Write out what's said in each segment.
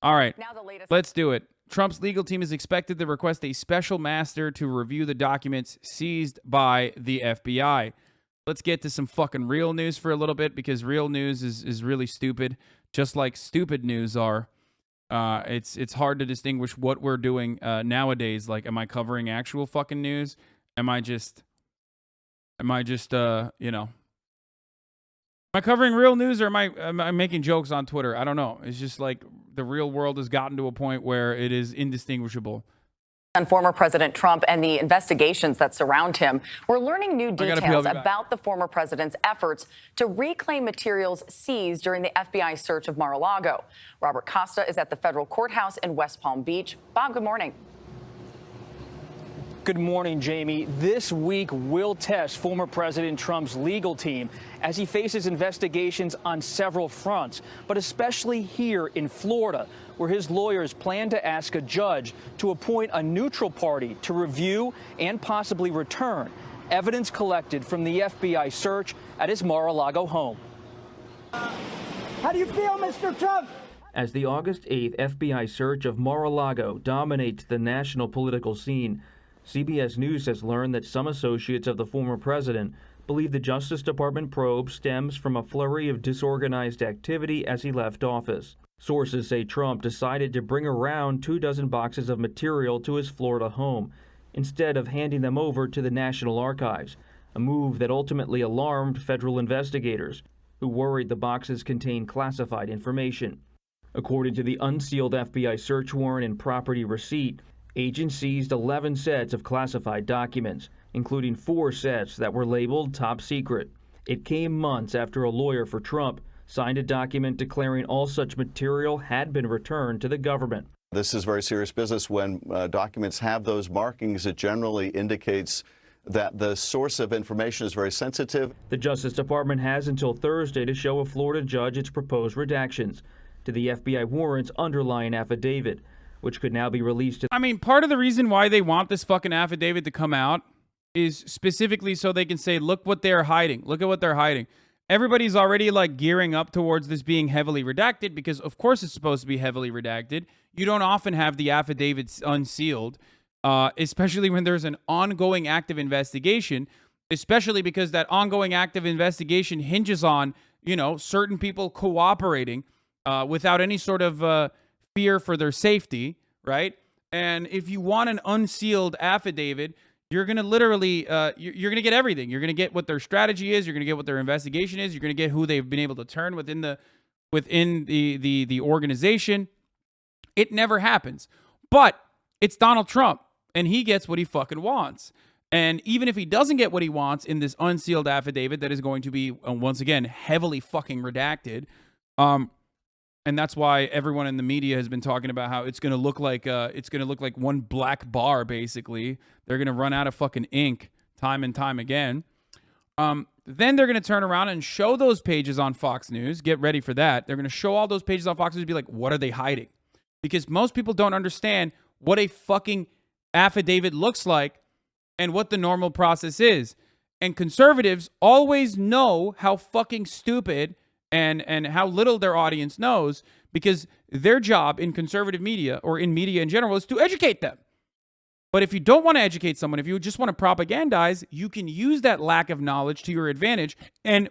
All right, let's do it. Trump's legal team is expected to request a special master to review the documents seized by the FBI. Let's get to some fucking real news for a little bit, because real news is really stupid, just like stupid news are. It's hard to distinguish what we're doing nowadays. Like, am I covering actual fucking news? Am I just am I covering real news, or am I making jokes on Twitter? I don't know. It's just like the real world has gotten to a point where it is indistinguishable. On former President Trump and the investigations that surround him, we're learning new details about the former president's efforts to reclaim materials seized during the FBI search of Mar-a-Lago. Robert Costa is at the federal courthouse in West Palm Beach. Bob, good morning. Good morning, Jamie. This week will test former President Trump's legal team as he faces investigations on several fronts, but especially here in Florida, where his lawyers plan to ask a judge to appoint a neutral party to review and possibly return evidence collected from the FBI search at his Mar-a-Lago home. How do you feel, Mr. Trump? As the August 8th FBI search of Mar-a-Lago dominates the national political scene, CBS News has learned that some associates of the former president believe the Justice Department probe stems from a flurry of disorganized activity as he left office. Sources say Trump decided to bring around 24 boxes of material to his Florida home instead of handing them over to the National Archives, a move that ultimately alarmed federal investigators, who worried the boxes contained classified information. According to the unsealed FBI search warrant and property receipt, agents seized 11 sets of classified documents, including 4 sets that were labeled top secret. It came months after a lawyer for Trump signed a document declaring all such material had been returned to the government. This is very serious business. When documents have those markings, it generally indicates that the source of information is very sensitive. The Justice Department has until Thursday to show a Florida judge its proposed redactions to the FBI warrant's underlying affidavit, which could now be released to... I mean, part of the reason why they want this fucking affidavit to come out is specifically so they can say, look what they're hiding. Look at what they're hiding. Everybody's already like gearing up towards this being heavily redacted, because of course it's supposed to be heavily redacted. You don't often have the affidavits unsealed, especially when there's an ongoing active investigation, especially because that ongoing active investigation hinges on, certain people cooperating without any sort of fear for their safety, right? And if you want an unsealed affidavit, you're going to literally, you're going to get everything. You're going to get what their strategy is. You're going to get what their investigation is. You're going to get who they've been able to turn within the organization. It never happens. But it's Donald Trump, and he gets what he fucking wants. And even if he doesn't get what he wants in this unsealed affidavit that is going to be, once again, heavily fucking redacted, and that's why everyone in the media has been talking about how it's going to look like one black bar, basically. They're going to run out of fucking ink time and time again. Then they're going to turn around and show those pages on Fox News. Get ready for that. They're going to show all those pages on Fox News and be like, what are they hiding? Because most people don't understand what a fucking affidavit looks like and what the normal process is. And conservatives always know how fucking stupid and how little their audience knows, because their job in conservative media, or in media in general, is to educate them. But if you don't want to educate someone, if you just want to propagandize, you can use that lack of knowledge to your advantage and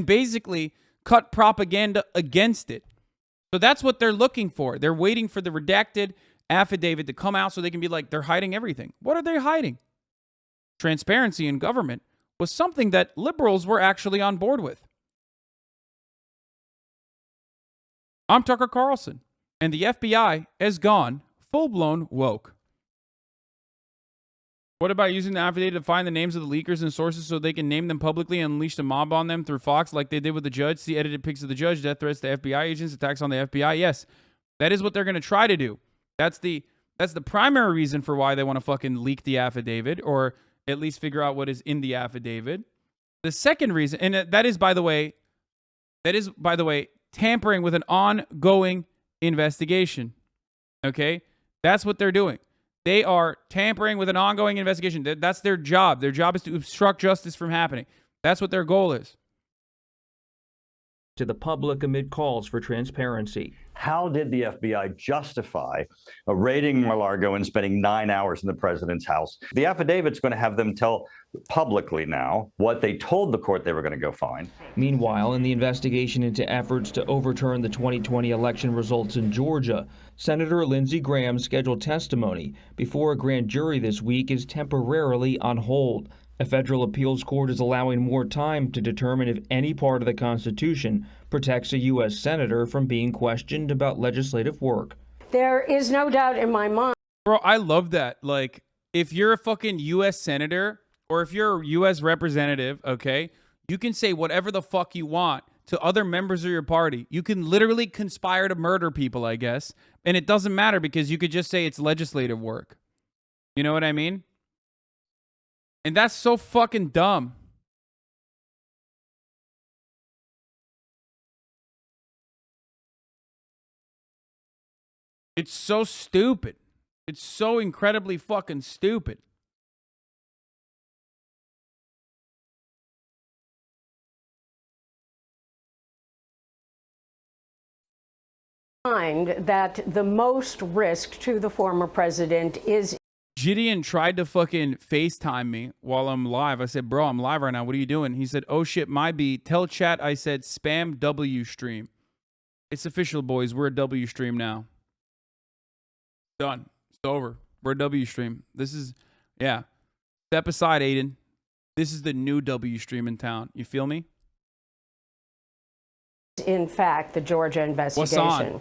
basically cut propaganda against it. So that's what they're looking for. They're waiting for the redacted affidavit to come out so they can be like, they're hiding everything. What are they hiding? Transparency in government was something that liberals were actually on board with. I'm Tucker Carlson, and the FBI has gone full-blown woke. What about using the affidavit to find the names of the leakers and sources so they can name them publicly and unleash a mob on them through Fox like they did with the judge? See edited pics of the judge, death threats to FBI agents, attacks on the FBI. Yes, that is what they're going to try to do. That's the primary reason for why they want to fucking leak the affidavit, or at least figure out what is in the affidavit. The second reason, and that is, by the way, tampering with an ongoing investigation. Okay? That's what they're doing. They are tampering with an ongoing investigation. That's their job. Their job is to obstruct justice from happening. That's what their goal is. To the public amid calls for transparency. How did the FBI justify raiding Mar-a-Lago and spending 9 hours in the president's house? The affidavit's going to have them tell publicly now what they told the court they were going to go find. Meanwhile, in the investigation into efforts to overturn the 2020 election results in Georgia, Senator Lindsey Graham's scheduled testimony before a grand jury this week is temporarily on hold. A federal appeals court is allowing more time to determine if any part of the Constitution protects a U.S. senator from being questioned about legislative work. There is no doubt in my mind. Bro, I love that. Like, if you're a fucking U.S. senator or if you're a U.S. representative, okay, you can say whatever the fuck you want to other members of your party. You can literally conspire to murder people, I guess. And it doesn't matter because you could just say it's legislative work. You know what I mean? And that's so fucking dumb. It's so stupid. It's so incredibly fucking stupid. That the most risk to the former president is. Gideon tried to fucking FaceTime me while I'm live. I said, bro, I'm live right now. What are you doing? He said, oh shit, my beat. Tell chat I said spam W stream. It's official, boys. We're a W stream now. Done. It's over. We're a W stream. This is, yeah. Step aside, Aiden. This is the new W stream in town. You feel me? In fact, the Georgia investigation. What's on?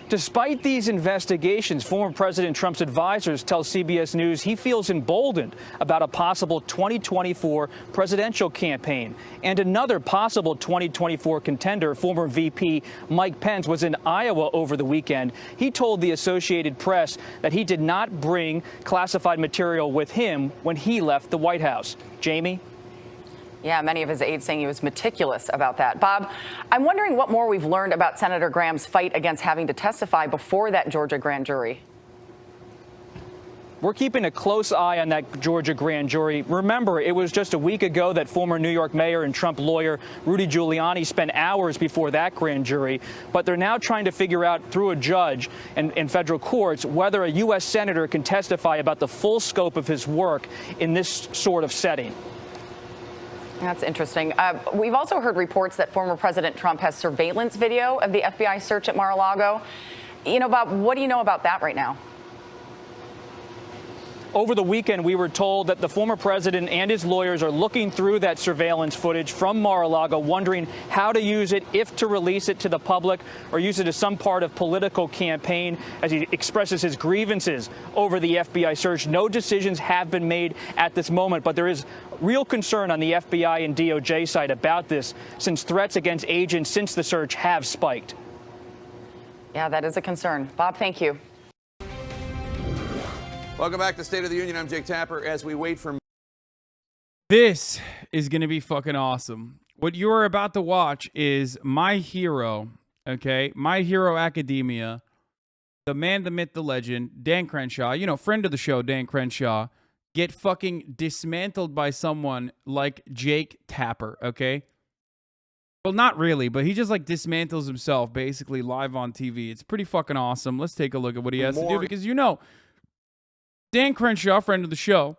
Despite these investigations, former President Trump's advisors tell CBS News he feels emboldened about a possible 2024 presidential campaign. And another possible 2024 contender, former VP Mike Pence, was in Iowa over the weekend. He told the Associated Press that he did not bring classified material with him when he left the White House. Jamie? Yeah, many of his aides saying he was meticulous about that. Bob, I'm wondering what more we've learned about Senator Graham's fight against having to testify before that Georgia grand jury. We're keeping a close eye on that Georgia grand jury. Remember, it was just a week ago that former New York mayor and Trump lawyer Rudy Giuliani spent hours before that grand jury. But they're now trying to figure out through a judge in federal courts whether a U.S. senator can testify about the full scope of his work in this sort of setting. That's interesting. We've also heard reports that former President Trump has surveillance video of the FBI search at Mar-a-Lago. You know, Bob, what do you know about that right now? Over the weekend, we were told that the former president and his lawyers are looking through that surveillance footage from Mar-a-Lago, wondering how to use it, if to release it to the public or use it as some part of political campaign, as he expresses his grievances over the FBI search. No decisions have been made at this moment, but there is real concern on the FBI and DOJ side about this, since threats against agents since the search have spiked. Yeah, that is a concern. Bob, thank you. Welcome back to State of the Union. I'm Jake Tapper. As we wait for... This is going to be fucking awesome. What you're about to watch is My Hero, okay? My Hero Academia, the man, the myth, the legend, Dan Crenshaw, you know, friend of the show, Dan Crenshaw, get fucking dismantled by someone like Jake Tapper, okay? Well, not really, but he just like dismantles himself basically live on TV. It's pretty fucking awesome. Let's take a look at what he has to do because, you know, Dan Crenshaw, friend of the show,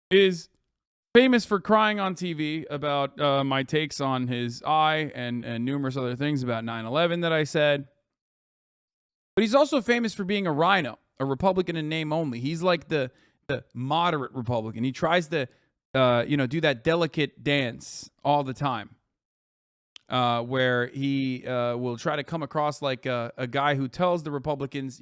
is famous for crying on TV about my takes on his eye and numerous other things about 9/11 that I said. But he's also famous for being a rhino, a Republican in name only. He's like the moderate Republican. He tries to, do that delicate dance all the time. Where he will try to come across like a guy who tells the Republicans,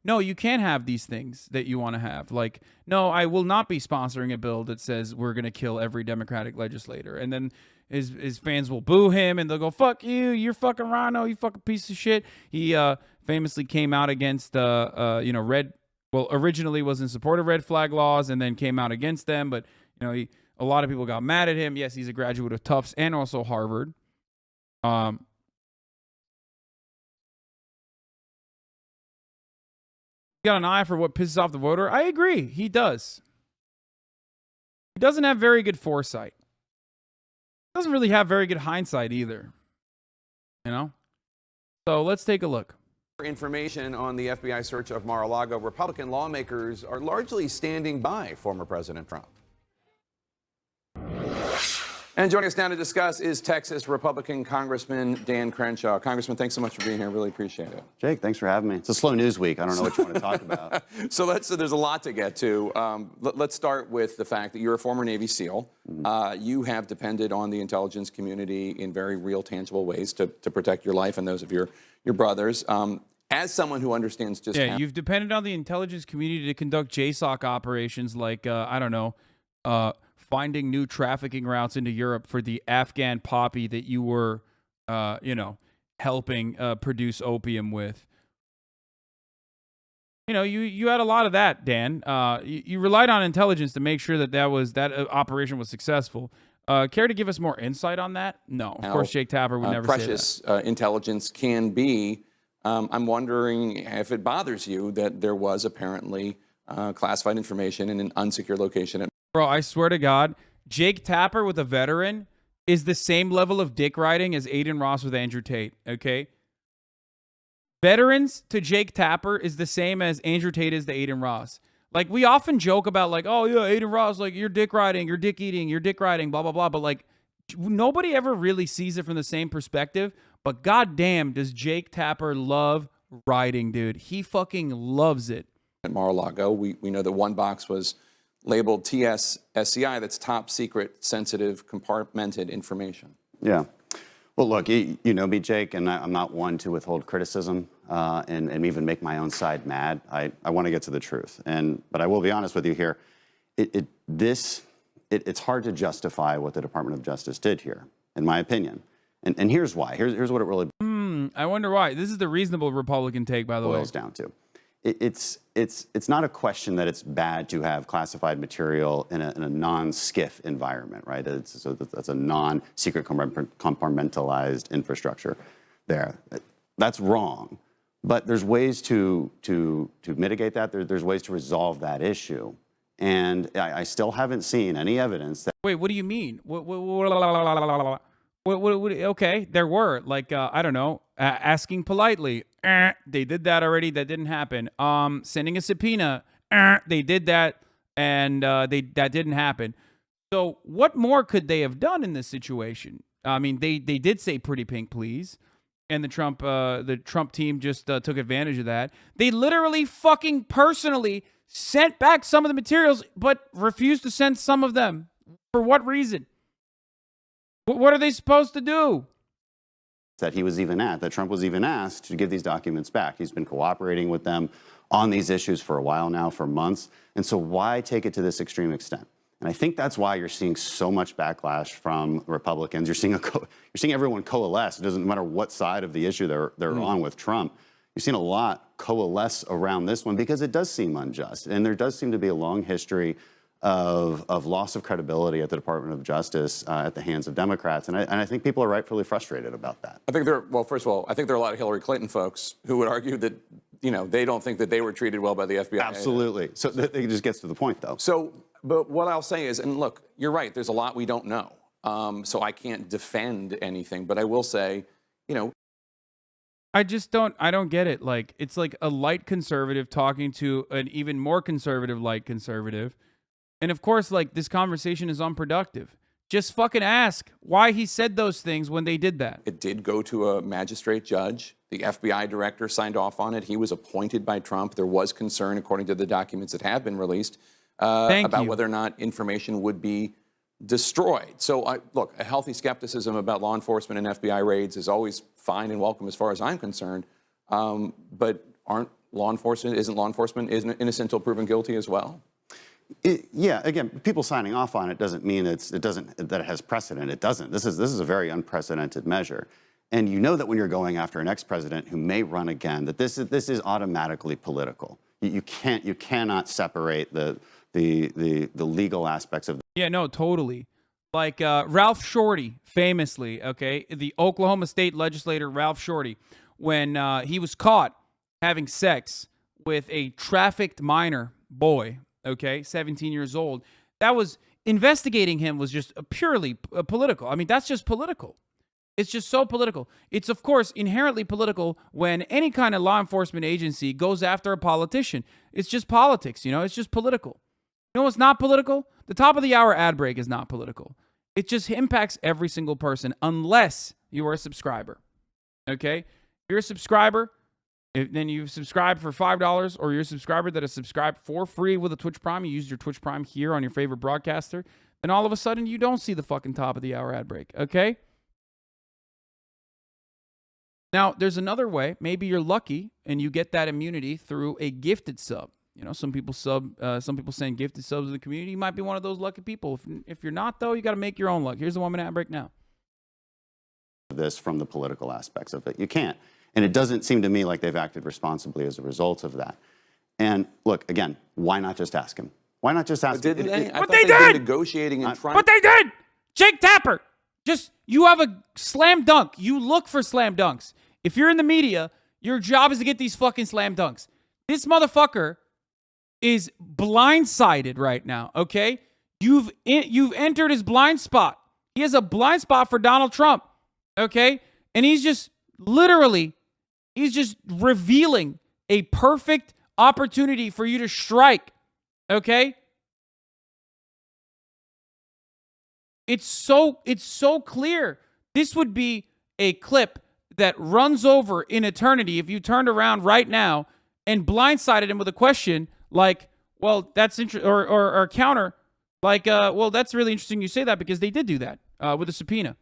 no, you can't have these things that you want to have. Like, no, I will not be sponsoring a bill that says we're going to kill every Democratic legislator. And then his fans will boo him and they'll go, fuck you, you're fucking rhino, you fucking piece of shit. He famously came out against, originally was in support of red flag laws and then came out against them. But, a lot of people got mad at him. Yes, he's a graduate of Tufts and also Harvard. Got an eye for what pisses off the voter. I agree. He does. He doesn't have very good foresight. doesn't really have very good hindsight either. You know? So let's take a look. Information on the FBI search of Mar-a-Lago. Republican lawmakers are largely standing by former President Trump. And joining us now to discuss is Texas Republican Congressman Dan Crenshaw. Congressman, thanks so much for being here. Really appreciate it. Jake, thanks for having me. It's a slow news week. I don't know what you want to talk about. So there's a lot to get to. Let's start with the fact that you're a former Navy SEAL. You have depended on the intelligence community in very real, tangible ways to protect your life and those of your brothers. As someone who understands just how you've depended on the intelligence community to conduct JSOC operations like, I don't know, finding new trafficking routes into Europe for the Afghan poppy that you were, helping produce opium with. You know, you had a lot of that, Dan. You relied on intelligence to make sure that operation was successful. Care to give us more insight on that? No, of course, Jake Tapper would never precious say that. Intelligence can be. I'm wondering if it bothers you that there was apparently classified information in an unsecure location. Bro, I swear to God, Jake Tapper with a veteran is the same level of dick riding as Aiden Ross with Andrew Tate, okay? Veterans to Jake Tapper is the same as Andrew Tate is to Aiden Ross. Like, we often joke about, like, oh, yeah, Aiden Ross, like, you're dick riding, you're dick eating, you're dick riding, blah, blah, blah. But, like, nobody ever really sees it from the same perspective. But goddamn, does Jake Tapper love riding, dude. He fucking loves it. At Mar-a-Lago, we know that one box was labeled TSSCI, that's top secret, sensitive, compartmented information. Yeah. Well, look, you know me, Jake, and I'm not one to withhold criticism and even make my own side mad. I want to get to the truth. But I will be honest with you here. It's hard to justify what the Department of Justice did here, in my opinion. And here's why. Here's what it really I wonder why. This is the reasonable Republican take, by the way. Boils down to. It's not a question that it's bad to have classified material in a non-SCIF environment, right? So that's a non-secret compartmentalized infrastructure there. That's wrong. But there's ways to mitigate that. There's ways to resolve that issue. And I still haven't seen any evidence that... Wait, what do you mean? Okay, there were, like, I don't know, asking politely. They did that already. That didn't happen. Sending a subpoena. They did that, and that didn't happen. So what more could they have done in this situation? I mean, they did say pretty pink, please. And the Trump team just took advantage of that. They literally fucking personally sent back some of the materials, but refused to send some of them. For what reason? What are they supposed to do? That Trump was even asked to give these documents back. He's been cooperating with them on these issues for a while now, for months. And so why take it to this extreme extent? And I think that's why you're seeing so much backlash from Republicans. You're seeing everyone coalesce. It doesn't matter what side of the issue they're on with Trump. You've seen a lot coalesce around this one because it does seem unjust. And there does seem to be a long history of loss of credibility at the Department of Justice at the hands of Democrats. And I think people are rightfully frustrated about that. I think first of all, I think there are a lot of Hillary Clinton folks who would argue that, they don't think that they were treated well by the FBI. Absolutely. So it just gets to the point, though. So, but what I'll say is, and look, you're right, there's a lot we don't know. So I can't defend anything, but I will say, I don't get it. Like, it's like a light conservative talking to an even more conservative light conservative. And of course, like, this conversation is unproductive. Just fucking ask why he said those things when they did that. It did go to a magistrate judge. The FBI director signed off on it. He was appointed by Trump. There was concern, according to the documents that have been released, about whether or not information would be destroyed. So, look, a healthy skepticism about law enforcement and FBI raids is always fine and welcome as far as I'm concerned. But isn't law enforcement innocent until proven guilty as well? Yeah, again, people signing off on it doesn't mean that it has precedent. It doesn't. This is a very unprecedented measure. And you know that when you're going after an ex-president who may run again, that this is automatically political. You cannot separate the legal aspects of the... Yeah, no, totally. Like Ralph Shorty, famously, okay, the Oklahoma State legislator Ralph Shorty, when he was caught having sex with a trafficked minor boy, okay, 17 years old. That was investigating him was just purely political. I mean, that's just political. It's just so political. It's, of course, inherently political when any kind of law enforcement agency goes after a politician. It's just politics, you know? It's just political. You know what's not political? The top of the hour ad break is not political. It just impacts every single person unless you are a subscriber. Okay? If you're a subscriber, then you've subscribed for $5, or you're a subscriber that is subscribed for free with a Twitch Prime. You use your Twitch Prime here on your favorite broadcaster. Then all of a sudden, you don't see the fucking top of the hour ad break. Okay? Now, there's another way. Maybe you're lucky and you get that immunity through a gifted sub. You know, some people send gifted subs to the community. You might be one of those lucky people. If you're not, though, you got to make your own luck. Here's the 1 minute ad break now. This from the political aspects of it. You can't. And it doesn't seem to me like they've acted responsibly as a result of that. And look, again, why not just ask him? Why not just ask him? But they did. Negotiating and trying. But they did. Jake Tapper. You have a slam dunk. You look for slam dunks. If you're in the media, your job is to get these fucking slam dunks. This motherfucker is blindsided right now, okay? You've entered his blind spot. He has a blind spot for Donald Trump, okay? And he's just revealing a perfect opportunity for you to strike, okay? It's so clear. This would be a clip that runs over in eternity if you turned around right now and blindsided him with a question like, well, that's interesting, or counter, like, well, that's really interesting you say that, because they did do that with a subpoena.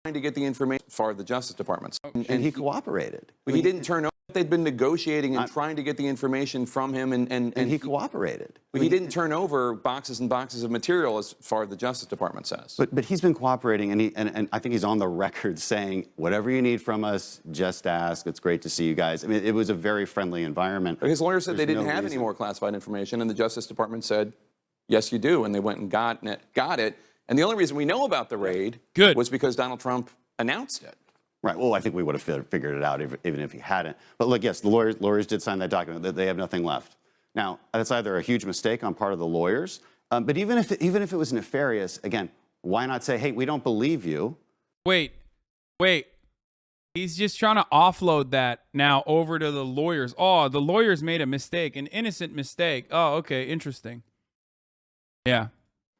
Trying to get the information for the Justice Department. And he cooperated. But he didn't turn over. They'd been negotiating and trying to get the information from him, and he cooperated. But he didn't turn over boxes and boxes of material, as far as the Justice Department says. But he's been cooperating, and I think he's on the record saying, whatever you need from us, just ask. It's great to see you guys. I mean, it was a very friendly environment. But his lawyer said they didn't have any more classified information, and the Justice Department said, yes, you do, and they went and got it. And the only reason we know about the raid was because Donald Trump announced it. Right. Well, I think we would have figured it out even if he hadn't. But look, yes, the lawyers did sign that document. That they have nothing left. Now, that's either a huge mistake on part of the lawyers, but even if it was nefarious, again, why not say, hey, we don't believe you? Wait. He's just trying to offload that now over to the lawyers. Oh, the lawyers made a mistake, an innocent mistake. Oh, okay, interesting. Yeah.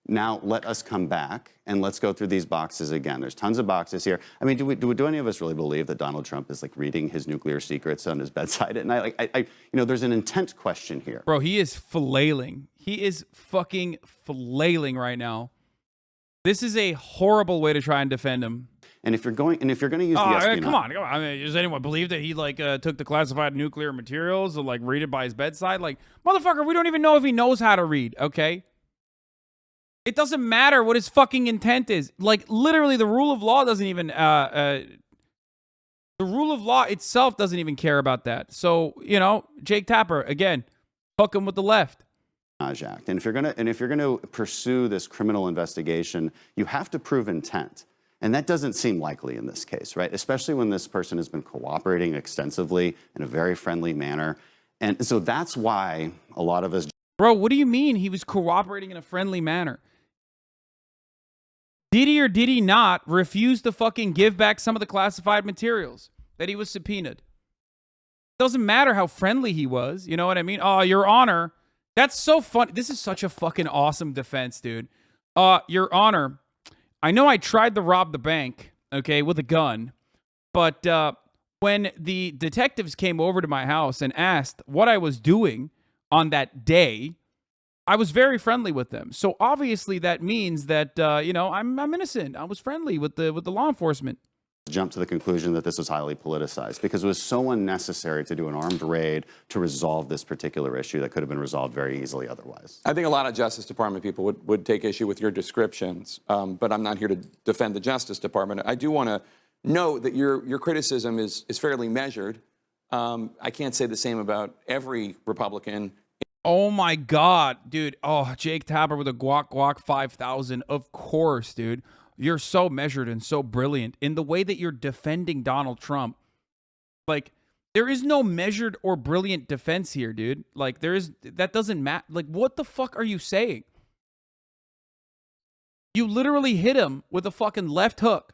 Now let us come back and let's go through these boxes again. There's tons of boxes here. I mean, do any of us really believe that Donald Trump is like reading his nuclear secrets on his bedside at night? Like, there's an intent question here. Bro, he is flailing. He is fucking flailing right now. This is a horrible way to try and defend him. And if you're going to use the espionage, come on. I mean, does anyone believe that he took the classified nuclear materials or read it by his bedside? Like, motherfucker, we don't even know if he knows how to read. Okay. It doesn't matter what his fucking intent is. Like, literally, the rule of law doesn't even, the rule of law itself doesn't even care about that. So, Jake Tapper, again, hook him with the left. Act. And if you're gonna pursue this criminal investigation, you have to prove intent. And that doesn't seem likely in this case, right? Especially when this person has been cooperating extensively in a very friendly manner. And so that's why a lot of us... Bro, what do you mean he was cooperating in a friendly manner? Did he or did he not refuse to fucking give back some of the classified materials that he was subpoenaed? Doesn't matter how friendly he was. You know what I mean? Oh, Your Honor. That's so funny. This is such a fucking awesome defense, dude. Your Honor, I know I tried to rob the bank, okay, with a gun. But when the detectives came over to my house and asked what I was doing on that day, I was very friendly with them. So obviously that means that, I'm innocent. I was friendly with the law enforcement. Jump to the conclusion that this was highly politicized because it was so unnecessary to do an armed raid to resolve this particular issue that could have been resolved very easily otherwise. I think a lot of Justice Department people would take issue with your descriptions, but I'm not here to defend the Justice Department. I do want to note that your criticism is fairly measured. I can't say the same about every Republican. Oh my God, dude. Oh, Jake Tapper with a guac 5000. Of course, dude. You're so measured and so brilliant in the way that you're defending Donald Trump. Like, there is no measured or brilliant defense here, dude. Like, that doesn't matter. Like, what the fuck are you saying? You literally hit him with a fucking left hook.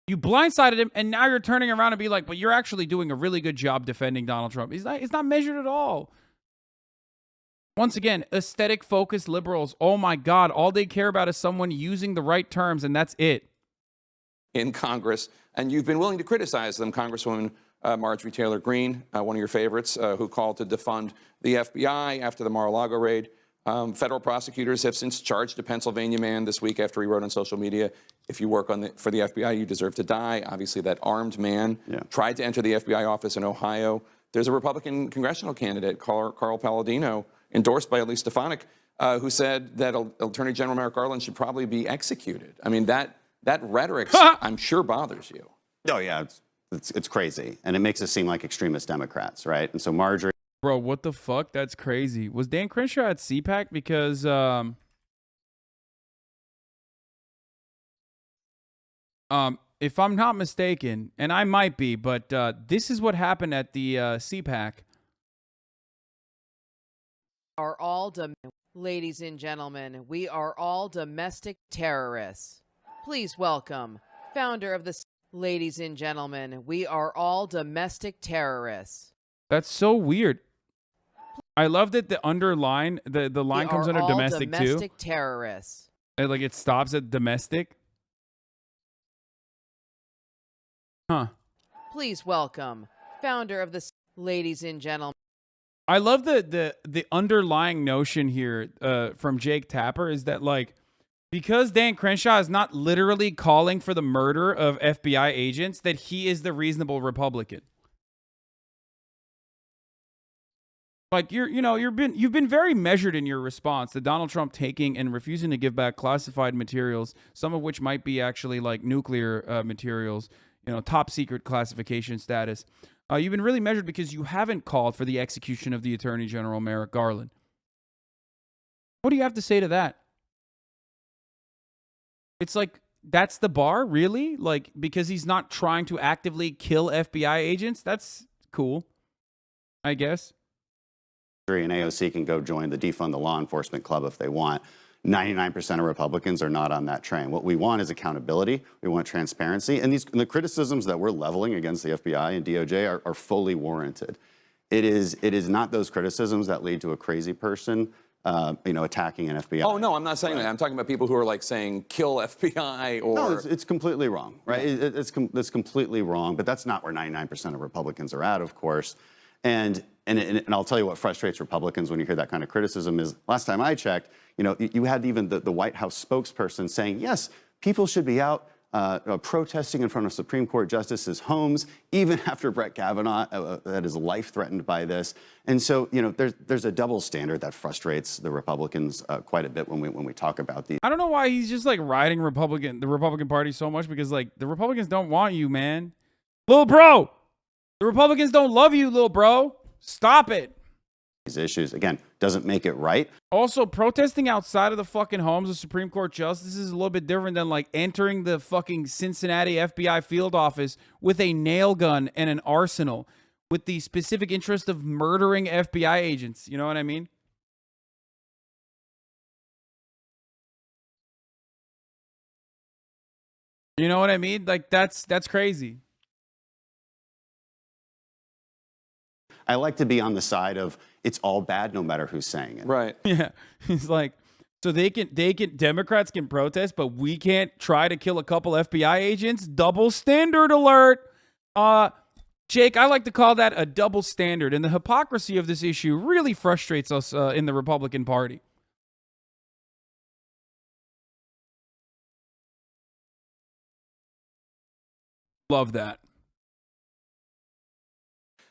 You blindsided him, and now you're turning around and be like, but you're actually doing a really good job defending Donald Trump. It's not measured at all. Once again, aesthetic-focused liberals, oh my God, all they care about is someone using the right terms, and that's it. In Congress, and you've been willing to criticize them, Congresswoman Marjorie Taylor Greene, one of your favorites, who called to defund the FBI after the Mar-a-Lago raid. Federal prosecutors have since charged a Pennsylvania man this week after he wrote on social media, if you work for the FBI, you deserve to die. Obviously, that armed man tried to enter the FBI office in Ohio. There's a Republican congressional candidate, Carl Palladino, endorsed by Elise Stefanik, who said that Attorney General Merrick Garland should probably be executed. I mean, that rhetoric, I'm sure, bothers you. Oh, yeah, it's crazy. And it makes us seem like extremist Democrats, right? And so Marjorie... Bro, what the fuck? That's crazy. Was Dan Crenshaw at CPAC? Because if I'm not mistaken, and I might be, but this is what happened at the CPAC. Are all ladies and gentlemen, we are all domestic terrorists. Please welcome founder of the ladies and gentlemen, we are all domestic terrorists. That's so weird. I love that the underline, the line comes under domestic too. Domestic terrorists. And like it stops at domestic. Huh. Please welcome founder of the ladies and gentlemen. I love the underlying notion here from Jake Tapper is that like because Dan Crenshaw is not literally calling for the murder of FBI agents, that he is the reasonable Republican. Like you've been very measured in your response to Donald Trump taking and refusing to give back classified materials, some of which might be actually like nuclear materials, top secret classification status. You've been really measured because you haven't called for the execution of the Attorney General Merrick Garland. What do you have to say to that? It's like, that's the bar, really? Like, because he's not trying to actively kill FBI agents? That's cool, I guess. And AOC can go join the defund the law enforcement club if they want. 99% of Republicans are not on that train. What we want is accountability. We want transparency. And the criticisms that we're leveling against the FBI and DOJ are fully warranted. It is not those criticisms that lead to a crazy person attacking an FBI. Oh, no, I'm not saying that. I'm talking about people who are like saying kill FBI or... No, it's completely wrong, right? It's completely wrong, but that's not where 99% of Republicans are at, of course. And I'll tell you what frustrates Republicans when you hear that kind of criticism is, last time I checked, you had even the White House spokesperson saying, yes, people should be out protesting in front of Supreme Court justices' homes, even after Brett Kavanaugh had his life threatened by this. And so, there's a double standard that frustrates the Republicans quite a bit when we talk about these. I don't know why he's just like riding the Republican Party so much, because like the Republicans don't want you, man. Little bro, the Republicans don't love you, little bro. Stop it. These issues, again, doesn't make it right. Also, protesting outside of the fucking homes of Supreme Court justices is a little bit different than like entering the fucking Cincinnati FBI field office with a nail gun and an arsenal with the specific interest of murdering FBI agents. You know what I mean? You know what I mean? Like that's crazy. I like to be on the side of it's all bad no matter who's saying it. Right. Yeah. He's like, so Democrats can protest, but we can't try to kill a couple FBI agents? Double standard alert. Jake, I like to call that a double standard. And the hypocrisy of this issue really frustrates us in the Republican Party. Love that.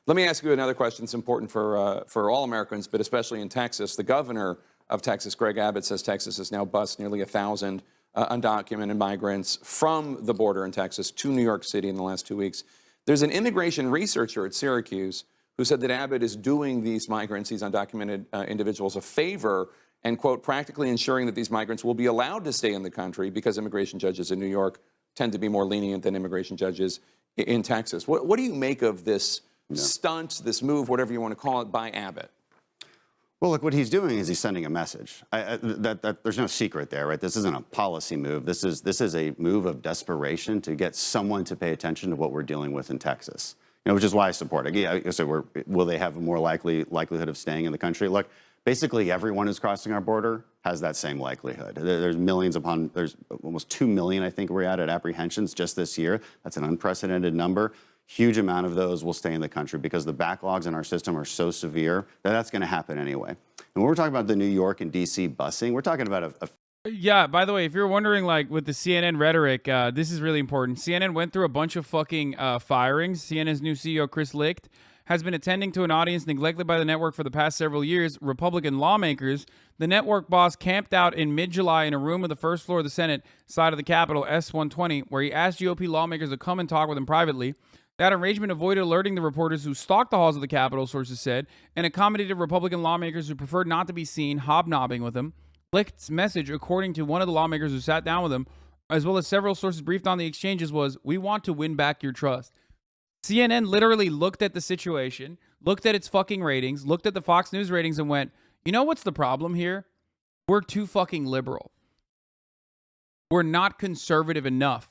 Let me ask you another question that's important for all Americans, but especially in Texas. The governor of Texas, Greg Abbott, says Texas has now bused nearly 1,000 undocumented migrants from the border in Texas to New York City in the last 2 weeks. There's an immigration researcher at Syracuse who said that Abbott is doing these migrants, these undocumented individuals, a favor and, quote, practically ensuring that these migrants will be allowed to stay in the country because immigration judges in New York tend to be more lenient than immigration judges in Texas. What do you make of this stunt, this move, whatever you want to call it, by Abbott? Well, look, what he's doing is he's sending a message. There's no secret there, right? This isn't a policy move. This is a move of desperation to get someone to pay attention to what we're dealing with in Texas. Which is why I support it. Yeah, so will they have a more likelihood of staying in the country? Look, basically everyone who's crossing our border has that same likelihood. There's almost 2 million, I think we're at apprehensions just this year. That's an unprecedented number. Huge amount of those will stay in the country because the backlogs in our system are so severe that that's going to happen anyway. And when we're talking about the New York and D.C. busing, we're talking about Yeah, by the way, if you're wondering, like, with the CNN rhetoric, this is really important. CNN went through a bunch of fucking firings. CNN's new CEO, Chris Licht, has been attending to an audience neglected by the network for the past several years. Republican lawmakers. The network boss camped out in mid-July in a room on the first floor of the Senate side of the Capitol, S-120, where he asked GOP lawmakers to come and talk with him privately. That arrangement avoided alerting the reporters who stalked the halls of the Capitol, sources said, and accommodated Republican lawmakers who preferred not to be seen hobnobbing with him. Licht's message, according to one of the lawmakers who sat down with him, as well as several sources briefed on the exchanges, was, "We want to win back your trust." CNN literally looked at the situation, looked at its fucking ratings, looked at the Fox News ratings and went, you know what's the problem here? We're too fucking liberal. We're not conservative enough.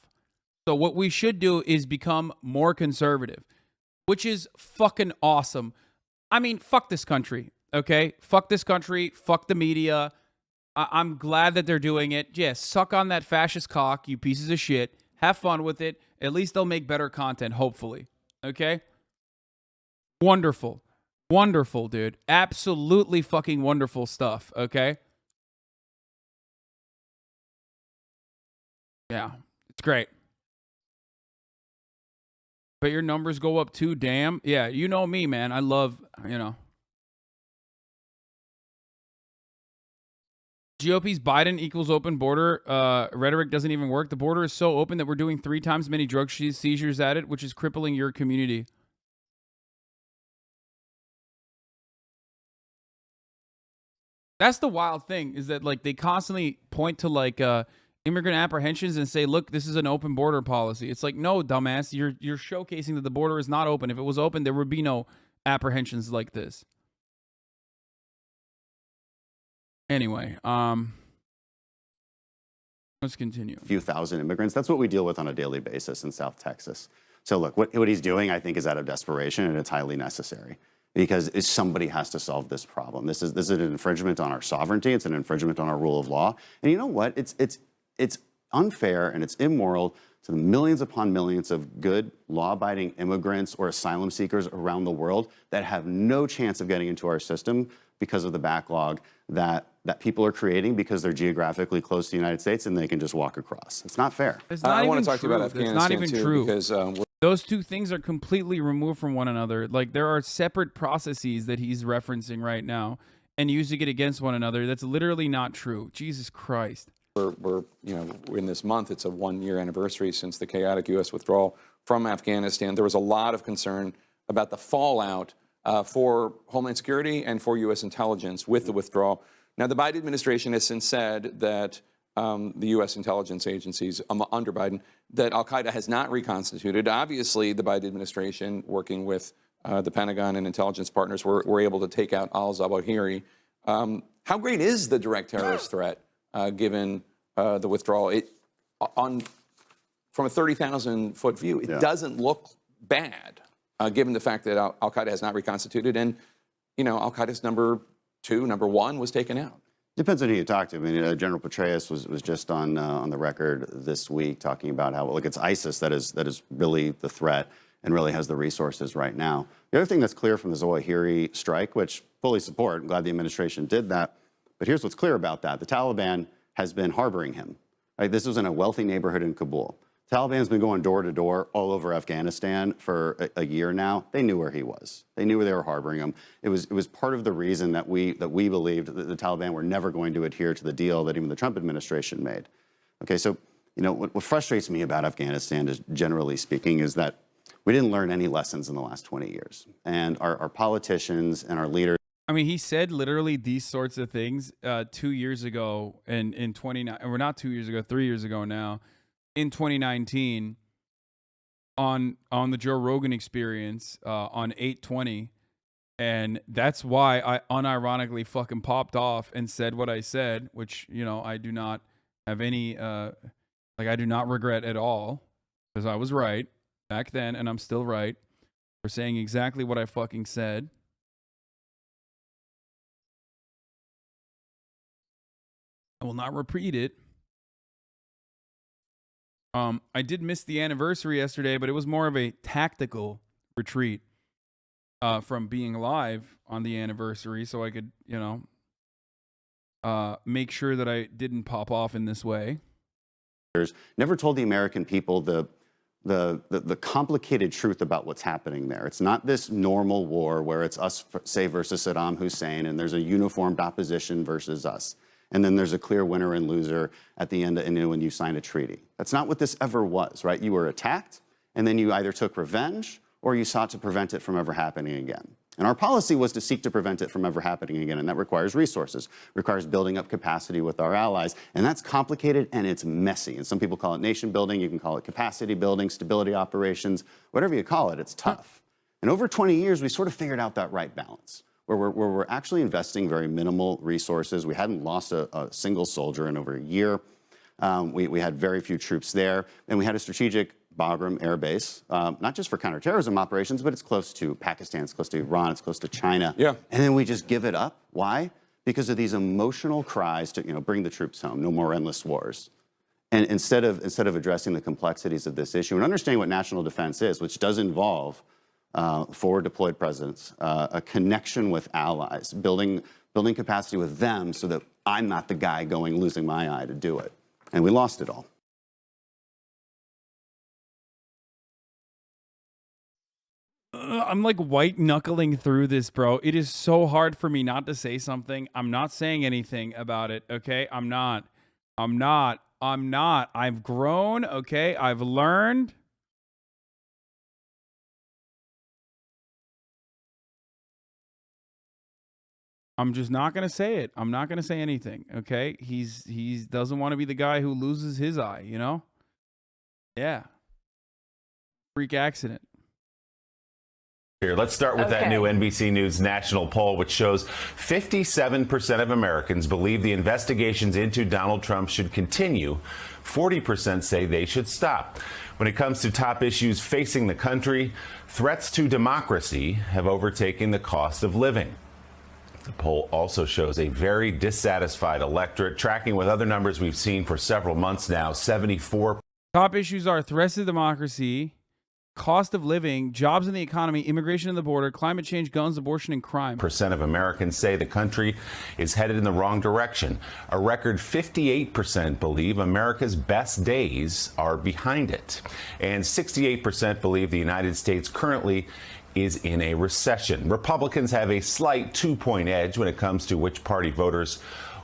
So what we should do is become more conservative, which is fucking awesome. I mean, fuck this country, okay? Fuck this country. Fuck the media. I'm glad that they're doing it. Yeah, suck on that fascist cock, you pieces of shit. Have fun with it. At least they'll make better content, hopefully. Okay? Wonderful. Wonderful, dude. Absolutely fucking wonderful stuff, okay? Yeah, it's great. But your numbers go up too, damn. Yeah, you know me, man. I love, GOP's Biden equals open border rhetoric doesn't even work. The border is so open that we're doing 3 times many drug seizures at it, which is crippling your community. That's the wild thing, is that, like, they constantly point to, like, immigrant apprehensions and say, look, this is an open border policy. It's like, no, dumbass, you're showcasing that the border is not open. If it was open, there would be no apprehensions like this. Anyway, let's continue. A few thousand immigrants. That's what we deal with on a daily basis in South Texas. So look, what he's doing, I think, is out of desperation, and it's highly necessary because somebody has to solve this problem. This is an infringement on our sovereignty. It's an infringement on our rule of law. And you know what? It's unfair and it's immoral to the millions upon millions of good, law-abiding immigrants or asylum seekers around the world that have no chance of getting into our system because of the backlog that people are creating because they're geographically close to the United States and they can just walk across. It's not fair. I want to talk to you about Afghanistan, not even too, true. Because those two things are completely removed from one another. Like, there are separate processes that he's referencing right now and using it against one another. That's literally not true. Jesus Christ. We're in this month, it's a 1-year anniversary since the chaotic U.S. withdrawal from Afghanistan. There was a lot of concern about the fallout for Homeland Security and for U.S. intelligence with the withdrawal. Now, the Biden administration has since said that the U.S. intelligence agencies under Biden, that al-Qaeda has not reconstituted. Obviously, the Biden administration, working with the Pentagon and intelligence partners, were able to take out al-Zawahiri. How great is the direct terrorist threat, given the withdrawal? From a 30,000-foot view, it doesn't look bad, given the fact that al-Qaeda has not reconstituted, and al-Qaeda's number 1 was taken out. Depends on who you talk to. I mean, General Petraeus was just on the record this week talking about how, look, it's ISIS that is really the threat and really has the resources right now. The other thing that's clear from the Zawahiri strike, which fully support, I'm glad the administration did that, but here's what's clear about that. The Taliban has been harboring him. Right? This was in a wealthy neighborhood in Kabul. Taliban's been going door to door all over Afghanistan for a year now. They knew where he was. They knew where they were harboring him. It was part of the reason that we believed that the Taliban were never going to adhere to the deal that even the Trump administration made. Okay, so what frustrates me about Afghanistan, is, generally speaking, is that we didn't learn any lessons in the last 20 years, and our politicians and our leaders. I mean, he said literally these sorts of things 2 years ago, and in 29, or not 2 years ago, 3 years ago now, in 2019, on the Joe Rogan Experience on 8/20, And that's why I unironically fucking popped off and said what I said, which, you know, I do not have any, I do not regret at all, because I was right back then and I'm still right for saying exactly what I fucking said. I will not repeat it. I did miss the anniversary yesterday, but it was more of a tactical retreat from being live on the anniversary, so I could, you know, make sure that I didn't pop off in this way. Never told the American people the complicated truth about what's happening there. It's not this normal war where it's us, say, versus Saddam Hussein, and there's a uniformed opposition versus us. And then there's a clear winner and loser at the end when you sign a treaty. That's not what this ever was, right? You were attacked, and then you either took revenge or you sought to prevent it from ever happening again. And our policy was to seek to prevent it from ever happening again, and that requires resources, requires building up capacity with our allies, and that's complicated and it's messy. And some people call it nation building, you can call it capacity building, stability operations, whatever you call it, it's tough. And over 20 years, we sort of figured out that right balance, where we're actually investing very minimal resources. We hadn't lost a single soldier in over a year. We had very few troops there, and we had a strategic Bagram Air Base, not just for counterterrorism operations, but it's close to Pakistan, it's close to Iran, it's close to China. Yeah. And then we just give it up. Why? Because of these emotional cries to, you know, bring the troops home, no more endless wars. And instead of addressing the complexities of this issue and understanding what national defense is, which does involve forward deployed presence, a connection with allies, building capacity with them so that I'm not the guy losing my eye to do it. And we lost it all. I'm like white knuckling through this, bro. It is so hard for me not to say something. I'm not saying anything about it, okay? I'm not. I've grown, okay? I've learned. I'm just not going to say it. I'm not going to say anything, okay? He doesn't want to be the guy who loses his eye, you know? Yeah. Freak accident. Here, let's start with that new NBC News national poll, which shows 57% of Americans believe the investigations into Donald Trump should continue. 40% say they should stop. When it comes to top issues facing the country, threats to democracy have overtaken the cost of living. The poll also shows a very dissatisfied electorate, tracking with other numbers we've seen for several months now. 74. Top issues are threats to democracy, cost of living, jobs in the economy, immigration and the border, climate change, guns, abortion, and crime. Percent of Americans say the country is headed in the wrong direction. A record 58% believe America's best days are behind it. And 68% believe the United States currently is in a recession. Republicans have a slight 2-point edge when it comes to which party voters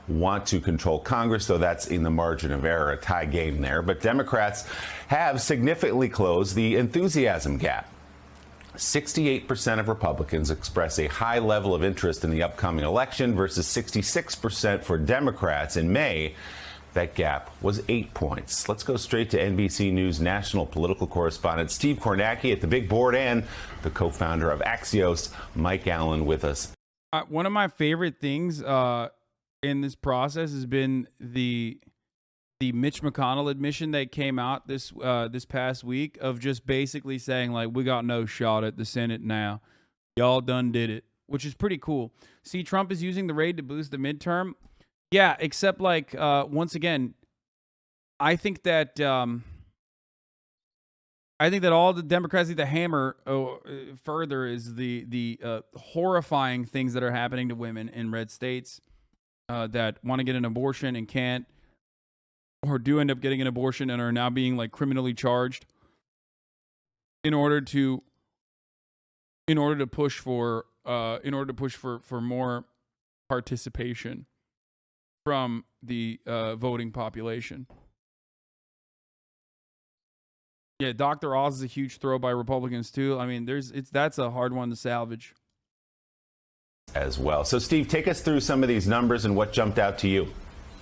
want to control Congress, though that's in the margin of error, a tie game there. But Democrats have significantly closed the enthusiasm gap. 68% of Republicans express a high level of interest in the upcoming election versus 66% for Democrats in May. That gap was 8 points. Let's go straight to NBC News national political correspondent Steve Kornacki at the big board and the co-founder of Axios, Mike Allen, with us. One of my favorite things in this process has been the Mitch McConnell admission that came out this past week of just basically saying, like, we got no shot at the Senate now. Y'all done did it, which is pretty cool. See, Trump is using the raid to boost the midterm. Yeah, except like once again, I think that all the Democrats need to hammer further is the horrifying things that are happening to women in red states that want to get an abortion and can't, or do end up getting an abortion and are now being like criminally charged in order to push for more participation from the voting population. Yeah, Dr. Oz is a huge throw by Republicans too. I mean, that's a hard one to salvage As well. So, Steve, take us through some of these numbers and what jumped out to you.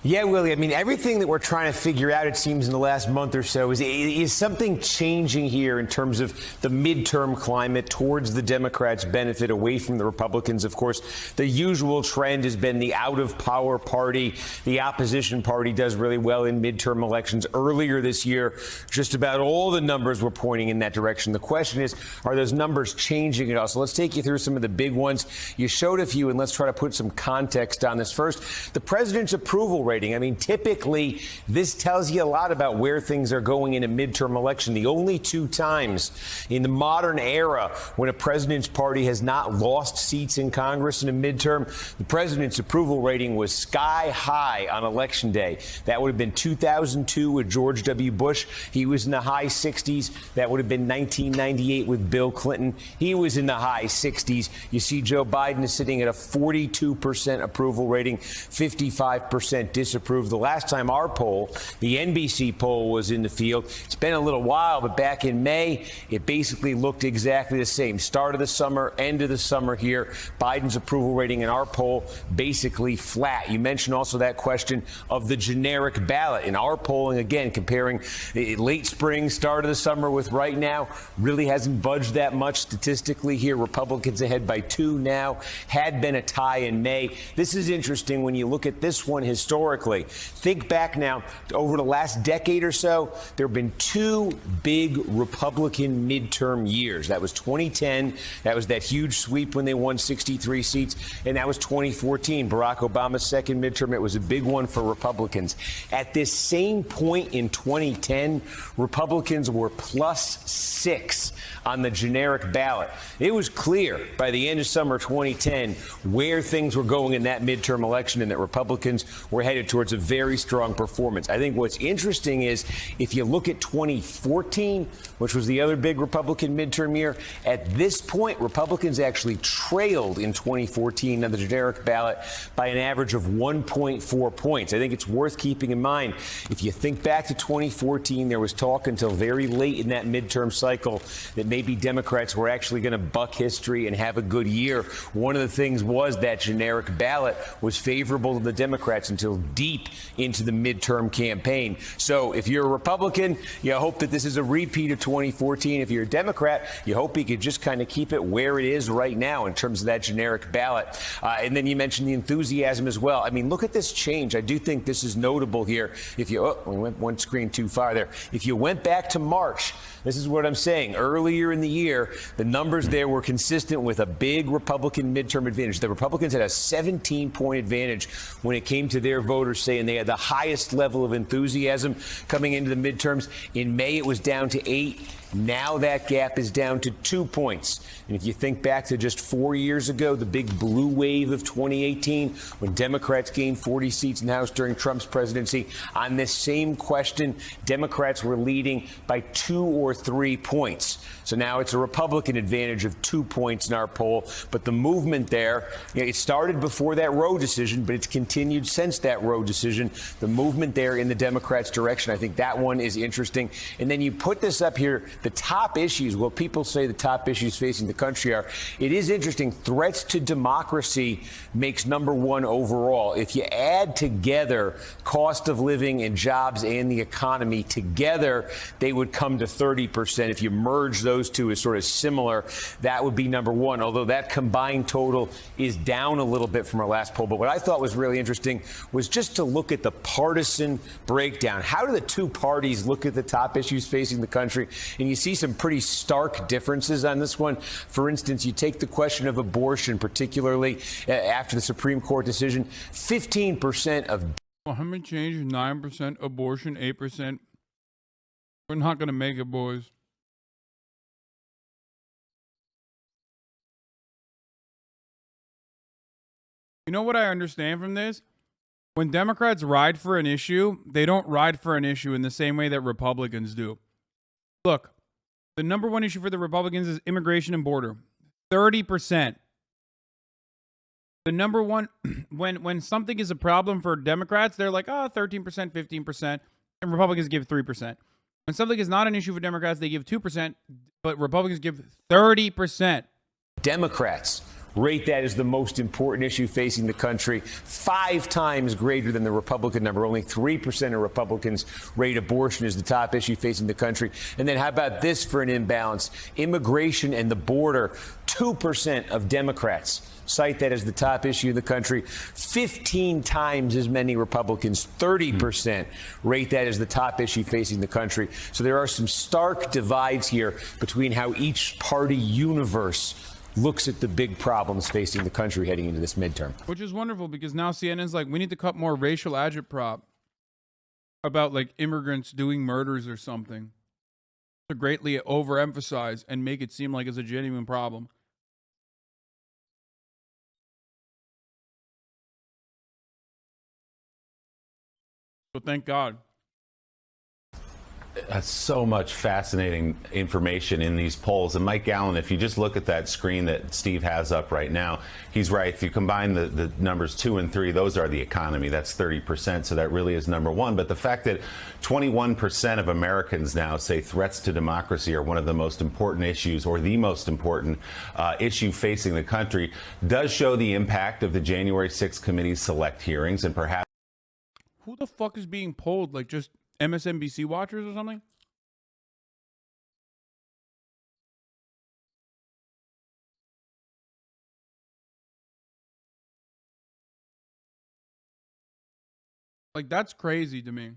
Yeah, Willie. I mean, everything that we're trying to figure out, it seems, in the last month or so is something changing here in terms of the midterm climate towards the Democrats' benefit, away from the Republicans. Of course, the usual trend has been the out-of-power party. The opposition party does really well in midterm elections. Earlier this year, just about all the numbers were pointing in that direction. The question is, are those numbers changing at all? So let's take you through some of the big ones. You showed a few, and let's try to put some context on this. First, the president's approval rating. I mean, typically, this tells you a lot about where things are going in a midterm election. The only two times in the modern era when a president's party has not lost seats in Congress in a midterm, the president's approval rating was sky high on Election Day. That would have been 2002 with George W. Bush. He was in the high 60s. That would have been 1998 with Bill Clinton. He was in the high 60s. You see Joe Biden is sitting at a 42% approval rating, 55% disapproval. The last time our poll, the NBC poll, was in the field, it's been a little while, but back in May, it basically looked exactly the same. Start of the summer, end of the summer here. Biden's approval rating in our poll basically flat. You mentioned also that question of the generic ballot. In our polling, again, comparing late spring, start of the summer with right now, really hasn't budged that much statistically here. Republicans ahead by 2 now. Had been a tie in May. This is interesting when you look at this one historically. Think back now, over the last decade or so, there have been 2 big Republican midterm years. That was 2010. That was that huge sweep when they won 63 seats. And that was 2014, Barack Obama's second midterm. It was a big one for Republicans. At this same point in 2010, Republicans were +6 on the generic ballot. It was clear by the end of summer 2010 where things were going in that midterm election and that Republicans were headed towards a very strong performance. I think what's interesting is if you look at 2014, which was the other big Republican midterm year, at this point, Republicans actually trailed in 2014 on the generic ballot by an average of 1.4 points. I think it's worth keeping in mind. If you think back to 2014, there was talk until very late in that midterm cycle that maybe Democrats were actually going to buck history and have a good year. One of the things was that generic ballot was favorable to the Democrats until deep into the midterm campaign. So if you're a Republican, you hope that this is a repeat of 2014. If you're a Democrat, you hope you could just kind of keep it where it is right now in terms of that generic ballot. And then you mentioned the enthusiasm as well. I mean, look at this change. I do think this is notable here. If you, we went one screen too far there. If you went back to March, this is what I'm saying. Earlier in the year, the numbers there were consistent with a big Republican midterm advantage. The Republicans had a 17-point advantage when it came to their voters saying they had the highest level of enthusiasm coming into the midterms. In May, it was down to 8. Now that gap is down to 2 points. And if you think back to just 4 years ago, the big blue wave of 2018, when Democrats gained 40 seats in the House during Trump's presidency, on this same question, Democrats were leading by 2 or 3 points. So now it's a Republican advantage of 2 points in our poll. But the movement there, it started before that Roe decision, but it's continued since that Roe decision. The movement there in the Democrats' direction, I think that one is interesting. And then you put this up here, the top issues, well, people say the top issues facing the country are, it is interesting, threats to democracy makes #1 overall. If you add together cost of living and jobs and the economy together, they would come to 30%. If you merge those two as sort of similar, that would be #1, although that combined total is down a little bit from our last poll. But what I thought was really interesting was just to look at the partisan breakdown. How do the two parties look at the top issues facing the country? And you see some pretty stark differences on this one. For instance, you take the question of abortion, particularly after the Supreme Court decision, 15% of climate change, 9%, abortion, 8%. We're not going to make it, boys. You know what I understand from this? When Democrats ride for an issue, they don't ride for an issue in the same way that Republicans do. Look, the #1 issue for the Republicans is immigration and border. 30%. The #1, when something is a problem for Democrats, they're like, 13%, 15%, and Republicans give 3%. When something is not an issue for Democrats, they give 2%, but Republicans give 30%. Democrats rate that as the most important issue facing the country, 5 times greater than the Republican number. Only 3% of Republicans rate abortion as the top issue facing the country. And then how about this for an imbalance? Immigration and the border, 2% of Democrats cite that as the top issue in the country. 15 times as many Republicans, 30%, rate that as the top issue facing the country. So there are some stark divides here between how each party universe looks at the big problems facing the country heading into this midterm. Which is wonderful, because now CNN's like, we need to cut more racial agitprop about like immigrants doing murders or something to greatly overemphasize and make it seem like it's a genuine problem. So thank God. That's so much fascinating information in these polls. And Mike Allen, if you just look at that screen that Steve has up right now, he's right. If you combine the numbers 2 and 3, those are the economy. That's 30%. So that really is number one. But the fact that 21% of Americans now say threats to democracy are one of the most important issues, or the most important issue facing the country, does show the impact of the January 6th committee's select hearings. And perhaps, who the fuck is being polled? Like just MSNBC watchers or something? Like, that's crazy to me.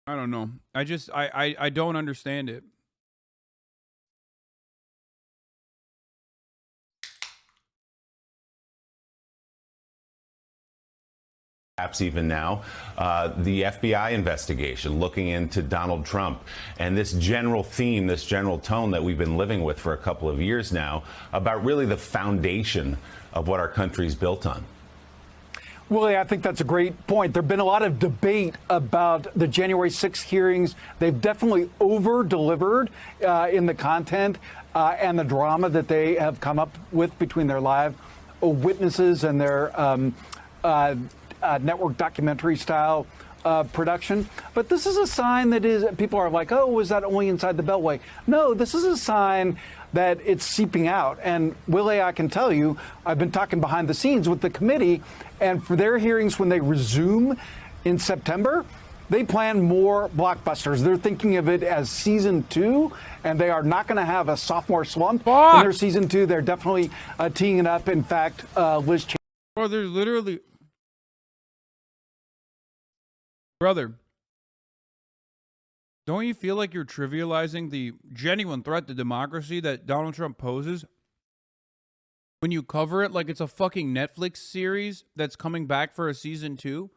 I don't know. I don't understand it. perhaps even now, the FBI investigation looking into Donald Trump, and this general theme, this general tone that we've been living with for a couple of years now about really the foundation of what our country is built on. Willie, I think that's a great point. There have been a lot of debate about the January 6th hearings. They've definitely over-delivered in the content and the drama that they have come up with between their live witnesses and their network documentary style production. But this is a sign that is, people are like, oh, was that only inside the Beltway? No, this is a sign that it's seeping out. And Willie, I can tell you, I've been talking behind the scenes with the committee, and for their hearings when they resume in September, they plan more blockbusters. They're thinking of it as season 2, and they are not going to have a sophomore slump in their season 2. They're definitely teeing it up. In fact, Liz Cheney. Well, they're literally... Brother, don't you feel like you're trivializing the genuine threat to democracy that Donald Trump poses when you cover it like it's a fucking Netflix series that's coming back for a season 2?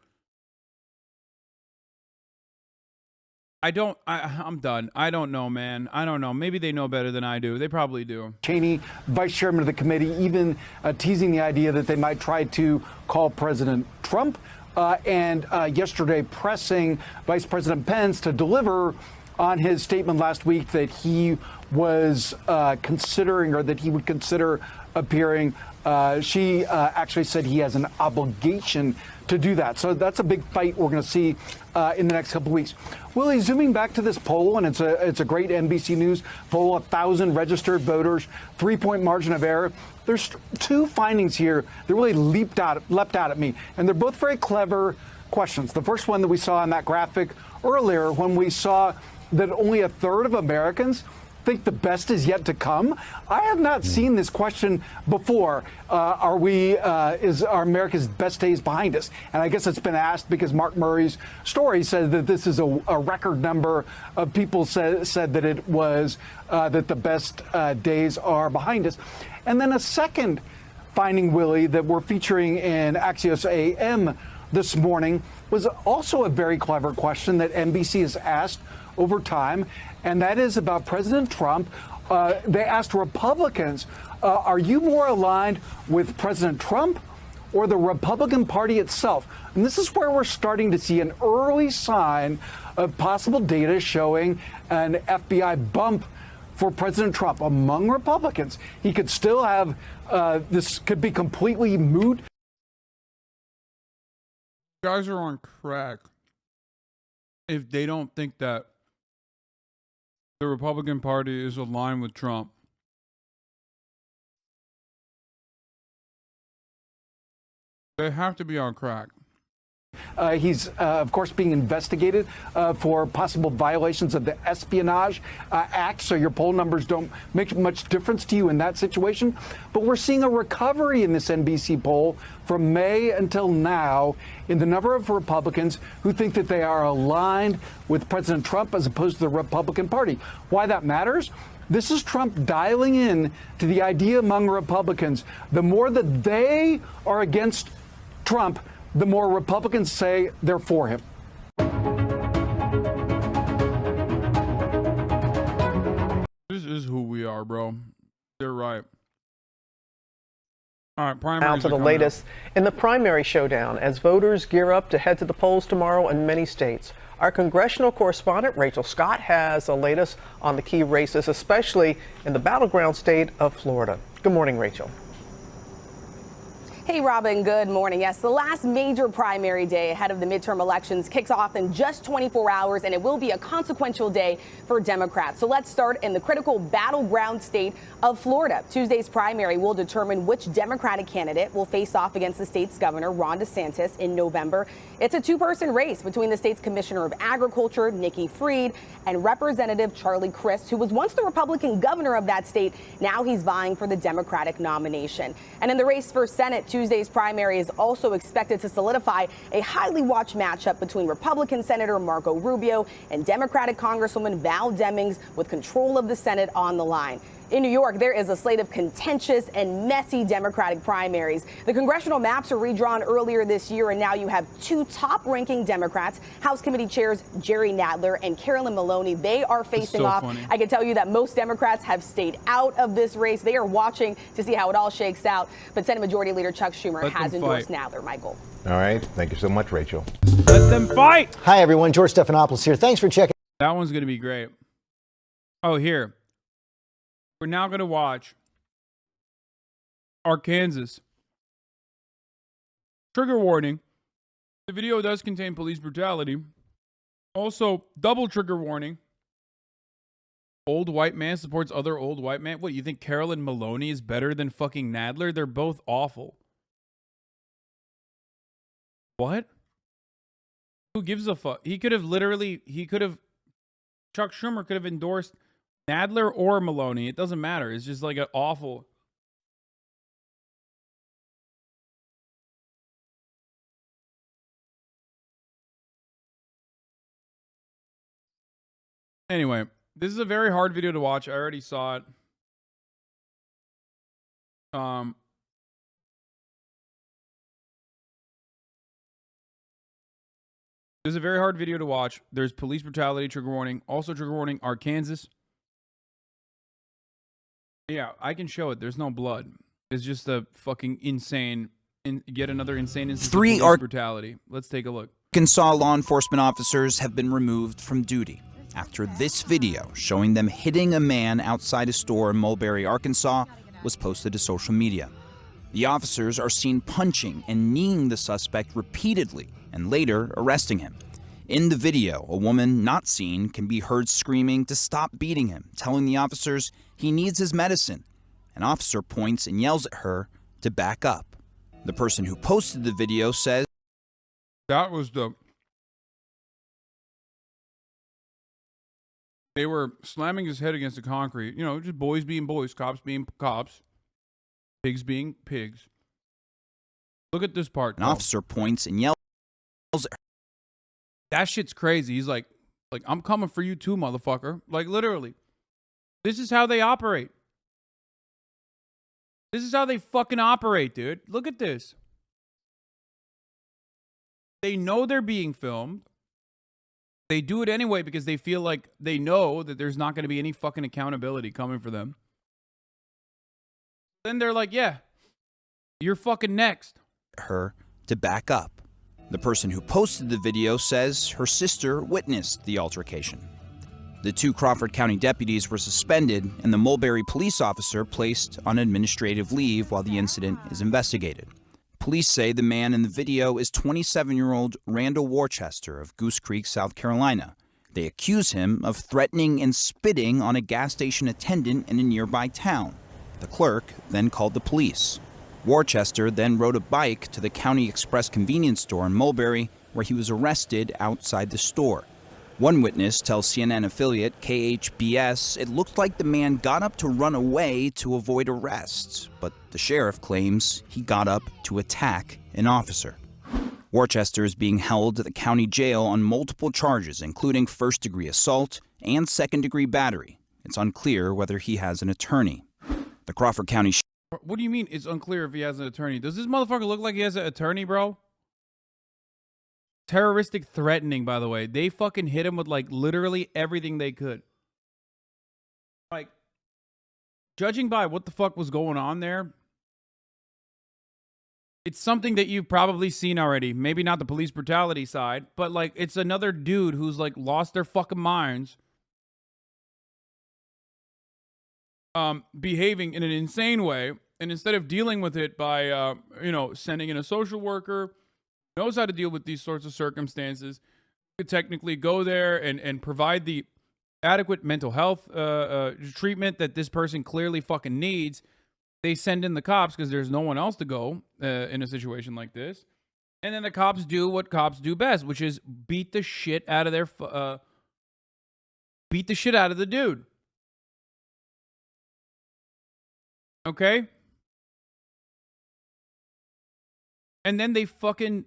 I'm done. I don't know, man. I don't know. Maybe they know better than I do. They probably do. Cheney, vice chairman of the committee, even teasing the idea that they might try to call President Trump. And yesterday pressing Vice President Pence to deliver on his statement last week that he was considering, or that he would consider appearing. She actually said he has an obligation to do that. So that's a big fight we're going to see in the next couple of weeks. Willie, zooming back to this poll, and it's a great NBC News poll, 1,000 registered voters, 3-point margin of error. There's 2 findings here that really leapt out at me, and they're both very clever questions. The first one that we saw on that graphic earlier, when we saw that only 1/3 of Americans think the best is yet to come. I have not seen this question before. Is America's best days behind us? And I guess it's been asked because Mark Murray's story said that this is a record number of people said that it was that the best days are behind us. And then a second finding, Willie, that we're featuring in Axios AM this morning was also a very clever question that NBC has asked over time, and that is about President Trump. They asked Republicans, are you more aligned with President Trump or the Republican Party itself? And this is where we're starting to see an early sign of possible data showing an FBI bump for President Trump among Republicans. He could still have, this could be completely moot. You guys are on crack if they don't think that the Republican Party is aligned with Trump. They have to be on crack. He's, of course, being investigated for possible violations of the Espionage Act, so your poll numbers don't make much difference to you in that situation. But we're seeing a recovery in this NBC poll from May until now in the number of Republicans who think that they are aligned with President Trump as opposed to the Republican Party. Why that matters? This is Trump dialing in to the idea among Republicans. The more that they are against Trump, the more Republicans say they're for him. This is who we are, bro. They're right. All right, primaries. Now to the latest in the primary showdown as voters gear up to head to the polls tomorrow in many states. Our congressional correspondent Rachel Scott has the latest on the key races, especially in the battleground state of Florida. Good morning, Rachel. Hey, Robin, good morning. Yes, the last major primary day ahead of the midterm elections kicks off in just 24 hours, and it will be a consequential day for Democrats. So let's start in the critical battleground state of Florida. Tuesday's primary will determine which Democratic candidate will face off against the state's governor, Ron DeSantis, in November. It's a two-person race between the state's Commissioner of Agriculture, Nikki Fried, and Representative Charlie Crist, who was once the Republican governor of that state. Now he's vying for the Democratic nomination. And in the race for Senate, Tuesday's primary is also expected to solidify a highly watched matchup between Republican Senator Marco Rubio and Democratic Congresswoman Val Demings, with control of the Senate on the line. In New York, there is a slate of contentious and messy Democratic primaries. The congressional maps are redrawn earlier this year, and now you have two top-ranking Democrats, House Committee Chairs Jerry Nadler and Carolyn Maloney. They are facing off. Funny. I can tell you that most Democrats have stayed out of this race. They are watching to see how it all shakes out. But Senate Majority Leader Chuck Schumer has endorsed Nadler. Michael. All right. Thank you so much, Rachel. Let them fight. Hi, everyone. George Stephanopoulos here. Thanks for checking. That one's going to be great. Oh, here. We're now going to watch Arkansas. Trigger warning. The video does contain police brutality. Also, double trigger warning. Old white man supports other old white man. What, you think Carolyn Maloney is better than fucking Nadler? They're both awful. What? Who gives a fuck? Chuck Schumer could have endorsed Nadler or Maloney. It doesn't matter. It's just like an awful. Anyway, this is a very hard video to watch. I already saw it. This is a very hard video to watch. There's police brutality, trigger warning. Also trigger warning, Arkansas. Yeah, I can show it. There's no blood. It's just a fucking insane, yet another insane instance of police brutality. Let's take a look. Arkansas law enforcement officers have been removed from duty after this video showing them hitting a man outside a store in Mulberry, Arkansas, was posted to social media. The officers are seen punching and kneeing the suspect repeatedly and later arresting him. In the video, a woman not seen can be heard screaming to stop beating him, telling the officers he needs his medicine. An officer points and yells at her to back up. The person who posted the video says, "That was the... They were slamming his head against the concrete. You know, just boys being boys, cops being cops, pigs being pigs." Look at this part. An officer points and yells at her. That shit's crazy. He's like, I'm coming for you too, motherfucker. Like, literally. This is how they operate. This is how they fucking operate, dude. Look at this. They know they're being filmed. They do it anyway because they feel like they know that there's not going to be any fucking accountability coming for them. Then they're like, yeah, you're fucking next. Her to back up. The person who posted the video says her sister witnessed the altercation. The two Crawford County deputies were suspended and the Mulberry police officer placed on administrative leave while the incident is investigated. Police say the man in the video is 27-year-old Randall Worcester of Goose Creek, South Carolina, They accuse him of threatening and spitting on a gas station attendant in a nearby town. The clerk then called the police. Worcester then rode a bike to the County Express convenience store in Mulberry, where he was arrested outside the store. One witness tells CNN affiliate KHBS it looked like the man got up to run away to avoid arrest, but the sheriff claims he got up to attack an officer. Worcester is being held at the county jail on multiple charges, including first-degree assault and second-degree battery. It's unclear whether he has an attorney. The Crawford County... What do you mean it's unclear if he has an attorney? Does this motherfucker look like he has an attorney, bro? Terroristic threatening, by the way. They fucking hit him with, like, literally everything they could. Like, judging by what the fuck was going on there, it's something that you've probably seen already. Maybe not the police brutality side, but, like, it's another dude who's, like, lost their fucking minds. Behaving in an insane way. And instead of dealing with it by, sending in a social worker, knows how to deal with these sorts of circumstances, could technically go there and provide the adequate mental health treatment that this person clearly fucking needs. They send in the cops because there's no one else to go in a situation like this. And then the cops do what cops do best, which is beat the shit out of the dude. Okay? And then they fucking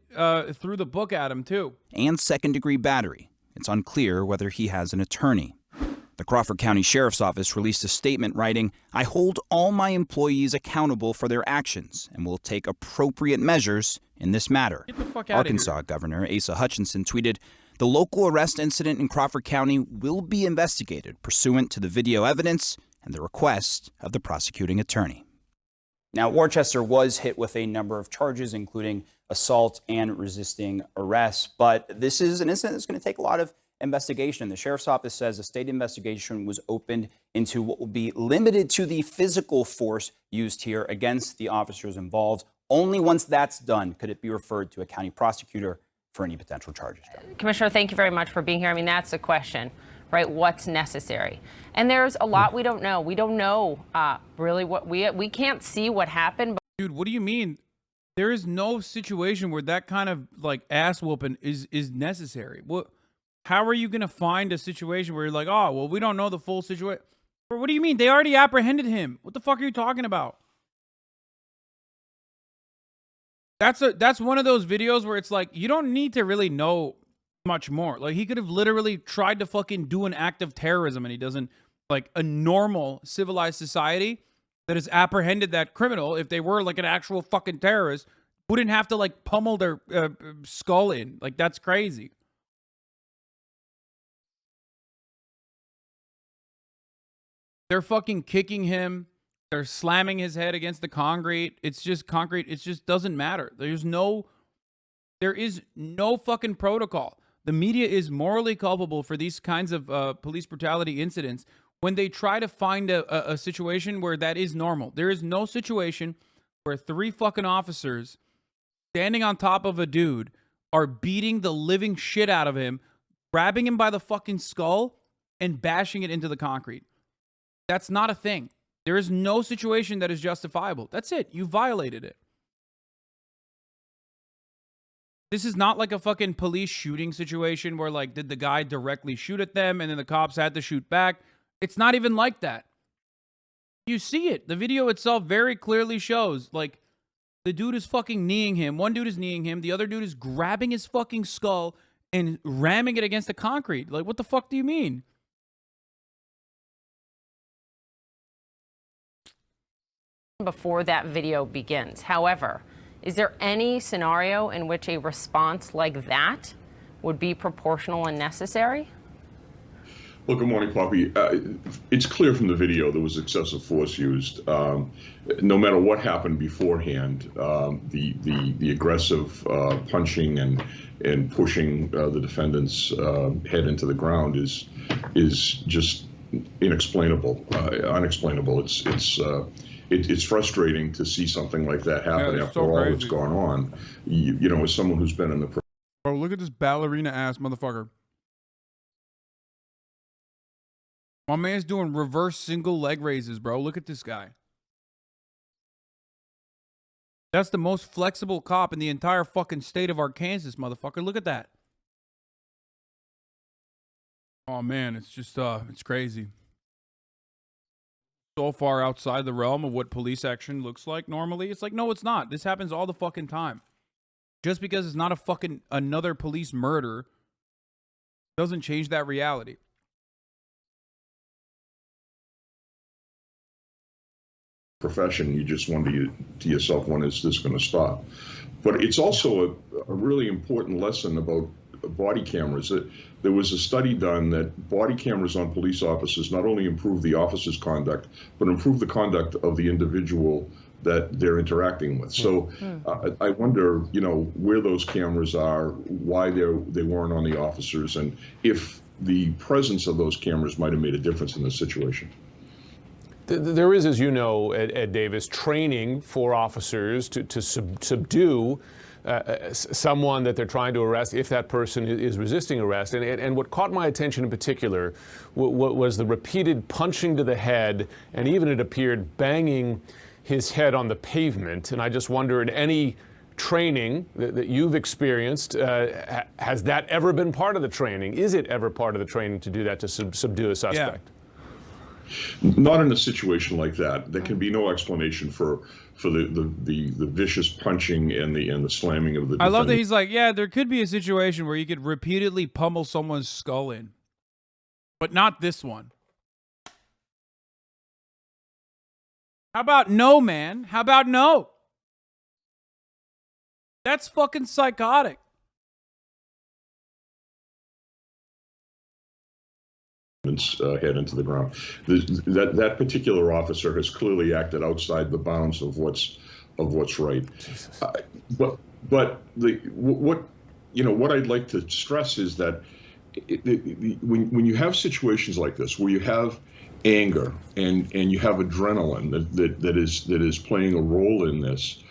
threw the book at him, too. And second-degree battery. It's unclear whether he has an attorney. The Crawford County Sheriff's Office released a statement writing, "I hold all my employees accountable for their actions and will take appropriate measures in this matter." Get the fuck out Arkansas of here. Governor Asa Hutchinson tweeted, "The local arrest incident in Crawford County will be investigated pursuant to the video evidence and the request of the prosecuting attorney." Now, Worcester was hit with a number of charges, including assault and resisting arrest. But this is an incident that's going to take a lot of investigation. The sheriff's office says a state investigation was opened into what will be limited to the physical force used here against the officers involved. Only once that's done could it be referred to a county prosecutor for any potential charges. Commissioner, thank you very much for being here. I mean, that's the question, right? What's necessary? And there's a lot we don't know. We don't know really what we can't see what happened. Dude, what do you mean? There is no situation where that kind of like ass whooping is necessary. What? How are you going to find a situation where you're like, oh, well, we don't know the full situation? What do you mean? They already apprehended him. What the fuck are you talking about? That's one of those videos where it's like, you don't need to really know much more. Like, he could have literally tried to fucking do an act of terrorism and he doesn't. Like, a normal civilized society that has apprehended that criminal, if they were like an actual fucking terrorist, wouldn't have to like pummel their skull in. Like, that's crazy. They're fucking kicking him. They're slamming his head against the concrete. It's just concrete. It just doesn't matter. There is no fucking protocol. The media is morally culpable for these kinds of police brutality incidents when they try to find a situation where that is normal. There is no situation where 3 fucking officers standing on top of a dude are beating the living shit out of him, grabbing him by the fucking skull, and bashing it into the concrete. That's not a thing. There is no situation that is justifiable. That's it. You violated it. This is not like a fucking police shooting situation where, like, did the guy directly shoot at them and then the cops had to shoot back? It's not even like that. You see it. The video itself very clearly shows, like, the dude is fucking kneeing him. One dude is kneeing him. The other dude is grabbing his fucking skull and ramming it against the concrete. Like, what the fuck do you mean? Before that video begins. However, is there any scenario in which a response like that would be proportional and necessary? Well, good morning, Poppy. It's clear from the video there was excessive force used. No matter what happened beforehand, the aggressive punching and pushing the defendant's head into the ground is just inexplainable, unexplainable. It's frustrating to see something like that happen after all that's gone on. You know, as someone who's been in the... Bro, look at this ballerina ass motherfucker. My man's doing reverse single leg raises, bro. Look at this guy. That's the most flexible cop in the entire fucking state of Arkansas, motherfucker. Look at that. Oh, man, it's just, it's crazy. So far outside the realm of what police action looks like normally. It's like, no, it's not. This happens all the fucking time. Just because it's not a fucking another police murder doesn't change that reality. Profession, you just wonder to yourself, when is this going to stop? But it's also a really important lesson about body cameras. There was a study done that body cameras on police officers not only improve the officer's conduct, but improve the conduct of the individual that they're interacting with. So I wonder, where those cameras are, why they weren't on the officers, and if the presence of those cameras might have made a difference in this situation. There is, as you know, Ed Davis, training for officers to subdue someone that they're trying to arrest if that person is resisting arrest. And what caught my attention in particular was the repeated punching to the head, and even, it appeared, banging his head on the pavement. And I just wondered, any training that you've experienced, has that ever been part of the training? Is it ever part of the training to do that, to subdue a suspect? Yeah. Not in a situation like that. There can be no explanation for the vicious punching and the slamming of the defendant. I love that he's like, yeah, there could be a situation where you could repeatedly pummel someone's skull in, but not this one. How about no, man? How about no? That's fucking psychotic. Head into the ground. That particular officer has clearly acted outside the bounds of what's right. But what I'd like to stress is that when you have situations like this, where you have anger and you have adrenaline that is playing a role in this,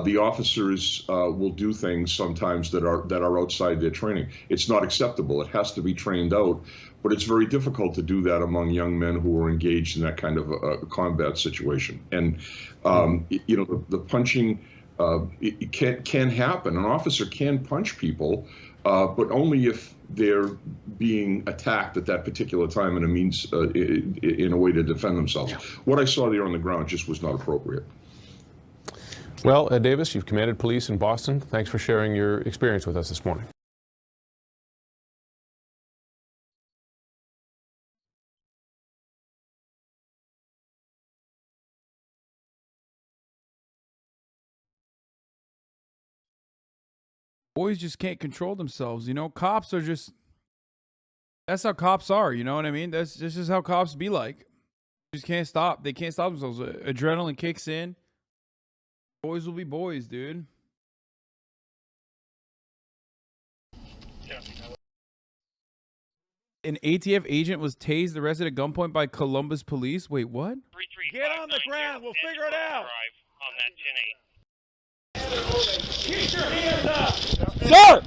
the officers will do things sometimes that are outside their training. It's not acceptable. It has to be trained out, but it's very difficult to do that among young men who are engaged in that kind of a combat situation. And the punching, it can happen. An officer can punch people, but only if they're being attacked at that particular time in a means, in a way to defend themselves. What I saw there on the ground just was not appropriate. Well, Ed Davis, you've commanded police in Boston. Thanks for sharing your experience with us this morning. Boys just can't control themselves, Cops are just, that's how cops are, you know what I mean? This is how cops be like. Just can't stop. They can't stop themselves. Adrenaline kicks in. Boys will be boys, dude. An ATF agent was tased, arrested at gunpoint by Columbus police. Wait, what? Get on the ground. We'll figure it out. Get your hands up. Sir!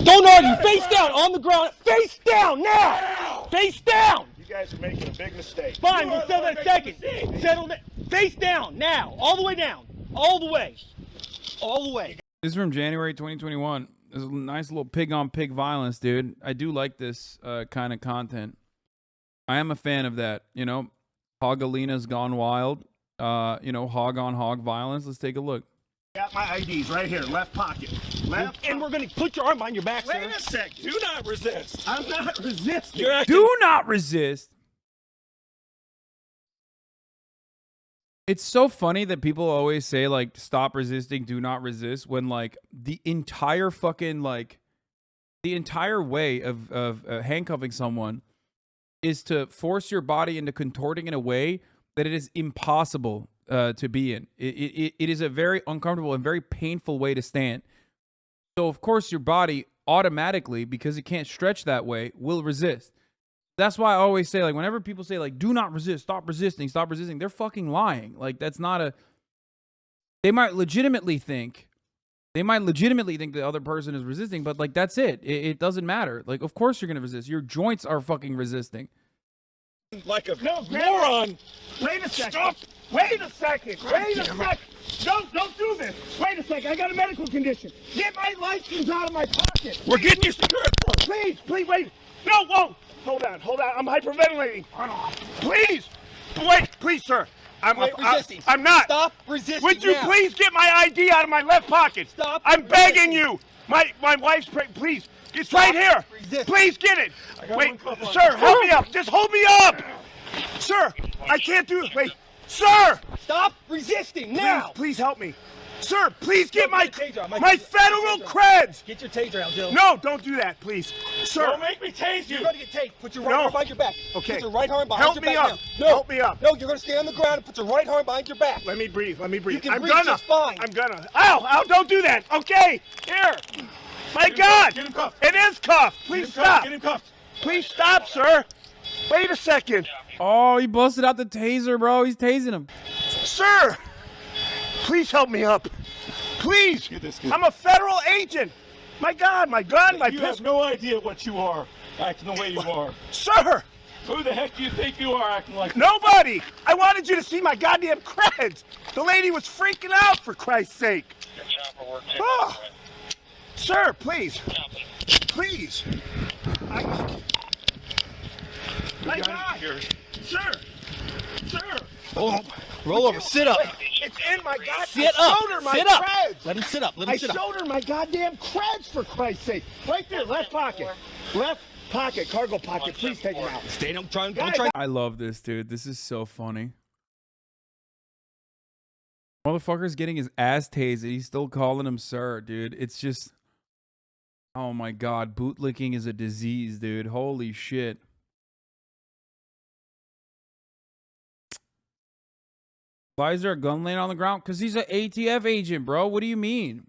Don't argue. Face down on the ground. Face down now. Face down. You guys are making a big mistake. Fine, we'll settle that second. Settle that. Face down now. All the way down. All the way. All the way. This is from January 2021. There's a nice little pig-on-pig violence, dude. I do like this kind of content. I am a fan of that, Hogalina's gone wild. Hog-on-hog violence. Let's take a look. Got my IDs right here, left pocket. Left. And we're going to put your arm on your back, sir. Wait a sec. Do not resist. I'm not resisting. Do not resist. It's so funny that people always say, like, stop resisting, do not resist, when, like, the entire fucking, like, the entire way of handcuffing someone is to force your body into contorting in a way that it is impossible to be in. It is a very uncomfortable and very painful way to stand. So, of course, your body automatically, because it can't stretch that way, will resist. That's why I always say, like, whenever people say, like, do not resist, stop resisting, they're fucking lying. Like, that's not a... They might legitimately think the other person is resisting, but, like, that's it. It doesn't matter. Like, of course you're going to resist. Your joints are fucking resisting. like a moron. Wait a second. Stop. Wait a second. Wait a second. Don't do this. Wait a second. I got a medical condition. Get my license out of my pocket. We're getting you secured. Please, wait. No, whoa. Hold on. I'm hyperventilating. Please. Wait, please, sir. I'm not. Stop resisting. Would you please get my ID out of my left pocket? Stop. I'm begging you. My wife's please. It's right here. Please get it. Wait, sir, help me up. Just hold me up. Sir, I can't do it. Wait. Sir! Stop resisting now! Please help me. Sir, please get my federal creds! Get your taser out, Joe. No, don't do that, please. Sir. Don't make me tase you. You're going to get tased. Put your right arm behind your back. Okay. Put your right arm behind your back. Help me up. No. Help me up. No, you're going to stay on the ground and put your right arm behind your back. Let me breathe. You can breathe just fine. I'm gonna. Ow, don't do that. Okay, here. My God. Get him cuffed. It is cuffed. Please stop. Get him cuffed. Please stop, sir. Wait a second. Oh, he busted out the taser, bro. He's tasing him. Sir, please help me up. Please. I'm a federal agent. My God, my gun, my pistol. You have no idea what you are, acting the way you are. Sir. Who the heck do you think you are acting like? Nobody. I wanted you to see my goddamn creds. The lady was freaking out, for Christ's sake. Oh. Sir, please. Please. My God. Sir. Roll over. Sit up. It's in my goddamn Sit up. Creds. Let him sit up. I showed her my goddamn creds, for Christ's sake. Right there, left pocket. Left pocket, cargo pocket. Please take him out. Don't try. I love this, dude. This is so funny. Motherfucker's getting his ass tased. He's still calling him sir, dude. It's just... Oh my God. Bootlicking is a disease, dude. Holy shit. Why is there a gun laying on the ground? Because he's an ATF agent, bro. What do you mean?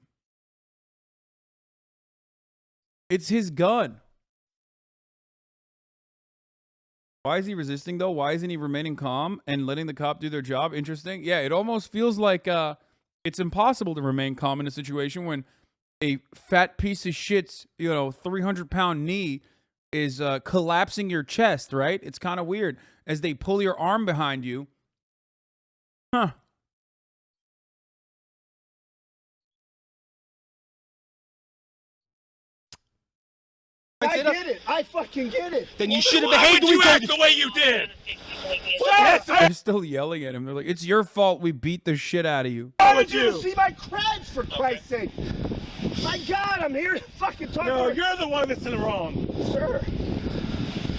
It's his gun. Why is he resisting, though? Why isn't he remaining calm and letting the cop do their job? Interesting. Yeah, it almost feels like it's impossible to remain calm in a situation when a fat piece of shit's, 300-pound knee is collapsing your chest, right? It's kind of weird. As they pull your arm behind you. Huh. I get it. I fucking get it. Then you should have behaved the way you did. They're still yelling at him. They're like, it's your fault we beat the shit out of you. Why would you see my creds, for Christ's sake? My God, I'm here to fucking talk. No, you're the one that's in the wrong. Sir.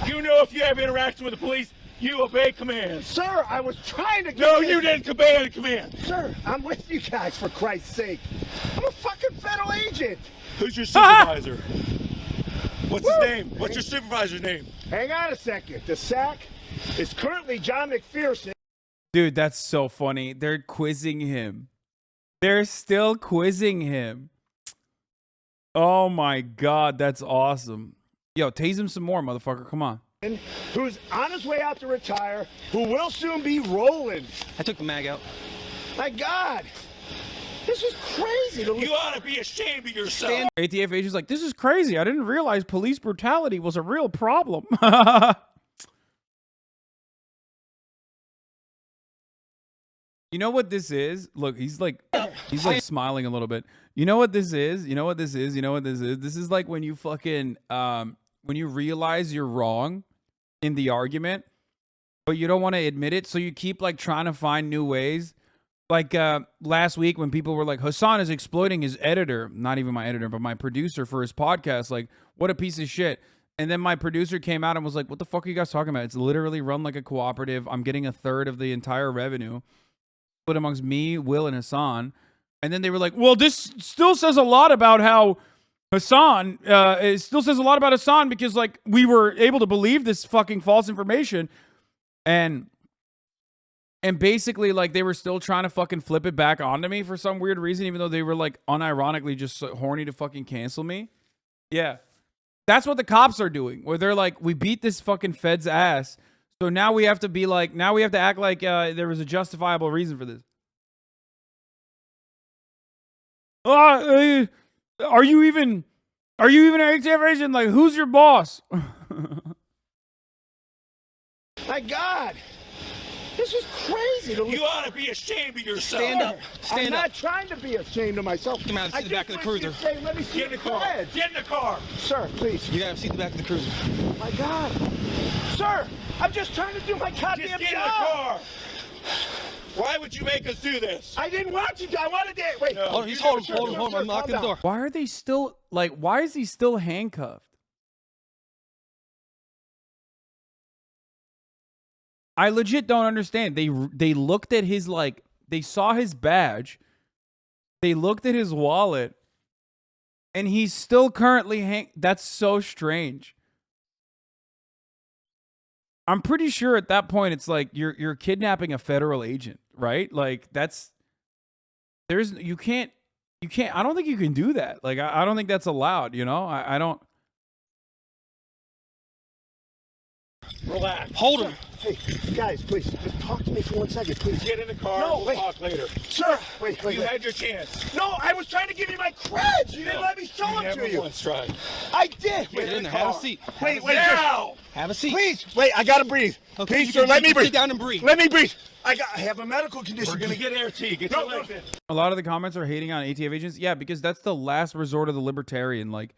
You know if you have interaction with the police, you obey commands. Sir, I was trying to get No, you didn't obey command. Sir, I'm with you guys, for Christ's sake. I'm a fucking federal agent. Who's your supervisor? What's his name? What's your supervisor's name? Hang on a second. The SAC is currently John McPherson. Dude, that's so funny. They're quizzing him. They're still quizzing him. Oh my God, that's awesome. Yo, tase him some more, motherfucker. Come on. Who's on his way out to retire, who will soon be rolling. I took the mag out. My God. This is crazy. You ought to be ashamed of yourself. ATF agent's like, this is crazy. I didn't realize police brutality was a real problem. You know what this is? Look, he's like smiling a little bit. You know what this is? This is like when you fucking, when you realize you're wrong in the argument, but you don't want to admit it. So you keep like trying to find new ways. Like last week when people were like, Hasan is exploiting his editor, not even my editor, but my producer for his podcast. Like, what a piece of shit. And then my producer came out and was like, what the fuck are you guys talking about? It's literally run like a cooperative. I'm getting 1/3 of the entire revenue split amongst me, Will, and Hasan. And then they were like, well, this still says a lot about how Hasan, it still says a lot about Hasan because like we were able to believe this fucking false information. And basically like they were still trying to fucking flip it back onto me for some weird reason, even though they were like unironically just so horny to fucking cancel me. Yeah. That's what the cops are doing, where they're like, we beat this fucking Fed's ass. So now we have to be like, now we have to act like there was a justifiable reason for this. Are you even an ATF agent? Like, who's your boss? My God. This is crazy. You ought to be ashamed of yourself. Stand up. Stand I'm up. not trying to be ashamed of myself. Come out and see the back of the cruiser. Let me see. Get in the car. Get in the car. Sir, please. You gotta see the back of the cruiser. My God. Sir, I'm just trying to do my goddamn Just get job. in the car. Why would you make us do this? I didn't want you to. I wanted to. Wait. No, hold he's on. hold him. I'm locking the door. Why are they still like? Why is he still handcuffed? I legit don't understand. They looked at his like. They saw his badge. They looked at his wallet, and he's still currently That's so strange. I'm pretty sure at that point it's like you're kidnapping a federal agent, right? Like you can't I don't think you can do that. Like I don't think that's allowed, you know? I don't. Relax. Hold him. Hey, guys, please, just talk to me for 1 second, please. Get in the car. No, We'll wait. talk later. Sir, wait. You had your chance. No, I was trying to give you my creds. You didn't let me show them to you. Once tried. I did. Get in there. Have a seat. Wait, Now. Have a seat. Please, wait. I gotta breathe. Okay, Please, you sir, can- let you me can breathe. sit down and breathe. Let me breathe. I have a medical condition. We're gonna get air tea. Get your legs in. A lot of the comments are hating on ATF agents. Yeah, because that's the last resort of the libertarian. Like,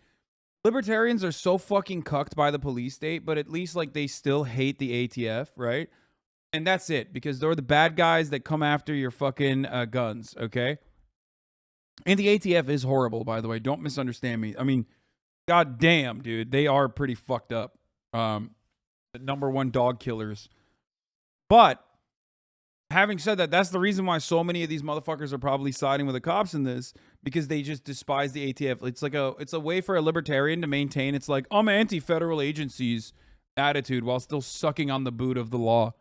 libertarians are so fucking cucked by the police state, but at least, like, they still hate the ATF, right? And that's it, because they're the bad guys that come after your fucking guns, okay? And the ATF is horrible, by the way. Don't misunderstand me. I mean, god damn, dude. They are pretty fucked up. The #1 dog killers. But having said that, that's the reason why so many of these motherfuckers are probably siding with the cops in this, because they just despise the ATF. It's a way for a libertarian to maintain it's like, I'm anti-federal agencies attitude while still sucking on the boot of the law.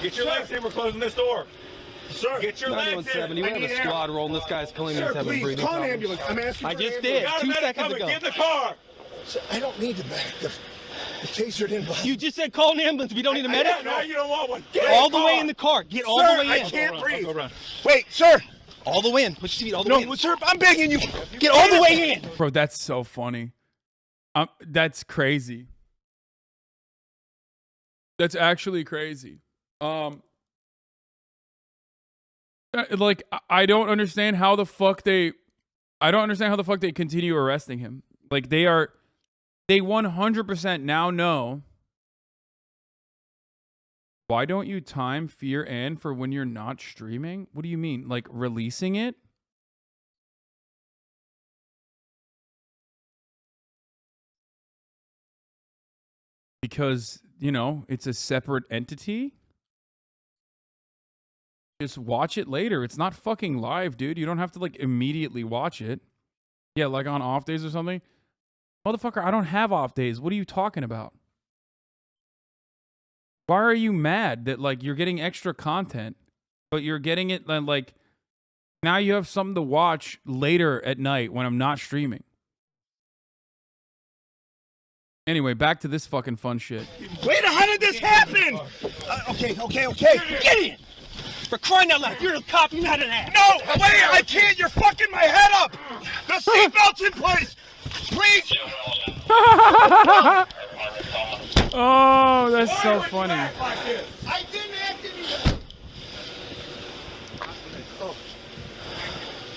Get your legs in. We're closing this door. Sir, get your legs in. We have a squad rolling. This guy's claiming he's having please, breathing call an problems. ambulance. I'm asking I for just an did ambulance. 2 seconds ago. Get in the car. Sir, I don't need the back. The taser didn't bother. You just said call an ambulance. We don't need a medic. No, you don't want one. All the way in the car. Get all the way in. I can't breathe. I'll go run. Wait, sir. All the way in. Put your feet all the way in. No, sir, I'm begging you. Get all the way in. Bro, that's so funny. That's crazy. That's actually crazy. Like, I don't understand how the fuck they continue arresting him. Like, they 100% now know. Why don't you time Fear and for when you're not streaming? What do you mean? Like, releasing it? Because, you know, it's a separate entity? Just watch it later. It's not fucking live, dude. You don't have to, like, immediately watch it. Yeah, like on off days or something. Motherfucker, I don't have off days. What are you talking about? Why are you mad that, like, you're getting extra content, but you're getting it, like, now you have something to watch later at night when I'm not streaming? Anyway, back to this fucking fun shit. Wait, how did this happen? Okay. Get in. For crying out loud, you're a cop, you're not an ass. No, wait, I can't. You're fucking my head up. The seatbelt's in place. Please. Oh, that's so funny. I didn't act anything.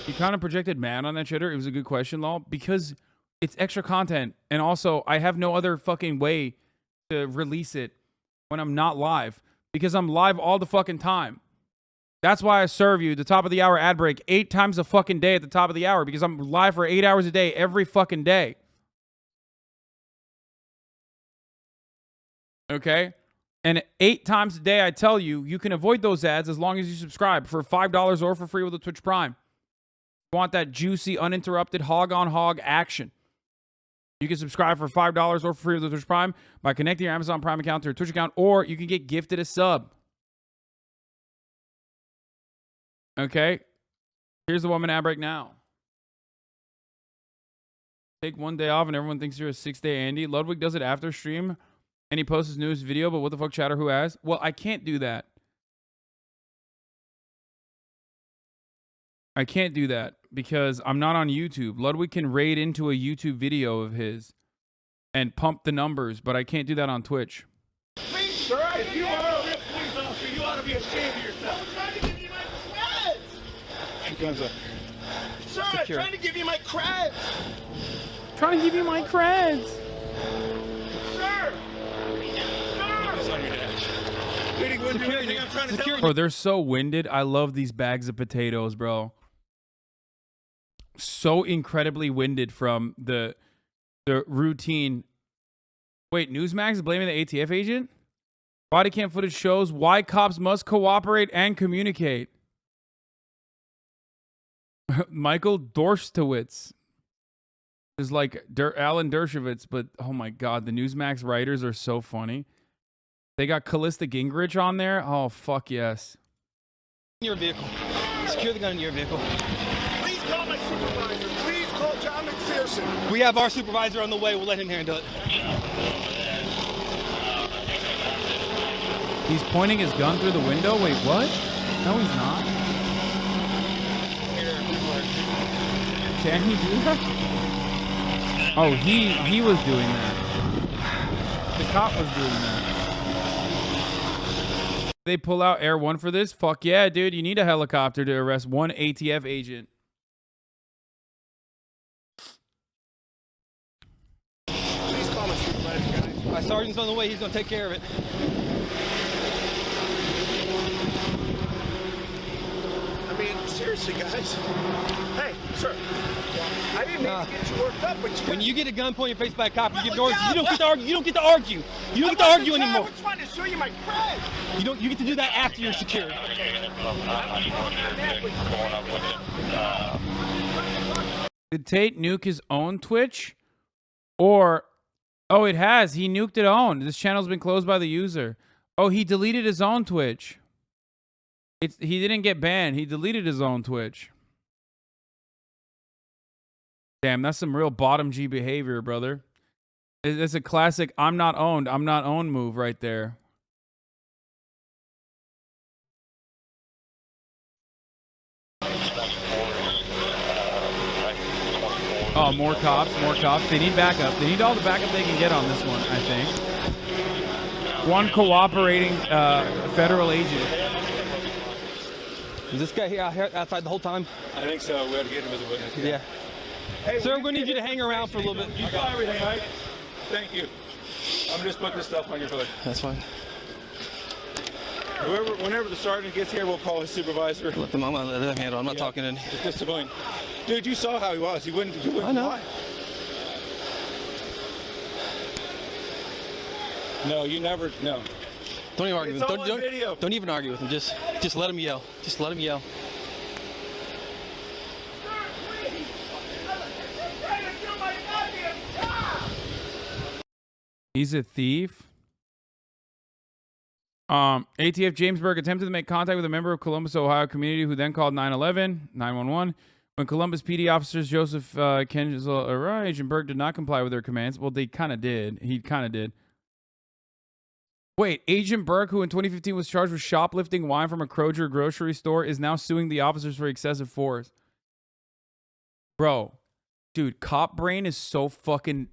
You kind of projected mad on that shitter. It was a good question, Law, because it's extra content. And also, I have no other fucking way to release it when I'm not live, because I'm live all the fucking time. That's why I serve you the top of the hour ad break 8 times a fucking day at the top of the hour, because I'm live for 8 hours a day every fucking day. Okay? And 8 times a day, I tell you, you can avoid those ads as long as you subscribe for $5 or for free with a Twitch Prime. You want that juicy, uninterrupted, hog-on-hog action. You can subscribe for $5 or for free with a Twitch Prime by connecting your Amazon Prime account to your Twitch account, or you can get gifted a sub. Okay? Here's the woman ad break now. Take 1 day off and everyone thinks you're a 6-day Andy. Ludwig does it after stream and he posts his newest video, but what the fuck, chatter, who has? Well, I can't do that. I can't do that because I'm not on YouTube. Ludwig can raid into a YouTube video of his and pump the numbers, but I can't do that on Twitch. Please, sir, if you are a real police officer, you ought to be ashamed of yourself. I'm trying to give you my creds. Guns up. Sir, I'm trying to give you my creds. Trying to give you my creds. Sir! Bro, they're so winded. I love these bags of potatoes, bro. So incredibly winded from the routine. Wait, Newsmax is blaming the ATF agent? Body cam footage shows why cops must cooperate and communicate. Michael Dorstowitz is like Alan Dershowitz, but oh my God, the Newsmax writers are so funny. They got Callista Gingrich on there. Oh, fuck yes. In your vehicle. Secure the gun in your vehicle. Please call my supervisor. Please call John McPherson. We have our supervisor on the way. We'll let him handle it. He's pointing his gun through the window? Wait, what? No, he's not. Can he do that? Oh, he was doing that. The cop was doing that. They pull out Air One for this? Fuck yeah, dude. You need a helicopter to arrest one ATF agent. Please call my supervisor, guys. My sergeant's on the way. He's going to take care of it. I mean, seriously, guys. Hey, sir. I didn't mean to get you worked up, but when you get a gun pointed in your face by a cop, you get to argue. You don't get to argue. You don't get to argue. You don't get to argue anymore. I was trying to show you my cred. You get to do that after you're secured. Did Tate nuke his own Twitch? Or, oh, it has. He nuked it own. This channel's been closed by the user. Oh, he deleted his own Twitch. He didn't get banned. He deleted his own Twitch. Damn, that's some real bottom G behavior, brother. It's a classic I'm not owned move right there. Oh, more cops. They need backup. They need all the backup they can get on this one, I think. One cooperating federal agent. Is this guy here outside the whole time? I think so. We have to get him as a witness. Yeah. Hey, sir, we're going to need you to hang around for a little bit. You saw everything, right? Thank you. I'm just putting this stuff on your hood. That's fine. Whenever the sergeant gets here, we'll call his supervisor. Look, I'm going to let him handle. I'm not talking in. It's just civilian. Dude, you saw how he was. He wouldn't I know. lie. No, you never. No. Don't even argue with him. Video. Don't even argue with him. Just let him yell. Just let him yell. He's a thief. ATF Jamesburg attempted to make contact with a member of Columbus, Ohio community who then called 911. When Columbus PD officers Joseph Kenzel arrived, Agent Berg did not comply with their commands. Well, they kind of did. He kind of did. Wait, Agent Burke, who in 2015 was charged with shoplifting wine from a Kroger grocery store, is now suing the officers for excessive force. Bro, dude, cop brain is so fucking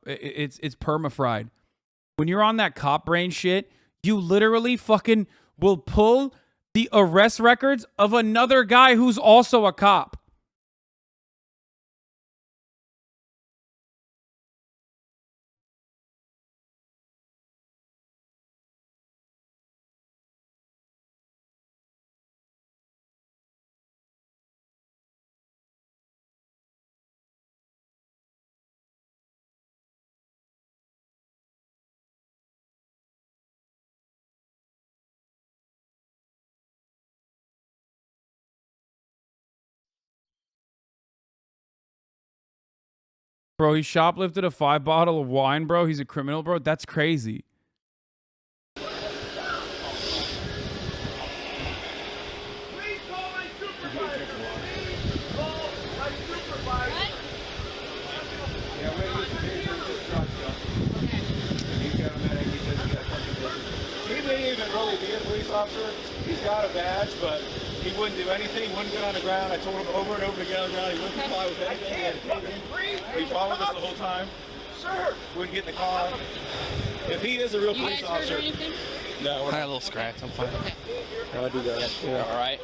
it's perma-fried. When you're on that cop brain shit, you literally fucking will pull the arrest records of another guy who's also a cop. Bro, he shoplifted a 5-bottle of wine, bro. He's a criminal, bro. That's crazy. Please call my supervisor. Please call my supervisor. He may even really be a police officer. He's got a badge, but he wouldn't do anything. He wouldn't get on the ground. I told him over and over to get on the ground. He wouldn't comply with anything. He followed us the whole time. sir. We can get in the car. If he is a real police officer. No, I got a little scratch. I'm fine. I'll do that. Yeah. All right.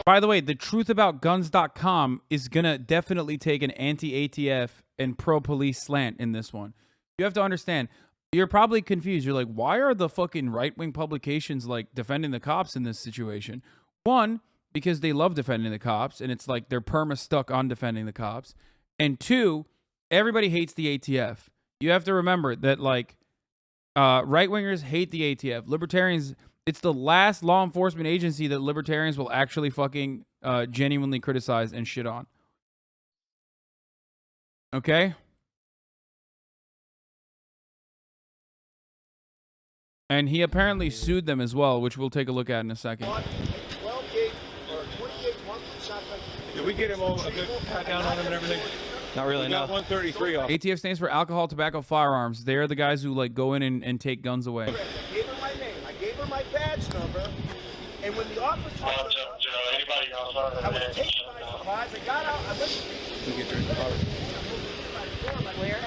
By the way, the truthaboutguns.com is going to definitely take an anti-ATF and pro-police slant in this one. You have to understand, you're probably confused. You're like, why are the fucking right-wing publications like defending the cops in this situation? One, because they love defending the cops, and it's like they're perma-stuck on defending the cops. And two, everybody hates the ATF. You have to remember that, like, right-wingers hate the ATF. Libertarians, it's the last law enforcement agency that libertarians will actually fucking genuinely criticize and shit on. Okay? And he apparently sued them as well, which we'll take a look at in a second. 12-gauge or 20-gauge one-foot shotgun. Did we get him all a good pat down on him and everything? Not really, We got no. 133 off. ATF stands for alcohol, tobacco, firearms. They're the guys who like go in and take guns away. I gave her my name. I gave her my badge number. And when the officer I was taken by surprise. I got out. I went where?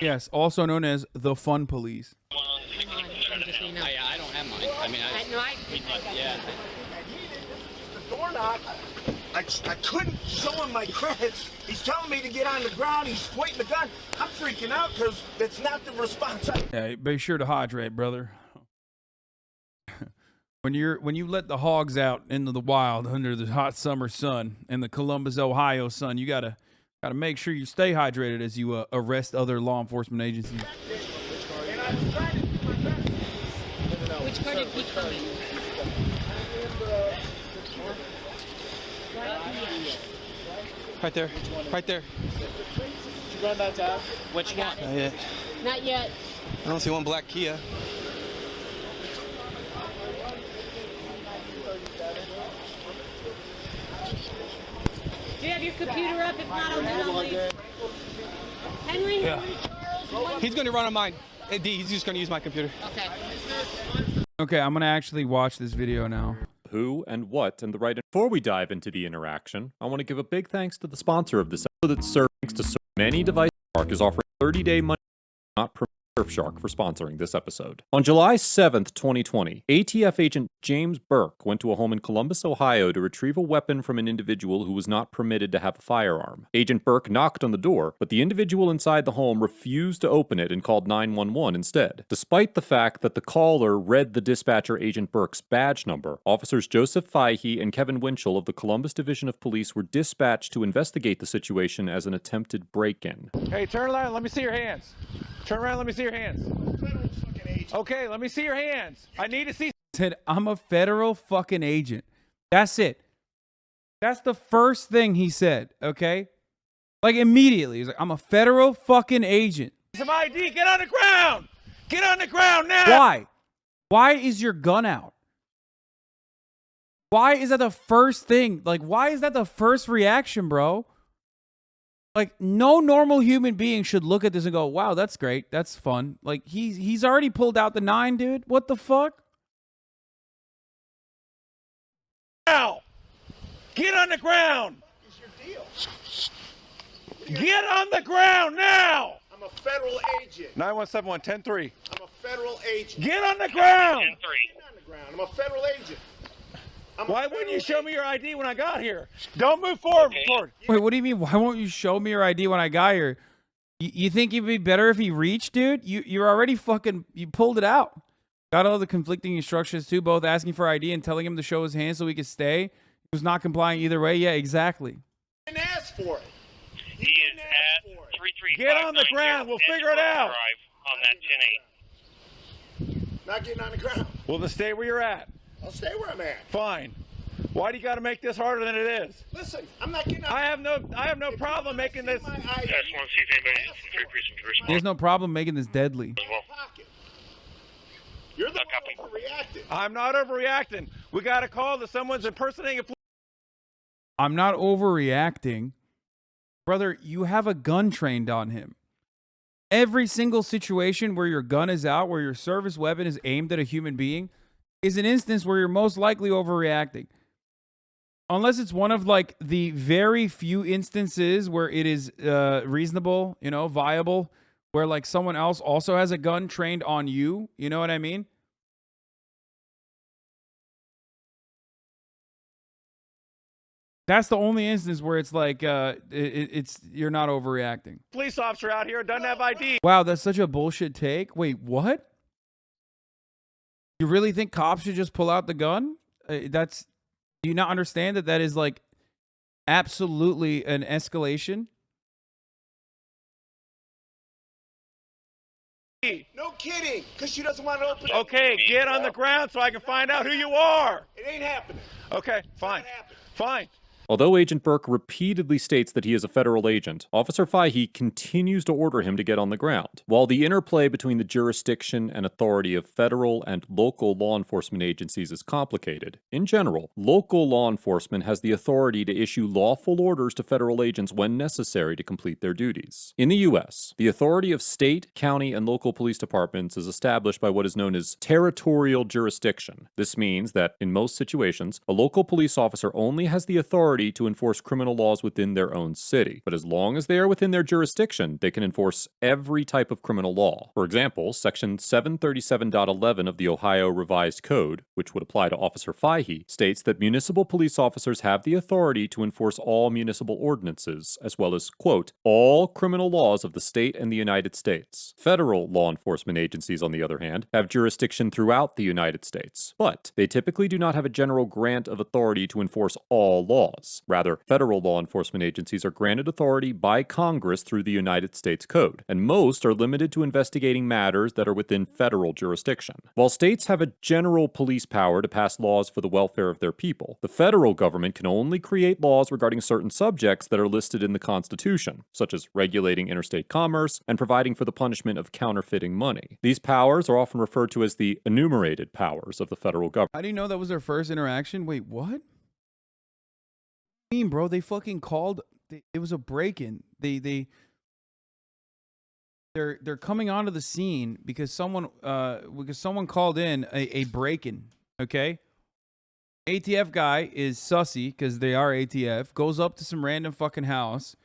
Yes, also known as the fun police. I don't have mine. I mean, yeah. The door knock. I couldn't show him my credits. He's telling me to get on the ground. He's pointing the gun. I'm freaking out because that's not the response. Yeah, be sure to hydrate, brother. When you let the hogs out into the wild under the hot summer sun in the Columbus, Ohio sun, you gotta make sure you stay hydrated as you arrest other law enforcement agencies. Which car did he come in? Right there. Right there. Did you run that tab? Which one? Not yet. Not yet. I don't see one black Kia. Do you have your computer up? If not, I'll leave. Henry? Yeah. He's going to run on mine. He's just going to use my computer. Okay. Okay, I'm gonna actually watch this video now. Who and what and the right. Before we dive into the interaction, I want to give a big thanks to the sponsor of this episode that serves to serve many devices. Surfshark is offering 30-day money not permit Surfshark for sponsoring this episode. On July 7th, 2020, ATF agent James Burke went to a home in Columbus, Ohio to retrieve a weapon from an individual who was not permitted to have a firearm. Agent Burke knocked on the door, but the individual inside the home refused to open it and called 911 instead. Despite the fact that the caller read the dispatcher Agent Burke's badge number, officers Joseph Fahey and Kevin Winchell of the Columbus Division of Police were dispatched to investigate the situation as an attempted break-in. Hey, turn around. Let me see your hands. Turn around. Let me see your hands. Okay, let me see your hands. I need to see. Said, I'm a federal fucking agent. That's it. That's the first thing he said, okay? Like immediately. He's like, I'm a federal fucking agent. Some ID. Get on the ground. Get on the ground now. Why? Why is your gun out? Why is that the first thing? Like, why is that the first reaction, bro? Like, no normal human being should look at this and go, wow, that's great. That's fun. Like, he's already pulled out the 9, dude. What the fuck? Now. Get on the ground. Get on the ground now. I'm a federal agent. 917-110-3. I'm a federal agent. Get on the ground. Get on the ground. I'm a federal agent. Why wouldn't you show me your ID when I got here? Don't move forward. Wait, what do you mean? Why won't you show me your ID when I got here? You think it'd be better if he reached, dude? You're already fucking, you pulled it out. Got all the conflicting instructions too, both asking for ID and telling him to show his hands so he could stay. He was not complying either way. Yeah, exactly. He didn't ask for it. He is at 335. Get on the ground. We'll figure it out. On that 10-8. Not getting on the ground. Well, then stay where you're at. I'll stay where I'm at. Fine. Why do you got to make this harder than it is? Listen, I'm not getting on. I have no problem making this. There's no problem making this deadly. You're the one overreacting. I'm not overreacting. We got a call that someone's impersonating a police. I'm not overreacting. Brother, you have a gun trained on him. Every single situation where your gun is out, where your service weapon is aimed at a human being, is an instance where you're most likely overreacting. Unless it's one of like the very few instances where it is reasonable, you know, viable, where like someone else also has a gun trained on you. You know what I mean? That's the only instance where it's like it's you're not overreacting. Police officer out here doesn't have ID. Wow, that's such a bullshit take. Wait, what? You really think cops should just pull out the gun? Do you not understand that is like absolutely an escalation? No kidding, because she doesn't want to open it. Okay, get on the ground so I can find out who you are. It ain't happening. Okay, fine. Fine. Although Agent Burke repeatedly states that he is a federal agent, Officer Fahey continues to order him to get on the ground. While the interplay between the jurisdiction and authority of federal and local law enforcement agencies is complicated, in general, local law enforcement has the authority to issue lawful orders to federal agents when necessary to complete their duties. In the U.S., the authority of state, county, and local police departments is established by what is known as territorial jurisdiction. This means that, in most situations, a local police officer only has the authority to enforce criminal laws within their own city. But as long as they are within their jurisdiction, they can enforce every type of criminal law. For example, Section 737.11 of the Ohio Revised Code, which would apply to Officer Fahey, states that municipal police officers have the authority to enforce all municipal ordinances, as well as, quote, all criminal laws of the state and the United States. Federal law enforcement agencies, on the other hand, have jurisdiction throughout the United States, but they typically do not have a general grant of authority to enforce all laws. Rather, federal law enforcement agencies are granted authority by Congress through the United States Code, and most are limited to investigating matters that are within federal jurisdiction. While states have a general police power to pass laws for the welfare of their people, the federal government can only create laws regarding certain subjects that are listed in the Constitution, such as regulating interstate commerce and providing for the punishment of counterfeiting money. These powers are often referred to as the enumerated powers of the federal government. How do you know that was their first interaction? Wait, what? Bro, they fucking called. It was a break-in. They're coming onto the scene because someone called in a break-in. Okay, ATF guy is sussy because they are ATF. Goes up to some random fucking house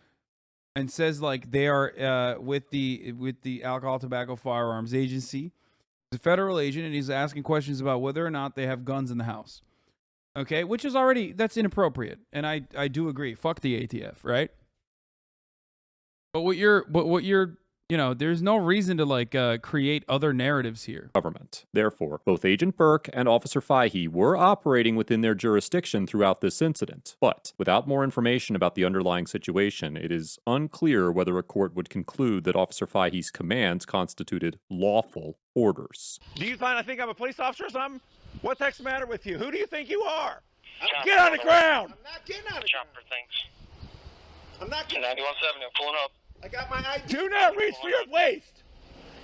and says like they are with the Alcohol, Tobacco, Firearms Agency. He's a federal agent and he's asking questions about whether or not they have guns in the house. Okay, which is that's inappropriate, and I do agree. Fuck the ATF, right? But what you're there's no reason to like create other narratives here. Government. Therefore, both Agent Burke and Officer Fahey were operating within their jurisdiction throughout this incident. But without more information about the underlying situation, it is unclear whether a court would conclude that Officer Fahey's commands constituted lawful orders. Do you find I think I'm a police officer or something? What the heck's the matter with you? Who do you think you are? Get on the ground! I'm not getting on the Chopper things. I'm not getting 91.7, I'm pulling up. I got my ID. Do not reach for your waist!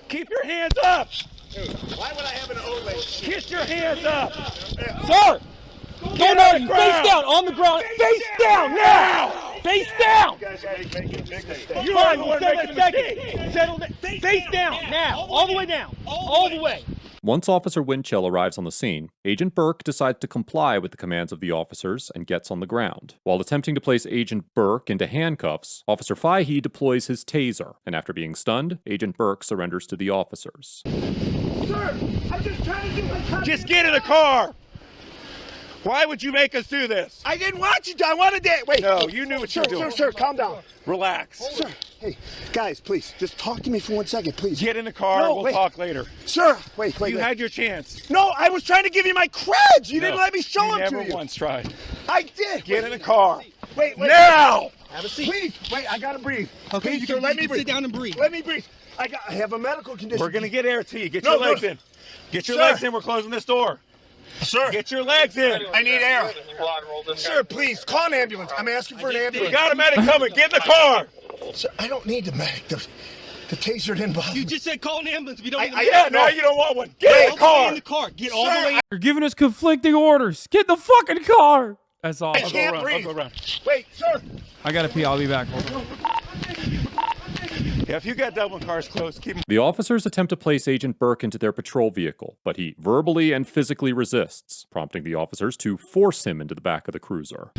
Keep your hands up! Dude, why would I have an O-waist? Get your hands up! Sir! Get on the ground! Face down, on the ground! Face down now! Face down! You guys are making a big mistake. You are the one making a mistake! Settle down. Face down now! All the way down! All the way! Once Officer Winchell arrives on the scene, Agent Burke decides to comply with the commands of the officers and gets on the ground. While attempting to place Agent Burke into handcuffs, Officer Fahey deploys his taser, and after being stunned, Agent Burke surrenders to the officers. Sir, I'm just trying to do my job. Just get in the car! Why would you make us do this? I didn't want you to. I wanted that. Wait. No, you knew what you were doing. Sir, calm down. Relax. Sir, hey, guys, please, just talk to me for 1 second, please. Get in the car and we'll talk later. Sir, wait. You had your chance. No, I was trying to give you my creds. You didn't let me show them to you. You never once tried. I did. Get in the car. Wait. Now! Have a seat. Please, wait, I gotta breathe. Okay, please, sir, let me breathe. Sit down and breathe. Let me breathe. I have a medical condition. We're gonna get air to you. Get your legs in. Get your legs in. We're closing this door. Sir, get your legs in. I need air. Sir, please, call an ambulance. I'm asking for an ambulance. You got a medic coming. Get in the car. Sir, I don't need the medic. The taser didn't bother me. You just said call an ambulance. We don't now you don't want one. Get in the car. In the car. Get all the way. You're giving us conflicting orders. Get in the fucking car. That's all. I can't breathe. I'll go around. Wait, sir. I gotta pee. I'll be back. Hold on. Yeah, if you got Dublin cars close, keep them. The officers attempt to place Agent Burke into their patrol vehicle, but he verbally and physically resists, prompting the officers to force him into the back of the cruiser.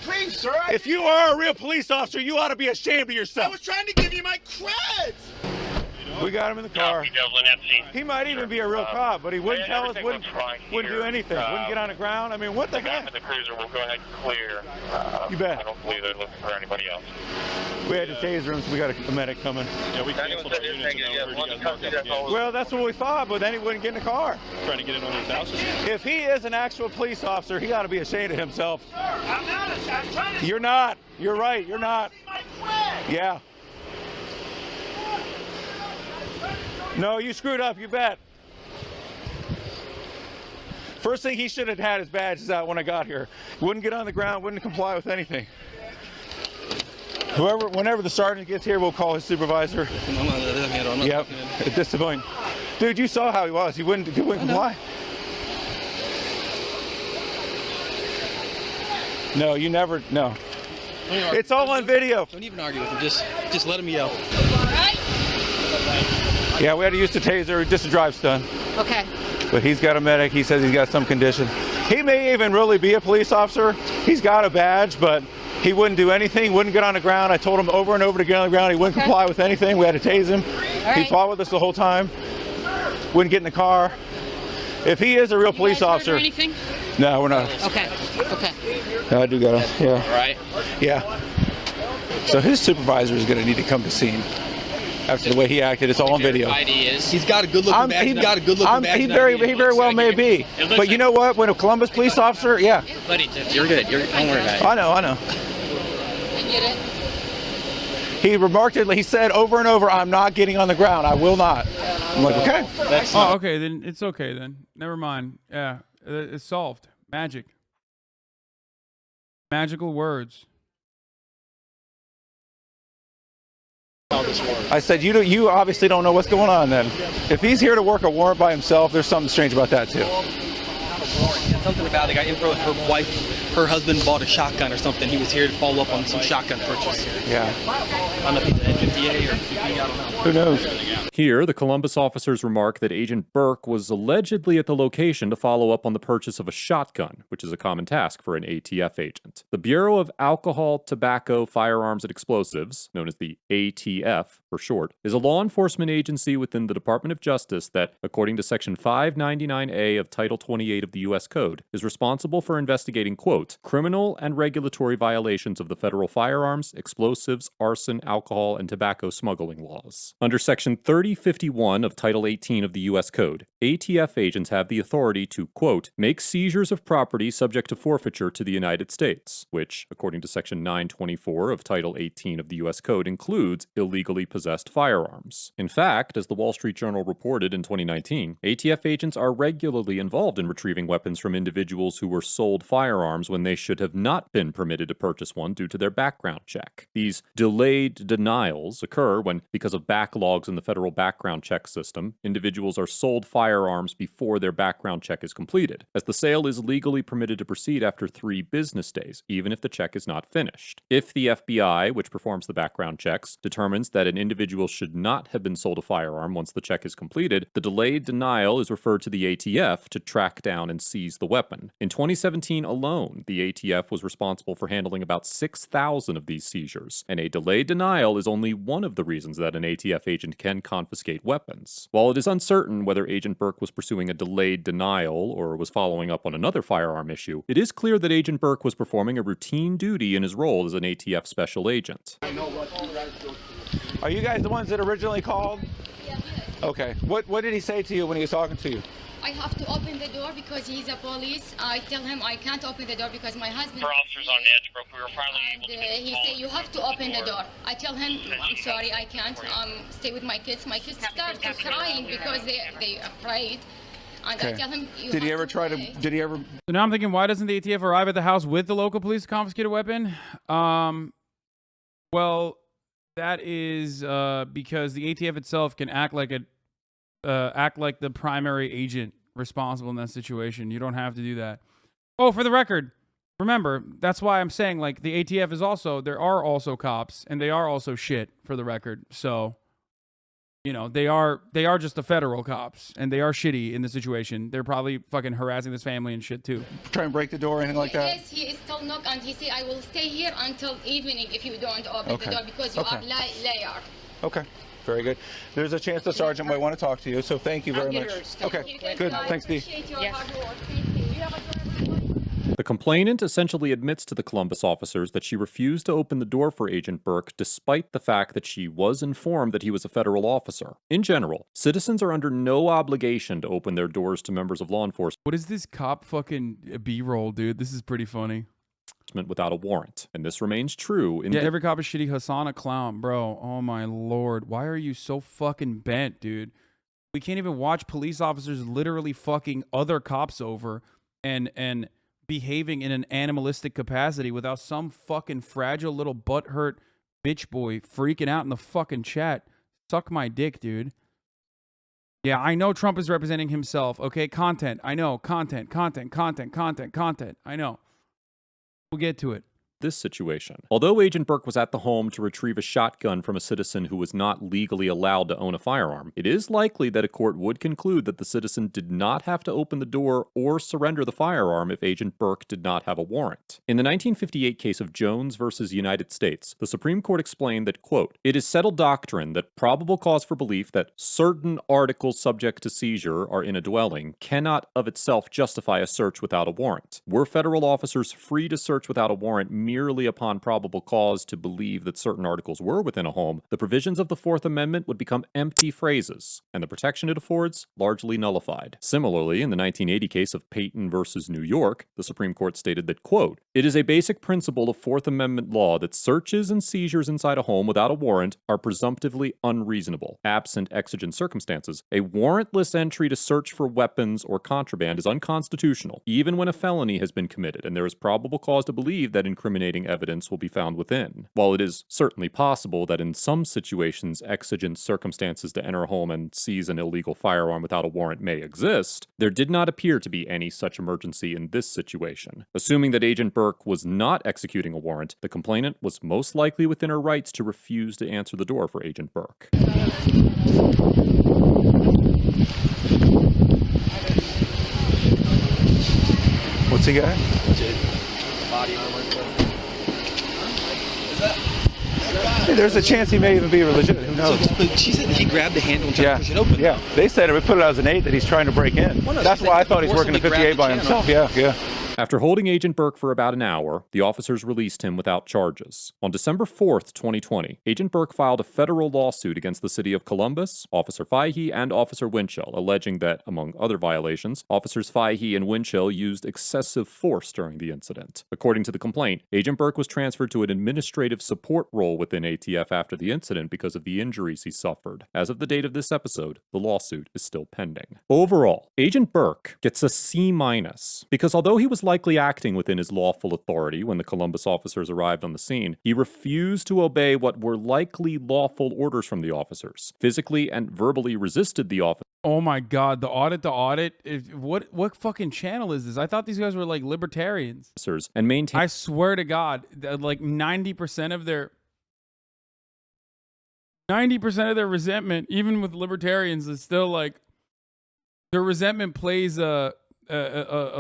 Please, sir. If you are a real police officer, you ought to be ashamed of yourself. I was trying to give you my creds. We got him in the car. He might even be a real cop, but he wouldn't tell us, wouldn't do anything, wouldn't get on the ground. I mean, what the heck? The cruiser will go ahead and clear. You bet. I don't believe they're looking for anybody else. We had to taser him, so we got a medic coming. Yeah, we canceled our units and now we heard you guys marked up again. Well, that's what we thought, but then he wouldn't get in the car. Trying to get in on his house. If he is an actual police officer, he ought to be ashamed of himself. Sir, I'm not. I'm trying to. You're not. You're right. You're not. Yeah. No, you screwed up, you bet. First thing he should have had his badges out when I got here. Wouldn't get on the ground, wouldn't comply with anything. Whenever the sergeant gets here, we'll call his supervisor. Yep, at this point. Dude, you saw how he was. He wouldn't comply. No, you never, no. It's all on video. Don't even argue with him, just let him yell. Yeah, we had to use the taser, just a drive stun. Okay. But he's got a medic. He says he's got some condition. He may even really be a police officer. He's got a badge, but he wouldn't do anything, wouldn't get on the ground. I told him over and over to get on the ground. He wouldn't comply with anything. We had to tase him. He fought with us the whole time. Wouldn't get in the car. If he is a real police officer. Anything? No, we're not. Okay. Okay. I do got to, yeah. All right. Yeah. So his supervisor is going to need to come to scene. After the way he acted, it's all on video. He's got a good looking badge. He's got a good looking badge. He very well may be. But you know what? When a Columbus police officer, yeah. Buddy, you're good. Don't worry about it. I know. I get it. He remarkably, he said over and over, I'm not getting on the ground. I will not. I'm like, okay. Oh, okay, then it's okay then. Never mind. Yeah, it's solved. Magic. Magical words. I said, you obviously don't know what's going on then. If he's here to work a warrant by himself, there's something strange about that too. Something about the guy info. Her wife, her husband bought a shotgun or something. He was here to follow up on some shotgun purchase. Yeah. I don't know if he's an NFTA or CP, I don't know. Who knows? Here, the Columbus officers remark that Agent Burke was allegedly at the location to follow up on the purchase of a shotgun, which is a common task for an ATF agent. The Bureau of Alcohol, Tobacco, Firearms, and Explosives, known as the ATF for short, is a law enforcement agency within the Department of Justice that, according to Section 599A of Title 28 of the U.S. Code, is responsible for investigating, quote, criminal and regulatory violations of the federal firearms, explosives, arson, alcohol, and tobacco smuggling laws. Under Section 3051 of Title 18 of the U.S. Code, ATF agents have the authority to, quote, make seizures of property subject to forfeiture to the United States, which, according to Section 924 of Title 18 of the U.S. Code, includes illegally possessed firearms. In fact, as the Wall Street Journal reported in 2019, ATF agents are regularly involved in retrieving weapons from individuals who were sold firearms when they should have not been permitted to purchase one due to their background check. These delayed denials occur when, because of backlogs in the federal background check system, individuals are sold firearms before their background check is completed, as the sale is legally permitted to proceed after 3 business days, even if the check is not finished. If the FBI, which performs the background checks, determines that an individual should not have been sold a firearm once the check is completed, the delayed denial is referred to the ATF to track down and seize the weapon. In 2017 alone, the ATF was responsible for handling about 6,000 of these seizures, and a delayed denial is only one of the reasons that an ATF agent can confiscate weapons. While it is uncertain whether Agent Burke was pursuing a delayed denial or was following up on another firearm issue, it is clear that Agent Burke was performing a routine duty in his role as an ATF special agent. Are you guys the ones that originally called? Yeah. Okay. What did he say to you when he was talking to you? I have to open the door because he's a police. I tell him I can't open the door because my husband. For officers on edge, bro, we were finally able to get he said you have to open the door. I tell him I'm sorry, I can't. Stay with my kids. My kids start crying because they are afraid. And I tell him. Did he ever try to? Did he ever? So now I'm thinking, why doesn't the ATF arrive at the house with the local police to confiscate a weapon? Well, that is because the ATF itself can act like the primary agent responsible in that situation. You don't have to do that. Oh, for the record, Remember, that's why I'm saying, like, the ATF is also, there are also cops, and they are also shit, for the record. So, you know, they are just the federal cops, and they are shitty in the situation. They're probably fucking harassing this family and shit, too. Try and break the door or anything like that? Yes, he is still knock, and he said, I will stay here until evening if you don't open Okay. the door because you Okay. are liar. Okay. Very good. There's a chance the sergeant might want to talk to you, so thank you very much. Okay, good. Thanks, Dee. Appreciate your hard work. Thank you. You have a good one. The complainant essentially admits to the Columbus officers that she refused to open the door for Agent Burke despite the fact that she was informed that he was a federal officer. In general, citizens are under no obligation to open their doors to members of law enforcement. What is this cop fucking B-roll, dude? This is pretty funny. Without a warrant, and this remains true in every cop is shitty. Hasan a clown, bro. Oh my lord, why are you so fucking bent, dude? We can't even watch police officers literally fucking other cops over and behaving in an animalistic capacity without some fucking fragile little butthurt bitch boy freaking out in the fucking chat. Suck my dick, dude. Yeah, I know Trump is representing himself. Okay, content. I know. Content. I know. We'll get to it. This situation. Although Agent Burke was at the home to retrieve a shotgun from a citizen who was not legally allowed to own a firearm, it is likely that a court would conclude that the citizen did not have to open the door or surrender the firearm if Agent Burke did not have a warrant. In the 1958 case of Jones versus United States, the Supreme Court explained that, quote, "It is settled doctrine that probable cause for belief that certain articles subject to seizure are in a dwelling cannot of itself justify a search without a warrant. Were federal officers free to search without a warrant merely upon probable cause to believe that certain articles were within a home, the provisions of the Fourth Amendment would become empty phrases, and the protection it affords largely nullified." Similarly, in the 1980 case of Payton versus New York, the Supreme Court stated that, quote, "It is a basic principle of Fourth Amendment law that searches and seizures inside a home without a warrant are presumptively unreasonable. Absent exigent circumstances, a warrantless entry to search for weapons or contraband is unconstitutional, even when a felony has been committed and there is probable cause to believe that incriminating evidence will be found within. While it is certainly possible that in some situations exigent circumstances to enter a home and seize an illegal firearm without a warrant may exist, there did not appear to be any such emergency in this situation. Assuming that Agent Burke was not executing a warrant, the complainant was most likely within her rights to refuse to answer the door for Agent Burke. What's he got? Body armor. Hey, there's a chance he may even be legit. Who knows? But she said that he grabbed the handle and tried to push it open. Yeah, they said it. We put it as an 8 that he's trying to break in. Well, no, that's she why I said thought he's working at forcibly 58 by grabbed the himself. Yeah. After holding Agent Burke for about an hour, the officers released him without charges. On December 4th, 2020, Agent Burke filed a federal lawsuit against the city of Columbus, Officer Fahey, and Officer Winchell, alleging that, among other violations, Officers Fahey and Winchell used excessive force during the incident. According to the complaint, Agent Burke was transferred to an administrative support role within ATF after the incident because of the injuries he suffered. As of the date of this episode, the lawsuit is still pending. Overall, Agent Burke gets a C- because although he was likely acting within his lawful authority when the Columbus officers arrived on the scene, he refused to obey what were likely lawful orders from the officers, physically and verbally resisted the officer. Oh my god, the audit. What fucking channel is this? I thought these guys were like libertarians. And maintain. I swear to God, like 90% of their resentment, even with libertarians, is still like their resentment plays a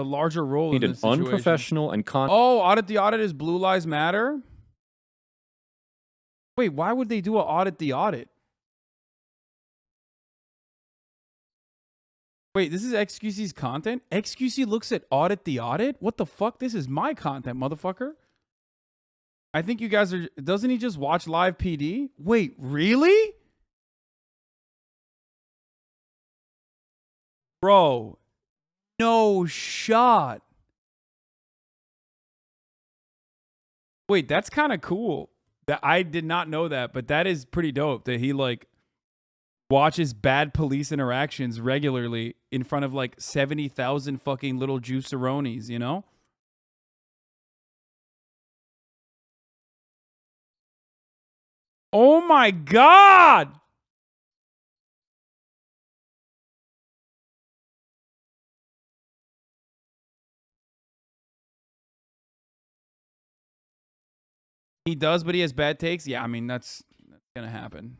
larger role in this situation. Unprofessional and audit the audit is Blue Lives Matter? Wait, why would they do an audit the audit? Wait, this is XQC's content? XQC looks at audit the audit? What the fuck? This is my content, motherfucker. I think you guys are... Doesn't he just watch live PD? Wait, really? Bro. No shot. Wait, that's kind of cool. That I did not know that, but that is pretty dope that he like watches bad police interactions regularly in front of like 70,000 fucking little juiceronis, you know? Oh my God! He does, but he has bad takes. Yeah, I mean, that's going to happen.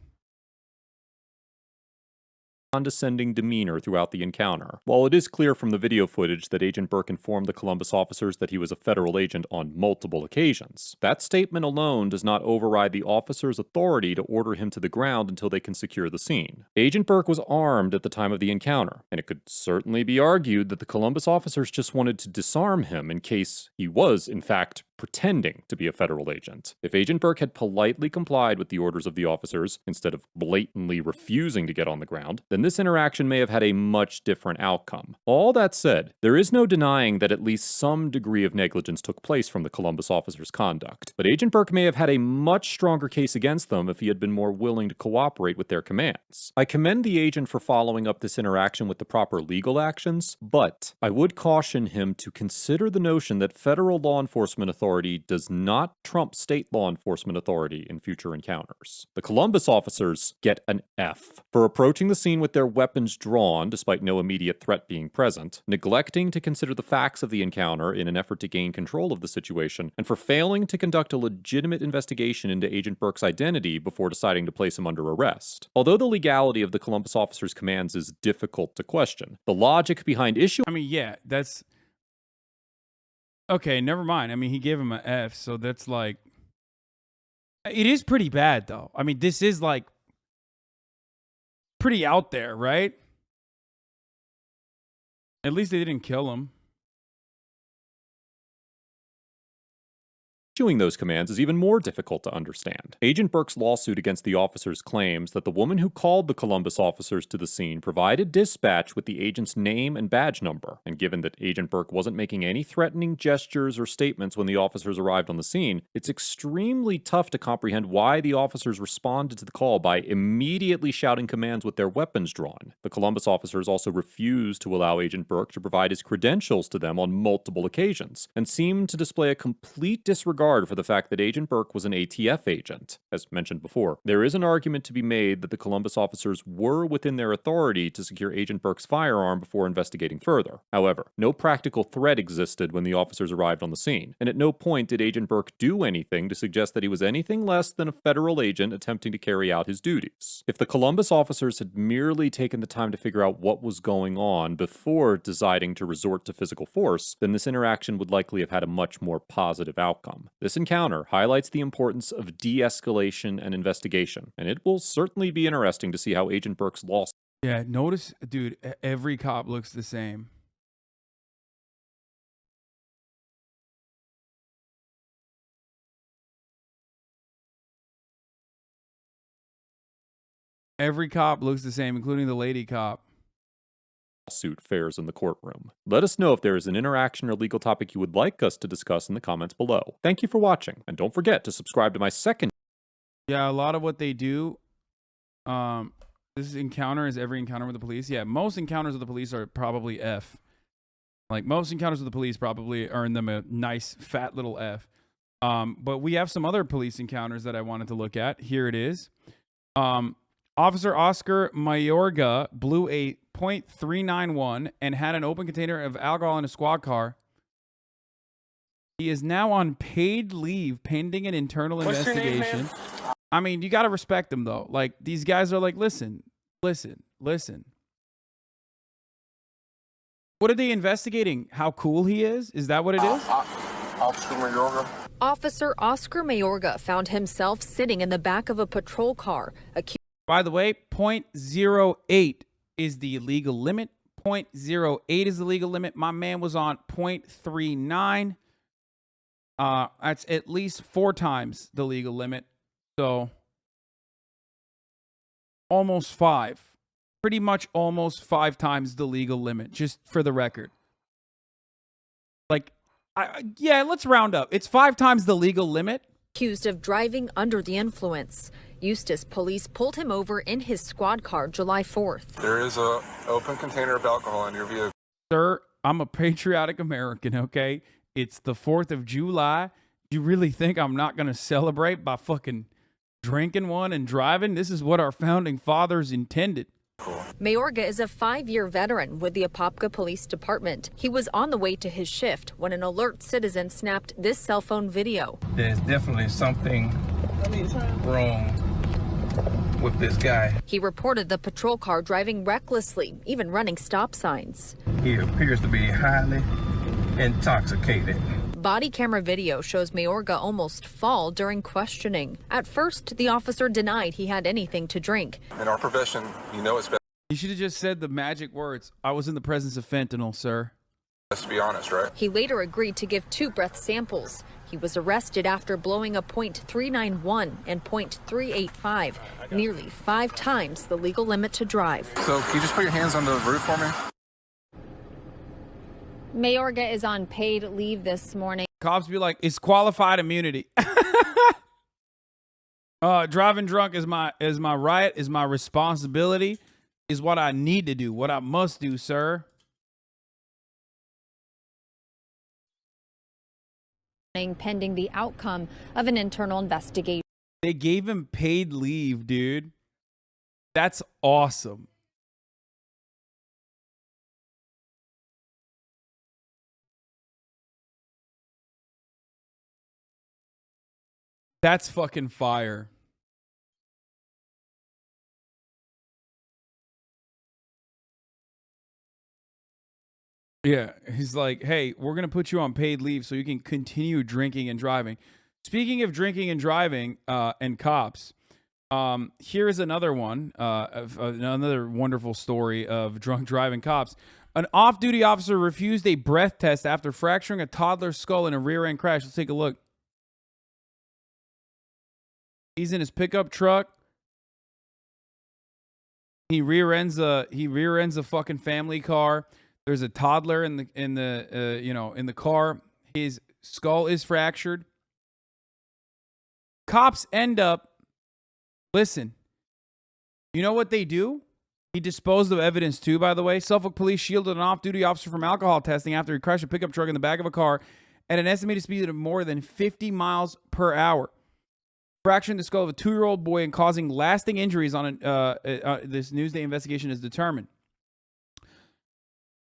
Condescending demeanor throughout the encounter. While it is clear from the video footage that Agent Burke informed the Columbus officers that he was a federal agent on multiple occasions, that statement alone does not override the officer's authority to order him to the ground until they can secure the scene. Agent Burke was armed at the time of the encounter, and it could certainly be argued that the Columbus officers just wanted to disarm him in case he was, in fact, pretending to be a federal agent. If Agent Burke had politely complied with the orders of the officers, instead of blatantly refusing to get on the ground, then this interaction may have had a much different outcome. All that said, there is no denying that at least some degree of negligence took place from the Columbus officers' conduct, but Agent Burke may have had a much stronger case against them if he had been more willing to cooperate with their commands. I commend the agent for following up this interaction with the proper legal actions, but I would caution him to consider the notion that federal law enforcement authority does not trump state law enforcement authority in future encounters. The Columbus officers get an F for approaching the scene with their weapons drawn despite no immediate threat being present, neglecting to consider the facts of the encounter in an effort to gain control of the situation, and for failing to conduct a legitimate investigation into Agent Burke's identity before deciding to place him under arrest. Although the legality of the Columbus officers' commands is difficult to question, the logic behind issuing... I mean, yeah, that's... Okay, never mind. I mean, he gave him an F, so that's like... It is pretty bad, though. I mean, this is like... pretty out there, right? At least they didn't kill him. Issuing those commands is even more difficult to understand. Agent Burke's lawsuit against the officers claims that the woman who called the Columbus officers to the scene provided dispatch with the agent's name and badge number, and given that Agent Burke wasn't making any threatening gestures or statements when the officers arrived on the scene, it's extremely tough to comprehend why the officers responded to the call by immediately shouting commands with their weapons drawn. The Columbus officers also refused to allow Agent Burke to provide his credentials to them on multiple occasions, and seemed to display a complete disregard for the fact that Agent Burke was an ATF agent. As mentioned before, there is an argument to be made that the Columbus officers were within their authority to secure Agent Burke's firearm before investigating further. However, no practical threat existed when the officers arrived on the scene, and at no point did Agent Burke do anything to suggest that he was anything less than a federal agent attempting to carry out his duties. If the Columbus officers had merely taken the time to figure out what was going on before deciding to resort to physical force, then this interaction would likely have had a much more positive outcome. This encounter highlights the importance of de-escalation and investigation, and it will certainly be interesting to see how Agent Burke's loss... Yeah, notice, dude, every cop looks the same. Every cop looks the same, including the lady cop. Lawsuit fares in the courtroom. Let us know if there is an interaction or legal topic you would like us to discuss in the comments below. Thank you for watching, and don't forget to subscribe to my second... Yeah, a lot of what they do, this encounter is every encounter with the police. Yeah, most encounters with the police are probably F. Like, most encounters with the police probably earn them a nice, fat little F. But we have some other police encounters that I wanted to look at. Here it is. Officer Oscar Mayorga blew a .391 and had an open container of alcohol in a squad car. He is now on paid leave pending an internal investigation. I mean, you got to respect him, though. Like, these guys are like, listen. What are they investigating? How cool he is? Is that what it is? Officer Mayorga. Officer Oscar Mayorga found himself sitting in the back of a patrol car. By the way, .08 is the legal limit. .08 is the legal limit. My man was on .39. That's at least 4 times the legal limit. So almost 5. Pretty much almost 5 times the legal limit, just for the record. Like, yeah, let's round up. It's 5 times the legal limit. Accused of driving under the influence. Eustis police pulled him over in his squad car July 4th. There is an open container of alcohol in your vehicle. Sir, I'm a patriotic American, okay? It's the 4th of July. You really think I'm not going to celebrate by fucking drinking one and driving? This is what our founding fathers intended. Mayorga is a 5-year veteran with the Apopka Police Department. He was on the way to his shift when an alert citizen snapped this cell phone video. There's definitely something wrong with this guy. He reported the patrol car driving recklessly, even running stop signs. He appears to be highly intoxicated. Body camera video shows Mayorga almost fall during questioning. At first, the officer denied he had anything to drink. In our profession, you know it's best You should have just said the magic words. I was in the presence of fentanyl, sir. to be honest, right? He later agreed to give 2 breath samples. He was arrested after blowing a .391 and .385, nearly 5 times the legal limit to drive. So can you just put your hands on the roof for me? Mayorga is on paid leave this morning. Cops be like, it's qualified immunity. Driving drunk is my right, is my responsibility, is what I need to do, what I must do, sir. Pending the outcome of an internal investigation. They gave him paid leave, dude. That's awesome. That's fucking fire. Yeah, he's like, hey, we're going to put you on paid leave so you can continue drinking and driving. Speaking of drinking and driving and cops, here is another one, another wonderful story of drunk driving cops. An off-duty officer refused a breath test after fracturing a toddler's skull in a rear-end crash. Let's take a look. He's in his pickup truck. He rear ends a fucking family car. There's a toddler in the car. His skull is fractured. Cops end up, listen, you know what they do? He disposed of evidence too, by the way. Suffolk police shielded an off-duty officer from alcohol testing after he crashed a pickup truck in the back of a car at an estimated speed of more than 50 miles per hour. Fracturing the skull of a 2-year-old boy and causing lasting injuries on this Newsday investigation is determined.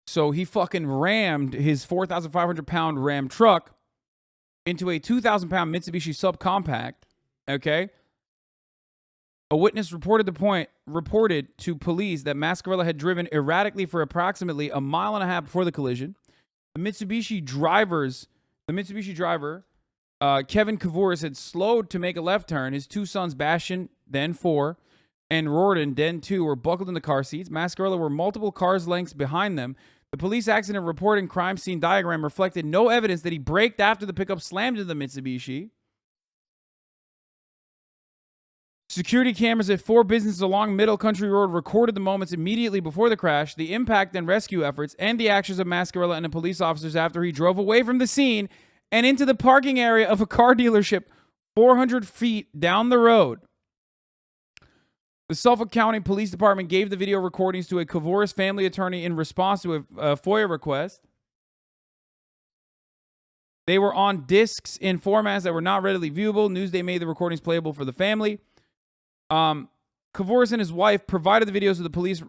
So he fucking rammed his 4,500-pound Ram truck into a 2,000-pound Mitsubishi subcompact. Okay. A witness reported to police that Mascarella had driven erratically for approximately a mile and a half before the collision. The Mitsubishi driver, Kevin Kavouris, had slowed to make a left turn. His 2 sons, Bastian, then 4, and Rorden, then 2, were buckled in the car seats. Mascarella were multiple cars lengths behind them. The police accident report and crime scene diagram reflected no evidence that he braked after the pickup slammed into the Mitsubishi. Security cameras at 4 businesses along Middle Country Road recorded the moments immediately before the crash, the impact and rescue efforts, and the actions of Mascarella and the police officers after he drove away from the scene and into the parking area of a car dealership 400 feet down the road. The Suffolk County Police Department gave the video recordings to a Kavouris family attorney in response to a FOIA request. They were on discs in formats that were not readily viewable. Newsday made the recordings playable for the family. Kavouris and his wife provided the videos of the police,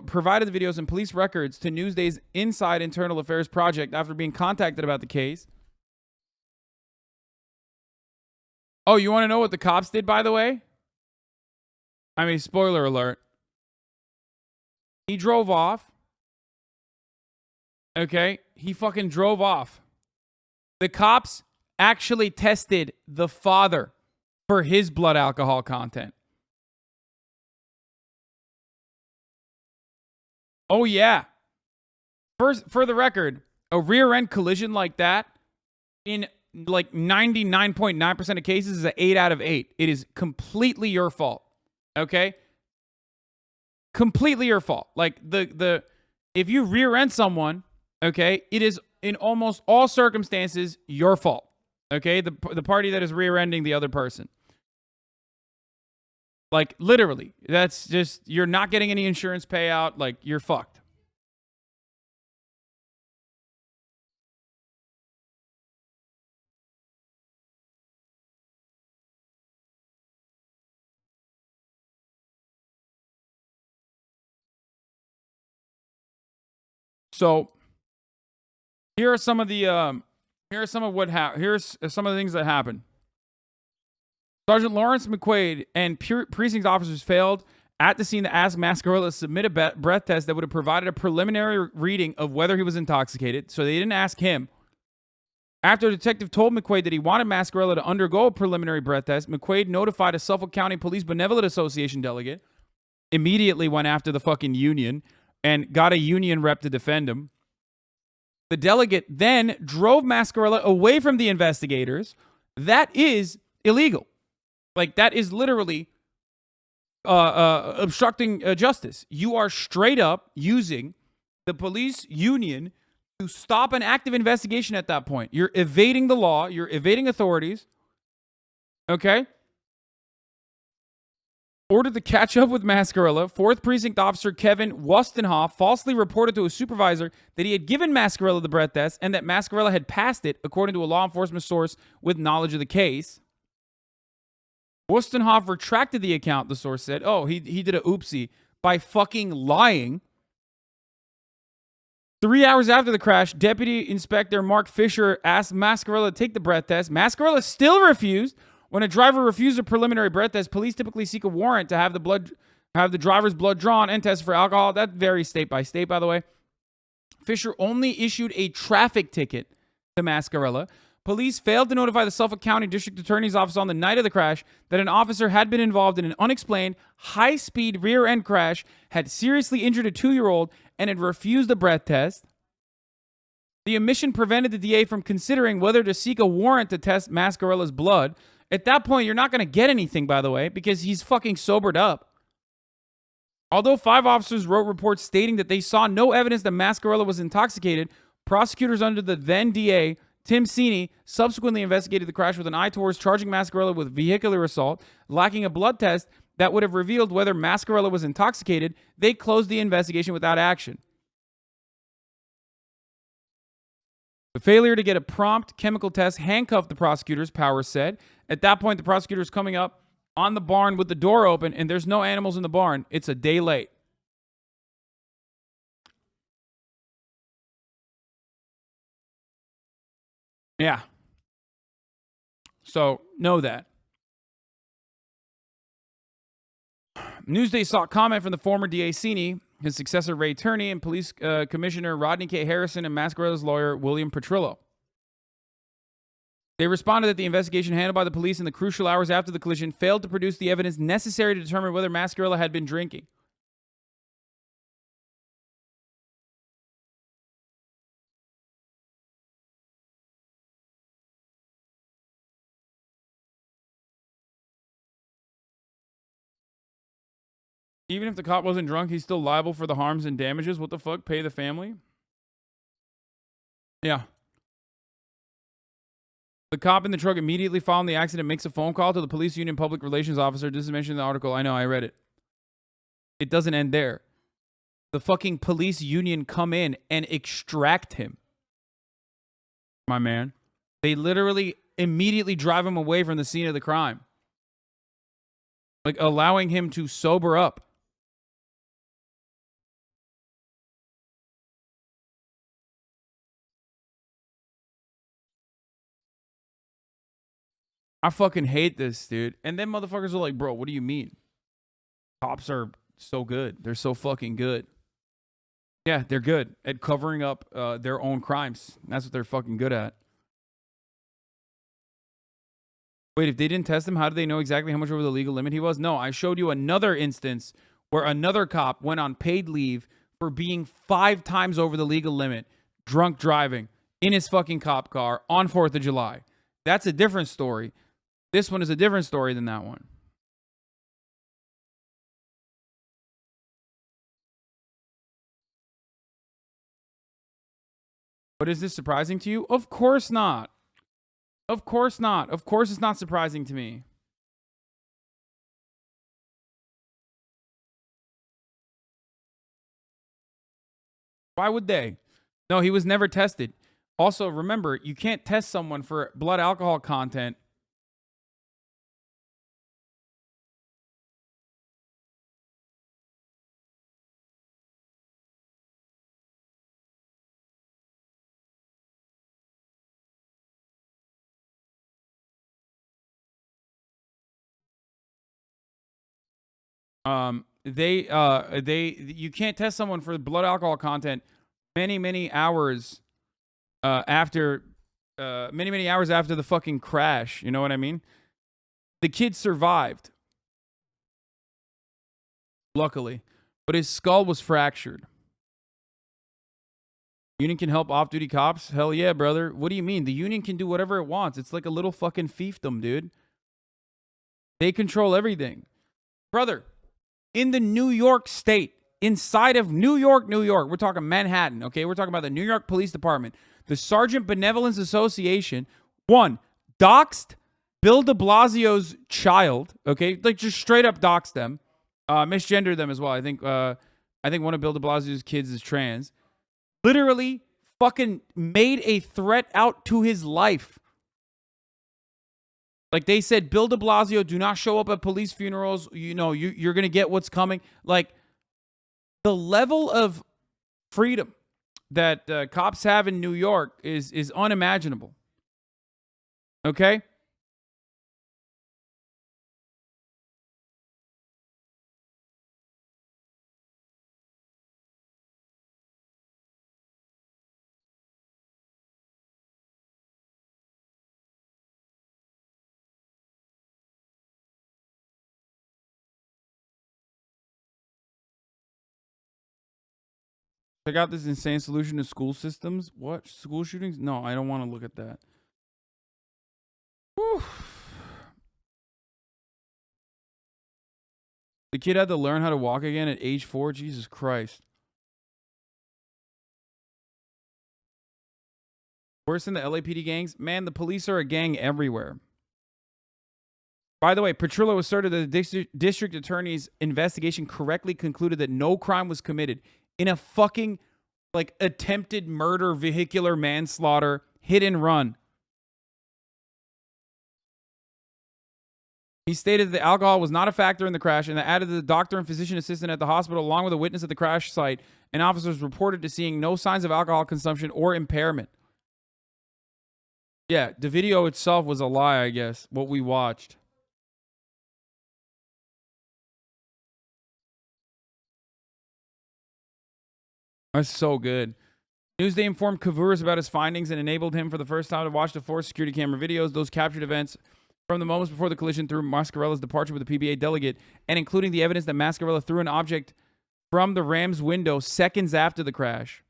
provided the videos and police records to Newsday's Inside Internal Affairs Project after being contacted about the case. Oh, you want to know what the cops did, by the way? I mean, spoiler alert. He drove off. Okay? He fucking drove off. The cops actually tested the father for his blood alcohol content. Oh, yeah. First, for the record, a rear end collision like that in like 99.9% of cases is an 8 out of 8. It is completely your fault. Okay? Completely your fault. Like if you rear end someone, okay, it is in almost all circumstances your fault. Okay? The party that is rear ending the other person. Like literally, that's just, you're not getting any insurance payout. Like you're fucked. So here are some of the here's some of the things that happened. Sergeant Lawrence McQuaid and precinct officers failed at the scene to ask Mascarella to submit a breath test that would have provided a preliminary reading of whether he was intoxicated. So they didn't ask him. After a detective told McQuaid that he wanted Mascarella to undergo a preliminary breath test, McQuaid notified a Suffolk County Police Benevolent Association delegate, immediately went after the fucking union, and got a union rep to defend him. The delegate then drove Mascarella away from the investigators. That is illegal. Like, that is literally obstructing justice. You are straight up using the police union to stop an active investigation at that point. You're evading the law. You're evading authorities. Okay? Ordered to catch up with Mascarella. 4th Precinct Officer Kevin Wustenhoff falsely reported to a supervisor that he had given Mascarella the breath test and that Mascarella had passed it, according to a law enforcement source with knowledge of the case. Wustenhoff retracted the account, the source said. Oh, he did a oopsie by fucking lying. 3 hours after the crash, Deputy Inspector Mark Fisher asked Mascarella to take the breath test. Mascarella still refused. When a driver refuses a preliminary breath test, police typically seek a warrant to have the driver's blood drawn and tested for alcohol. That varies state by state, by the way. Fisher only issued a traffic ticket to Mascarella. Police failed to notify the Suffolk County District Attorney's Office on the night of the crash that an officer had been involved in an unexplained, high-speed rear-end crash, had seriously injured a 2-year-old, and had refused a breath test. The omission prevented the DA from considering whether to seek a warrant to test Mascarella's blood. At that point, you're not going to get anything, by the way, because he's fucking sobered up. Although 5 officers wrote reports stating that they saw no evidence that Mascarella was intoxicated, prosecutors under the then DA, Tim Sini, subsequently investigated the crash with an eye towards charging Mascarella with vehicular assault. Lacking a blood test that would have revealed whether Mascarella was intoxicated, they closed the investigation without action. The failure to get a prompt chemical test handcuffed the prosecutors, Powers said. At that point, the prosecutor's coming up on the barn with the door open, and there's no animals in the barn. It's a day late. Yeah. So, know that. Newsday sought comment from the former DA Sini, his successor Ray Turney, and Police Commissioner Rodney K. Harrison and Mascarella's lawyer William Petrillo. They responded that the investigation handled by the police in the crucial hours after the collision failed to produce the evidence necessary to determine whether Mascarella had been drinking. Even if the cop wasn't drunk, he's still liable for the harms and damages. What the fuck? Pay the family? Yeah. The cop in the truck immediately following the accident makes a phone call to the police union public relations officer. This is mentioned in the article. I know, I read it. It doesn't end there. The fucking police union come in and extract him. My man. They literally immediately drive him away from the scene of the crime. Like, allowing him to sober up. I fucking hate this, dude. And then motherfuckers are like, bro, what do you mean? Cops are so good. They're so fucking good. Yeah, they're good at covering up their own crimes. That's what they're fucking good at. Wait, if they didn't test him, how do they know exactly how much over the legal limit he was? No, I showed you another instance where another cop went on paid leave for being 5 times over the legal limit, drunk driving, in his fucking cop car on 4th of July. That's a different story. This one is a different story than that one. But is this surprising to you? Of course not. Of course not. Of course it's not surprising to me. Why would they? No, he was never tested. Also, remember, you can't test someone for blood alcohol content You can't test someone for blood alcohol content many hours after many hours after the fucking crash. You know what I mean? The kid survived, luckily, but his skull was fractured. Union can help off-duty cops? Hell yeah, brother. What do you mean? The union can do whatever it wants. It's like a little fucking fiefdom, dude. They control everything. Brother, in the New York state, inside of New York, we're talking Manhattan, okay? We're talking about the New York Police Department. The Sergeant Benevolence Association, one, doxed Bill de Blasio's child, okay? Like, just straight up doxed them. Misgendered them as well. I think one of Bill de Blasio's kids is trans. Literally fucking made a threat out to his life. Like, they said, Bill de Blasio, do not show up at police funerals. You know, you're going to get what's coming. Like, the level of freedom that cops have in New York is unimaginable. Okay? Check out this insane solution to school systems. What? School shootings? No, I don't want to look at that. Whew. The kid had to learn how to walk again at age 4? Jesus Christ. Worse than the LAPD gangs? Man, the police are a gang everywhere. By the way, Petrillo asserted that the district attorney's investigation correctly concluded that no crime was committed in a fucking, like, attempted murder, vehicular manslaughter, hit and run. He stated that the alcohol was not a factor in the crash and that added that the doctor and physician assistant at the hospital, along with a witness at the crash site, and officers reported to seeing no signs of alcohol consumption or impairment. Yeah, the video itself was a lie, I guess, what we watched. That's so good. Newsday informed Kavouris about his findings and enabled him for the first time to watch the 4 security camera videos. Those captured events from the moments before the collision through Mascarella's departure with the PBA delegate, and including the evidence that Mascarella threw an object from the Rams window seconds after the crash.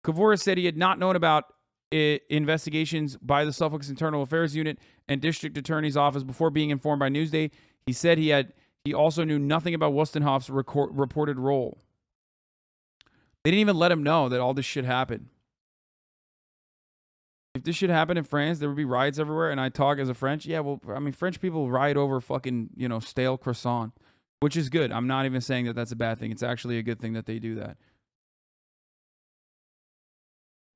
Kavouris said he had not known about investigations by the Suffolk's Internal Affairs Unit and District Attorney's Office before being informed by Newsday. He said he also knew nothing about Wustenhoff's reported role. They didn't even let him know that all this shit happened. If this shit happened in France, there would be riots everywhere, and I talk as a French. Yeah, well, I mean, French people riot over fucking, stale croissant, which is good. I'm not even saying that that's a bad thing. It's actually a good thing that they do that.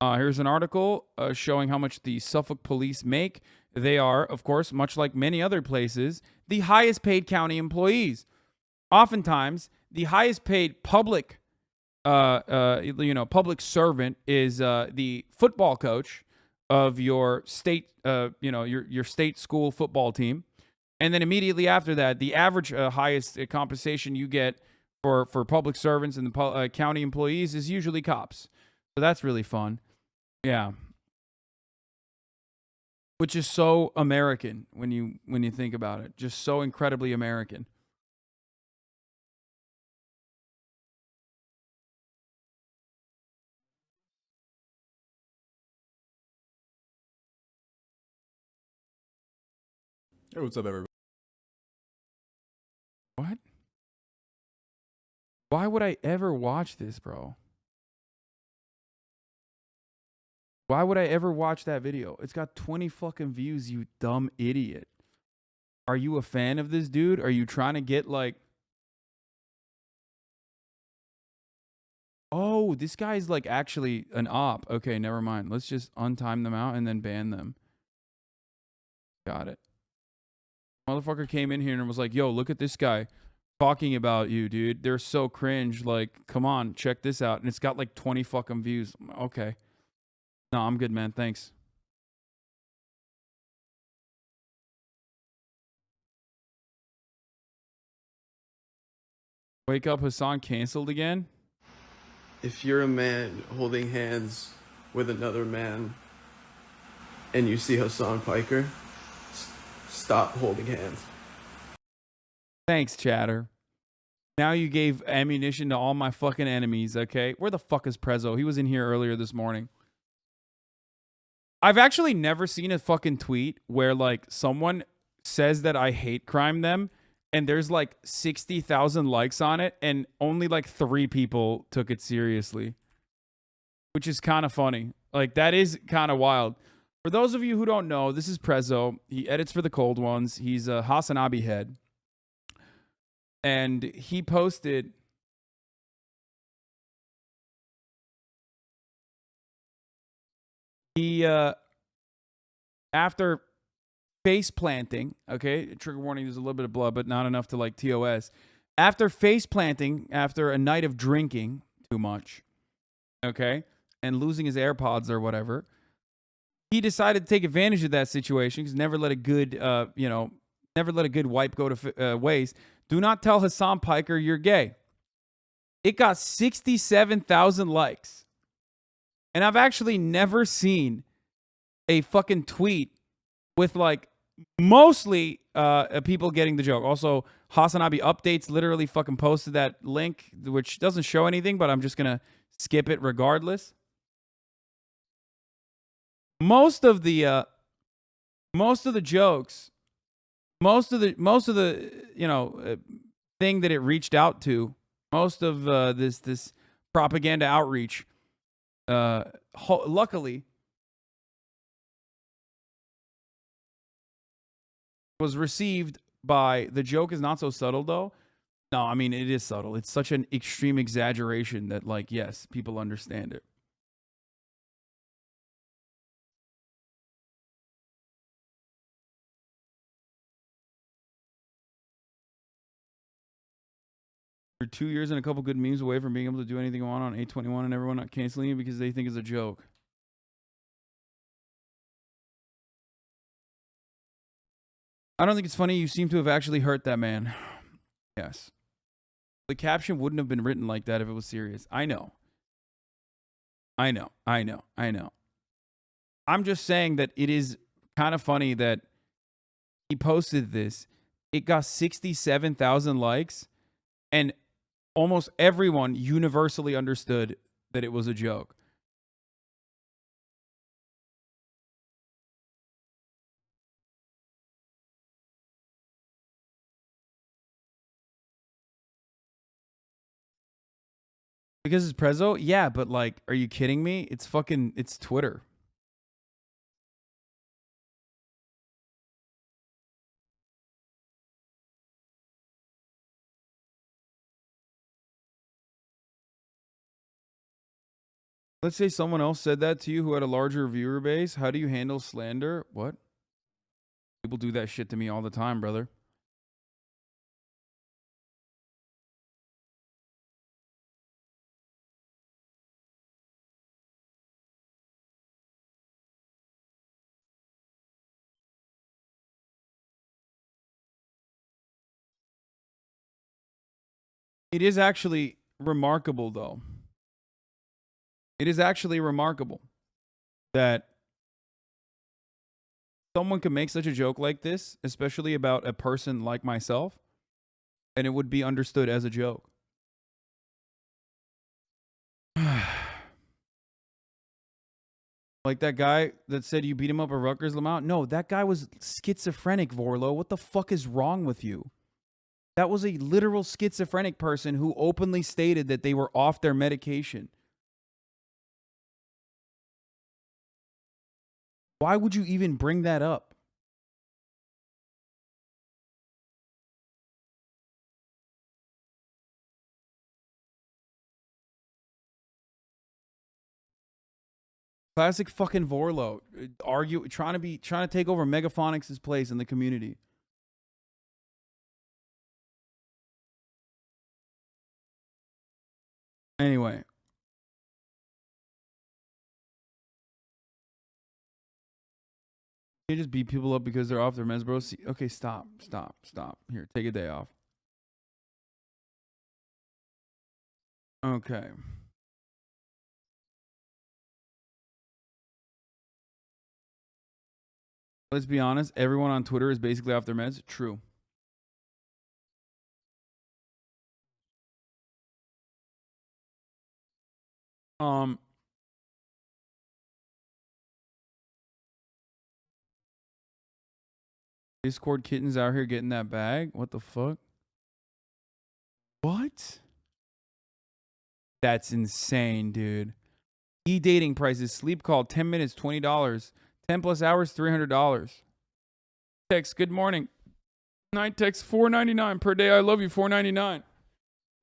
Here's an article showing how much the Suffolk police make. They are, of course, much like many other places, the highest paid county employees. Oftentimes, the highest paid public servant is the football coach of your state, your state school football team. And then immediately after that, the average highest compensation you get for public servants and the county employees is usually cops. So that's really fun. Yeah. Which is so American when you think about it. Just so incredibly American. Hey, what's up, everybody? What? Why would I ever watch this, bro? Why would I ever watch that video? It's got 20 fucking views, you dumb idiot. Are you a fan of this dude? Are you trying to get like... Oh, this guy's like actually an op. Okay, never mind. Let's just untime them out and then ban them. Got it. Motherfucker came in here and was like, yo, look at this guy talking about you, dude. They're so cringe. Like, come on, check this out. And it's got like 20 fucking views. Okay. No, I'm good, man. Thanks. Wake up, Hasan canceled again. If you're a man holding hands with another man and you see Hasan Piker, stop holding hands. Thanks, chatter. Now you gave ammunition to all my fucking enemies, okay? Where the fuck is Prezzo? He was in here earlier this morning. I've actually never seen a fucking tweet where, like, someone says that I hate crime them, and there's, like, 60,000 likes on it, and only, like, 3 people took it seriously. Which is kind of funny. Like, that is kind of wild. For those of you who don't know, this is Prezzo. He edits for The Cold Ones. He's a HasanAbi head. And he posted... He, after face planting, okay, trigger warning, there's a little bit of blood, but not enough to, like, TOS. After face planting, after a night of drinking too much, okay, and losing his AirPods or whatever, he decided to take advantage of that situation because never let a good, never let a good wipe go to waste. Do not tell Hasan Piker you're gay. It got 67,000 likes. And I've actually never seen a fucking tweet with, like, mostly people getting the joke. Also, HasanAbi Updates literally fucking posted that link, which doesn't show anything, but I'm just going to skip it regardless. Most of the jokes, most of the thing that it reached out to, most of this propaganda outreach, luckily was received by the joke is not so subtle though. No, I mean it is subtle. It's such an extreme exaggeration that, like, yes, people understand it. You're 2 years and a couple good memes away from being able to do anything you want on 821 and everyone not canceling you because they think it's a joke. I don't think it's funny. You seem to have actually hurt that man. Yes. The caption wouldn't have been written like that if it was serious. I know. I'm just saying that it is kind of funny that he posted this. It got 67,000 likes, and almost everyone universally understood that it was a joke. Because it's Prezzo? Yeah, but, like, are you kidding me? It's Twitter. Let's say someone else said that to you who had a larger viewer base. How do you handle slander? What? People do that shit to me all the time, brother. It is actually remarkable, though. It is actually remarkable that someone can make such a joke like this, especially about a person like myself, and it would be understood as a joke. Like that guy that said you beat him up at Rutgers, Lamont? No, that guy was schizophrenic, Vorlo. What the fuck is wrong with you? That was a literal schizophrenic person who openly stated that they were off their medication. Why would you even bring that up? Classic fucking Vorlo. Trying to take over Megaphonics' place in the community. Anyway. You just beat people up because they're off their meds, bro. Okay, stop. Here, take a day off. Okay. Let's be honest. Everyone on Twitter is basically off their meds. True. Discord kittens out here getting that bag. What the fuck? What? That's insane, dude. E-dating prices. Sleep call, 10 minutes, $20. 10 plus hours, $300. Text, good morning. Night text, $4.99 per day. I love you, $4.99.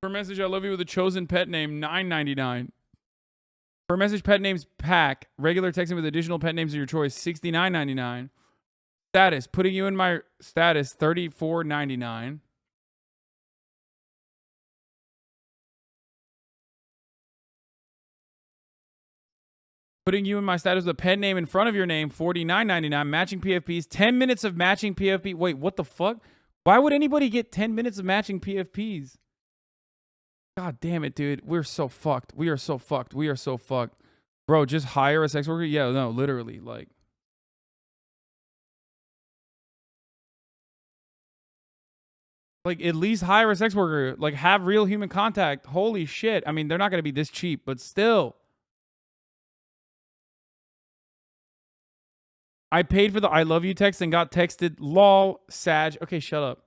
Per message, I love you with a chosen pet name, $9.99. Per message, pet names pack. Regular texting with additional pet names of your choice, $69.99. Status, putting you in my status, $34.99. Putting you in my status with a pet name in front of your name, $49.99. Matching PFPs, 10 minutes of matching PFP. Wait, what the fuck? Why would anybody get 10 minutes of matching PFPs? God damn it, dude. We're so fucked. We are so fucked. We are so fucked. Bro, just hire a sex worker? Yeah, no, literally. Like at least hire a sex worker. Like, have real human contact. Holy shit. I mean, they're not going to be this cheap, but still. I paid for the I love you text and got texted, lol, Sag. Okay, shut up.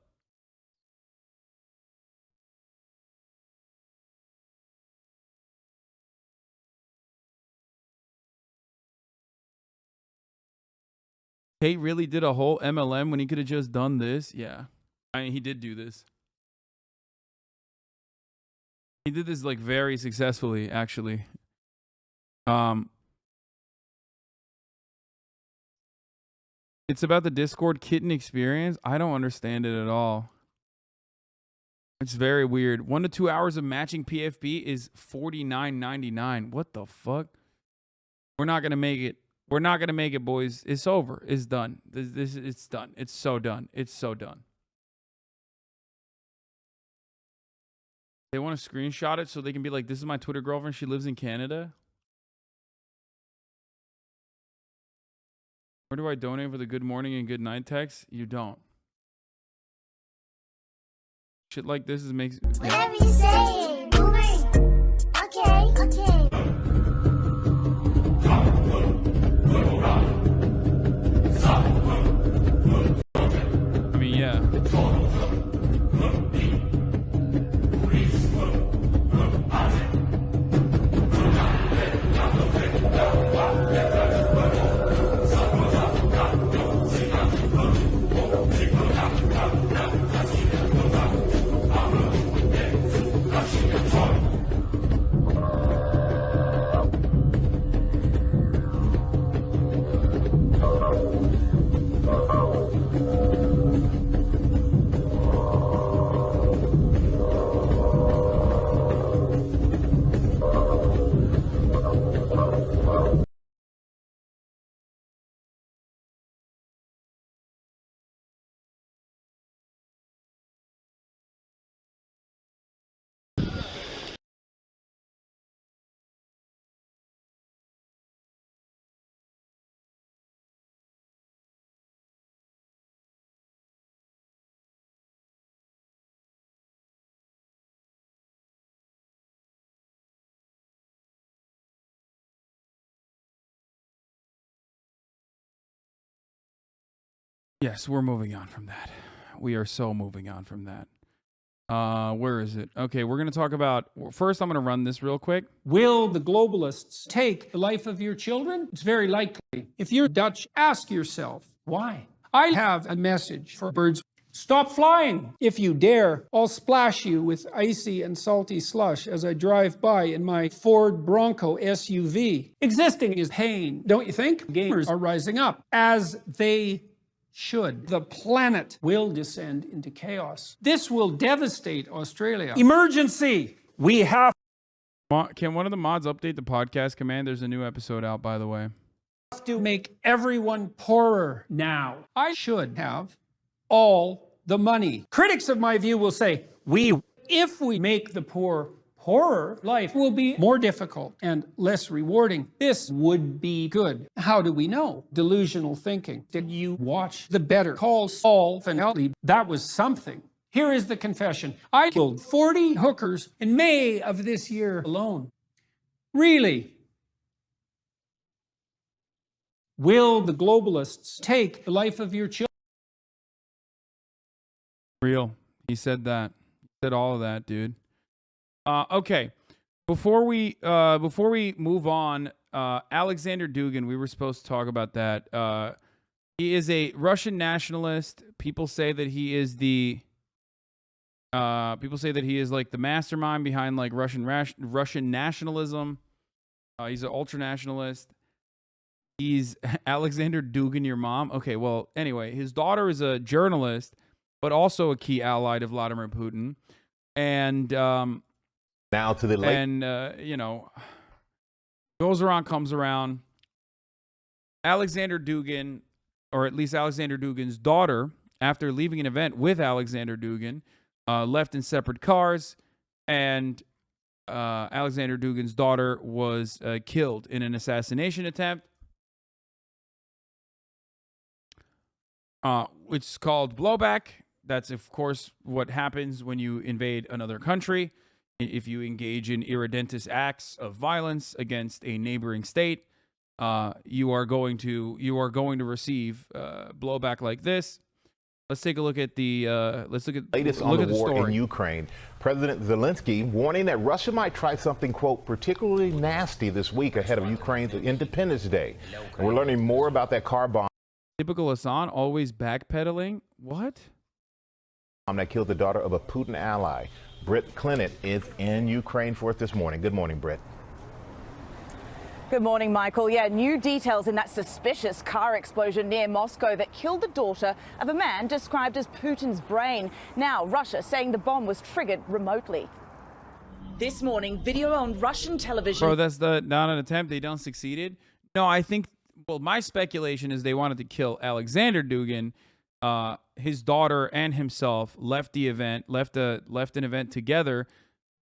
Kate really did a whole MLM when he could have just done this. Yeah. I mean, he did do this. He did this like very successfully, actually. It's about the Discord kitten experience. I don't understand it at all. It's very weird. 1 to 2 hours of matching PFP is $49.99. What the fuck? We're not gonna make it. We're not gonna make it, boys. It's over. It's done. It's done. It's so done. It's so done. They want to screenshot it so they can be like, "This is my Twitter girlfriend. She lives in Canada." Where do I donate for the good morning and good night text? You don't. Shit like this makes. Whatever you say, moving. Okay. I mean, yeah. Yes, we're moving on from that. We are so moving on from that. Where is it? Okay, we're going to talk about... First, I'm going to run this real quick. Will the globalists take the life of your children? It's very likely. If you're Dutch, ask yourself, why? I have a message for birds. Stop flying. If you dare, I'll splash you with icy and salty slush as I drive by in my Ford Bronco SUV. Existing is pain, don't you think? Gamers are rising up, as they should. The planet will descend into chaos. This will devastate Australia. Emergency! We have... Can one of the mods update the podcast command? There's a new episode out, by the way. To make everyone poorer now. I should have all the money. Critics of my view will say, if we make the poor horror, life will be more difficult and less rewarding. This would be good. How do we know? Delusional thinking. Did you watch the Better Call Saul finale? That was something. Here is the confession. I killed 40 hookers in May of this year alone. Really? Will the globalists take the life of your children? Real. He said that. He said all of that, dude. Okay. Before we move on, Alexander Dugin, we were supposed to talk about that. He is a Russian nationalist. People say that he is like the mastermind behind like Russian nationalism. He's an ultra nationalist. He's Alexander Dugin, your mom. Okay, well, anyway, his daughter is a journalist, but also a key ally to Vladimir Putin. And now to the late. And goes around, comes around. Alexander Dugin, or at least Alexander Dugin's daughter, after leaving an event with Alexander Dugin, left in separate cars, and Alexander Dugin's daughter was killed in an assassination attempt, which is called blowback. That's, of course, what happens when you invade another country. If you engage in irredentist acts of violence against a neighboring state, you are going to receive blowback like this. Let's take a look at the latest on the war in Ukraine. President Zelensky warning that Russia might try something, quote, particularly nasty this week ahead of Ukraine's Independence Day. And we're learning more about that car bomb. Typical Hasan, always backpedaling. What? That killed the daughter of a Putin ally. Britt Clinton is in Ukraine for us this morning. Good morning, Britt. Good morning, Michael. Yeah, new details in that suspicious car explosion near Moscow that killed the daughter of a man described as Putin's brain. Now, Russia saying the bomb was triggered remotely. This morning, video on Russian television. Bro, that's not an attempt. They don't succeeded. No, I think, well, my speculation is they wanted to kill Alexander Dugin. His daughter and himself left an event together,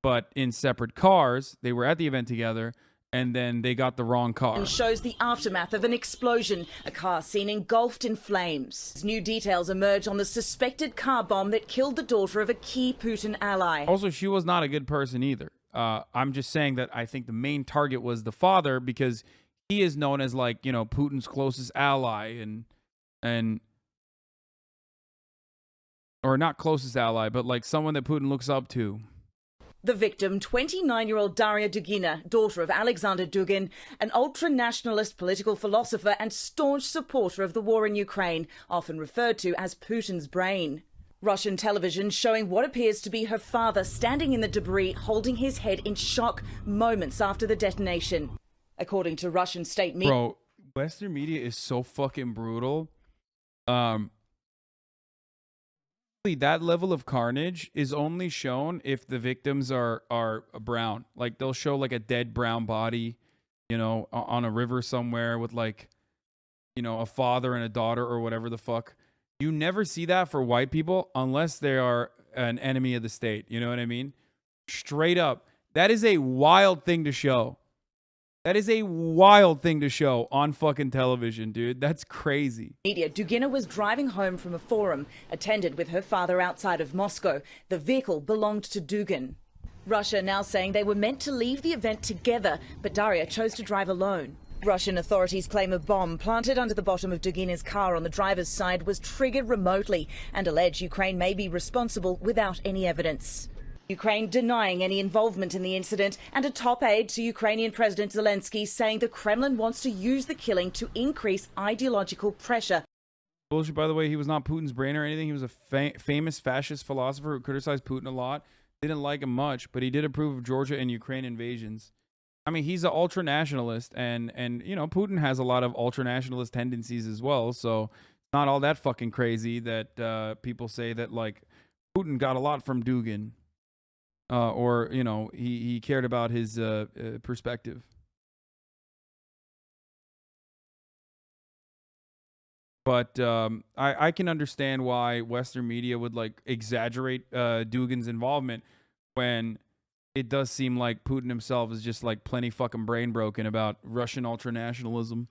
but in separate cars. They were at the event together, and then they got the wrong car. And shows the aftermath of an explosion, a car seen engulfed in flames. New details emerge on the suspected car bomb that killed the daughter of a key Putin ally. Also, she was not a good person either. I'm just saying that I think the main target was the father, because he is known as, like, Putin's closest ally and or not closest ally, but like someone that Putin looks up to. The victim, 29-year-old Daria Dugina, daughter of Alexander Dugin, an ultra-nationalist political philosopher and staunch supporter of the war in Ukraine, often referred to as Putin's brain. Russian television showing what appears to be her father standing in the debris, holding his head in shock moments after the detonation. According to Russian state media... Bro, Western media is so fucking brutal. That level of carnage is only shown if the victims are brown. Like, they'll show like a dead brown body, on a river somewhere with like, a father and a daughter or whatever the fuck. You never see that for white people unless they are an enemy of the state. You know what I mean? Straight up. That is a wild thing to show. That is a wild thing to show on fucking television, dude. That's crazy. Dugina was driving home from a forum, attended with her father outside of Moscow. The vehicle belonged to Dugin. Russia now saying they were meant to leave the event together, but Daria chose to drive alone. Russian authorities claim a bomb planted under the bottom of Dugina's car on the driver's side was triggered remotely and allege Ukraine may be responsible without any evidence. Ukraine denying any involvement in the incident, and a top aide to Ukrainian President Zelensky saying the Kremlin wants to use the killing to increase ideological pressure. Bullshit, by the way. He was not Putin's brain or anything. He was a famous fascist philosopher who criticized Putin a lot. Didn't like him much, but he did approve of Georgia and Ukraine invasions. I mean, he's an ultra-nationalist, and Putin has a lot of ultra-nationalist tendencies as well, so it's not all that fucking crazy that people say that, like, Putin got a lot from Dugin. Or, he cared about his perspective. But I can understand why Western media would, like, exaggerate Dugin's involvement when it does seem like Putin himself is just like plenty fucking brain broken about Russian ultranationalism.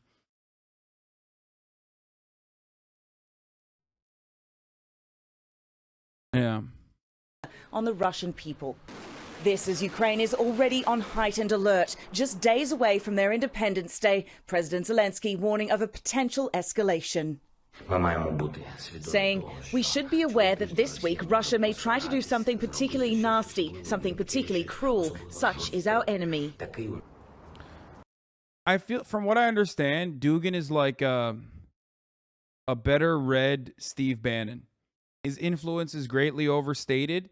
Yeah. On the Russian people. This as Ukraine is already on heightened alert. Just days away from their Independence Day, President Zelensky warning of a potential escalation. Saying, we should be aware that this week Russia may try to do something particularly nasty, something particularly cruel. Such is our enemy. I feel, from what I understand, Dugin is like a better read Steve Bannon. His influence is greatly overstated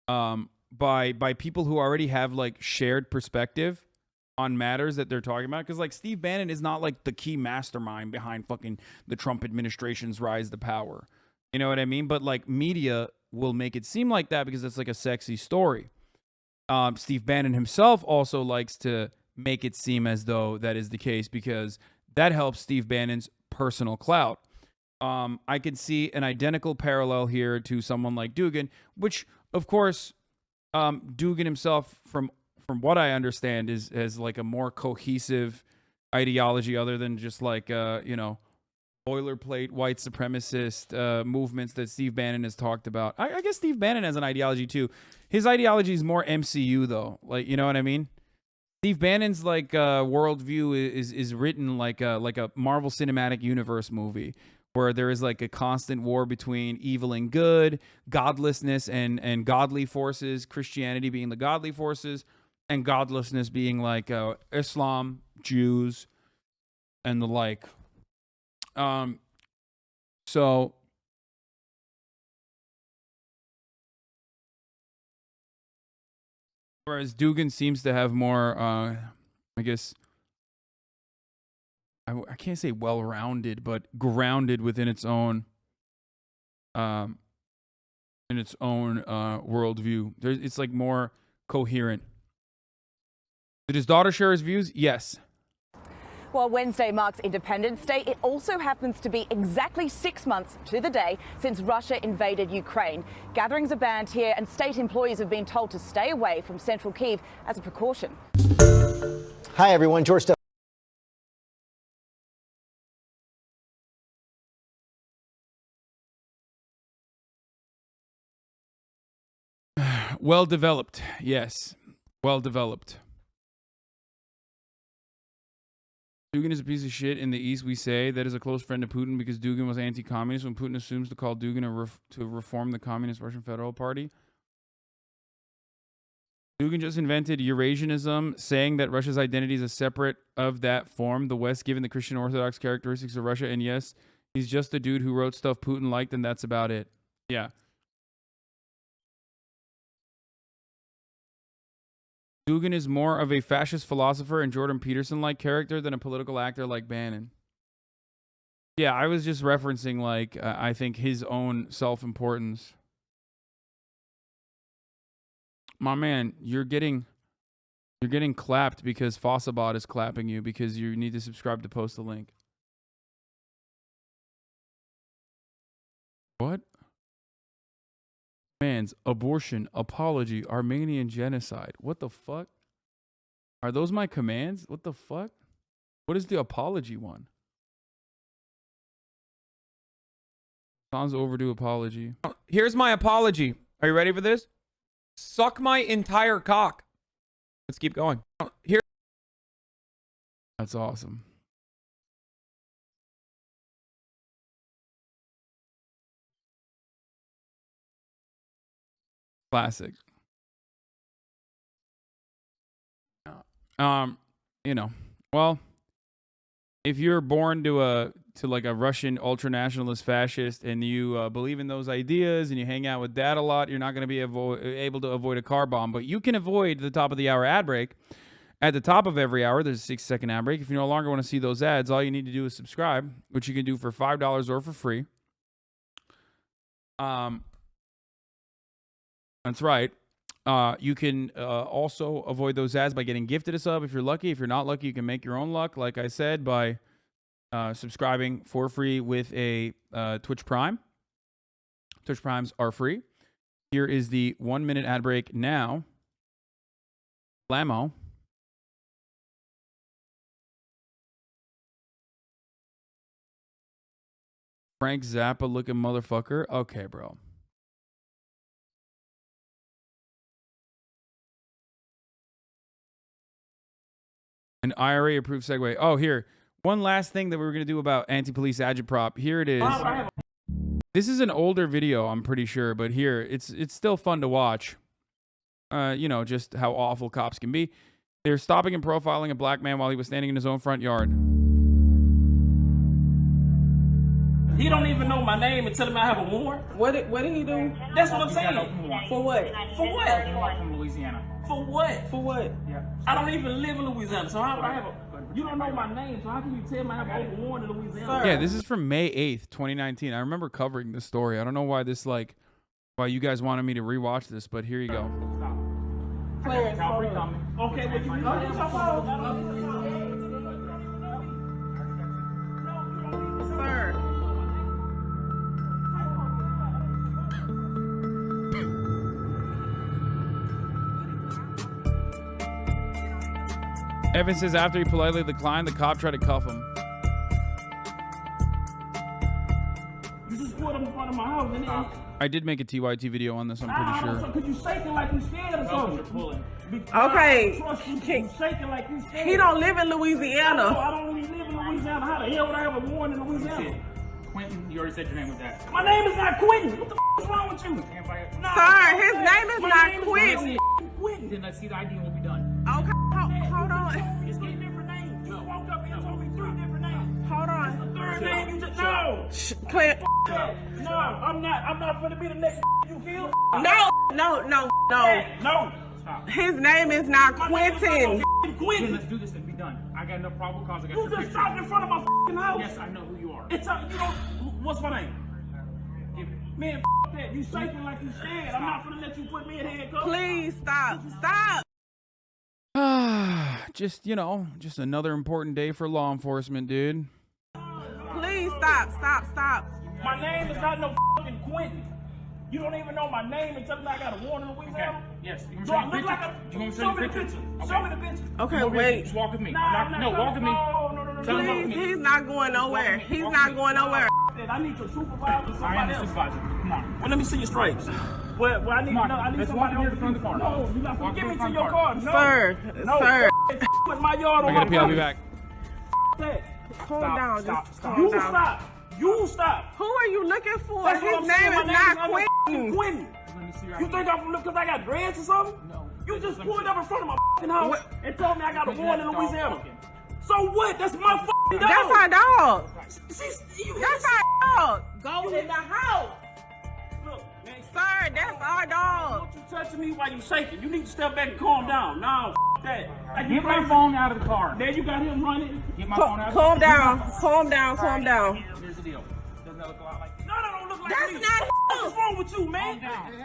by people who already have like shared perspective on matters that they're talking about. Because like Steve Bannon is not like the key mastermind behind fucking the Trump administration's rise to power. You know what I mean? But like media will make it seem like that because it's like a sexy story. Steve Bannon himself also likes to make it seem as though that is the case because that helps Steve Bannon's personal clout. I could see an identical parallel here to someone like Dugin, which, of course, Dugin himself, from what I understand, has like a more cohesive ideology other than just like, boilerplate white supremacist movements that Steve Bannon has talked about. I guess Steve Bannon has an ideology, too. His ideology is more MCU, though. Like, you know what I mean? Steve Bannon's like worldview is written like a Marvel Cinematic Universe movie, where there is like a constant war between evil and good, godlessness and godly forces, Christianity being the godly forces, and godlessness being like Islam, Jews, and the like. So whereas Dugin seems to have more, I guess, I can't say well-rounded, but grounded within its own, worldview. It's like more coherent. Did his daughter share his views? Yes. While Wednesday marks Independence Day, it also happens to be exactly 6 months to the day since Russia invaded Ukraine. Gatherings are banned here and state employees have been told to stay away from central Kyiv as a precaution. Hi, everyone. George. Well developed. Yes. Well developed. Dugin is a piece of shit. In the East, we say that is a close friend of Putin because Dugin was anti-communist when Putin assumes to call Dugin to reform the Communist Russian Federal Party. Dugin just invented Eurasianism, saying that Russia's identity is a separate of that form, the West, given the Christian Orthodox characteristics of Russia. And yes, he's just a dude who wrote stuff Putin liked, and that's about it. Yeah. Dugin is more of a fascist philosopher and Jordan Peterson-like character than a political actor like Bannon. Yeah, I was just referencing, like, I think his own self-importance. My man, you're getting clapped because Fossabot is clapping you because you need to subscribe to post the link. What? Man's abortion, apology, Armenian genocide. What the fuck? Are those my commands? What the fuck? What is the apology one? Sounds overdue apology. Here's my apology. Are you ready for this? Suck my entire cock. Let's keep going. Here. That's awesome. Classic. Well, if you're born to like a Russian ultranationalist fascist and you believe in those ideas and you hang out with that a lot, you're not going to be able to avoid a car bomb. But you can avoid the top of the hour ad break. At the top of every hour, there's a 6-second ad break. If you no longer want to see those ads, all you need to do is subscribe, which you can do for $5 or for free. That's right. You can also avoid those ads by getting gifted a sub if you're lucky. If you're not lucky, you can make your own luck, like I said, by subscribing for free with a Twitch Prime. Twitch Primes are free. Here is the 1-minute ad break now. Lamo. Frank Zappa looking motherfucker. Okay, bro. An IRA approved segue. Oh, here. One last thing that we were going to do about anti-police agitprop. Here it is. This is an older video, I'm pretty sure, but here, it's still fun to watch. You know, just how awful cops can be. They're stopping and profiling a black man while he was standing in his own front yard. He don't even know my name and tell him I have a warrant. What did he do? That's what I'm saying. For what? For what? From Louisiana. For what? For what? Yeah. I don't even live in Louisiana, so how would I have a... You don't know my name, so how can you tell me I have an open warrant in Louisiana? Yeah, this is from May 8th, 2019. I remember covering this story. I don't know why this, like, why you guys wanted me to rewatch this, but here you go. Clarence, okay, but you know that's your fault. Sir. Evan says after he politely declined, the cop tried to cuff him. You just pulled up in front of my house and then... I did make a TYT video on this, I'm pretty sure. Because you shaking like you scared or something. Okay. Shaking like you scared. He don't live in Louisiana. I don't even live in Louisiana. How the hell would I have a warrant in Louisiana? Quentin, you already said your name was that. My name is not Quentin. What the f is wrong with you? Sir, his name is not Quentin. Then let's see the ID and we'll be done. Okay, hold on. Just get different names. You woke up and told me 3 different names. Hold on. The third name you just... No. Clear. No, I'm not gonna be the next you feel. No. No. His name is not Quentin. Quentin. Let's do this and be done. I got no probable cause. I got You just stopped in front of my house. Yes, I know who you are. It's you know what's my name? Man, that. You shaking like you scared. I'm not gonna let you put me in handcuffs. Please stop. Stop. Just, you know, just another important day for law enforcement, dude. Please stop. My name is not no fucking Quentin. You don't even know my name and tell me I got a warrant in Louisiana? Okay. Yes. Do I look like a... Show me the picture. Show me the picture. Okay, wait. Just walk with me. No, walk with me. No. Please, he's not going nowhere. He's not going nowhere. I need your supervisor or somebody I am the else. supervisor. Come on. Well, let me see your stripes. Well, I need somebody walk else. to the front of the car. No, you're not going to get me to your car. No. Sir. Put my yard on I my gotta pee, I'll be back. Calm down. You stop. You stop. Who are you looking for? That's His what I'm name saying. is not Quentin. Quentin. You think I'm from because I got dreads or something? No. You just pulled up in front of my house and told me I got a warrant in Louisiana. So what? That's my dog. That's our dog. That's our dog. Go in the house. Look, man, sir, that's our dog. Don't you touching me while you shaking. You need to step back and calm down. No, that. Get my phone out of the car. There you got him running. Get my phone out. Calm down. Here's the deal. Doesn't that look a lot like... No, that don't look like that's me. not him. What's wrong with you, man?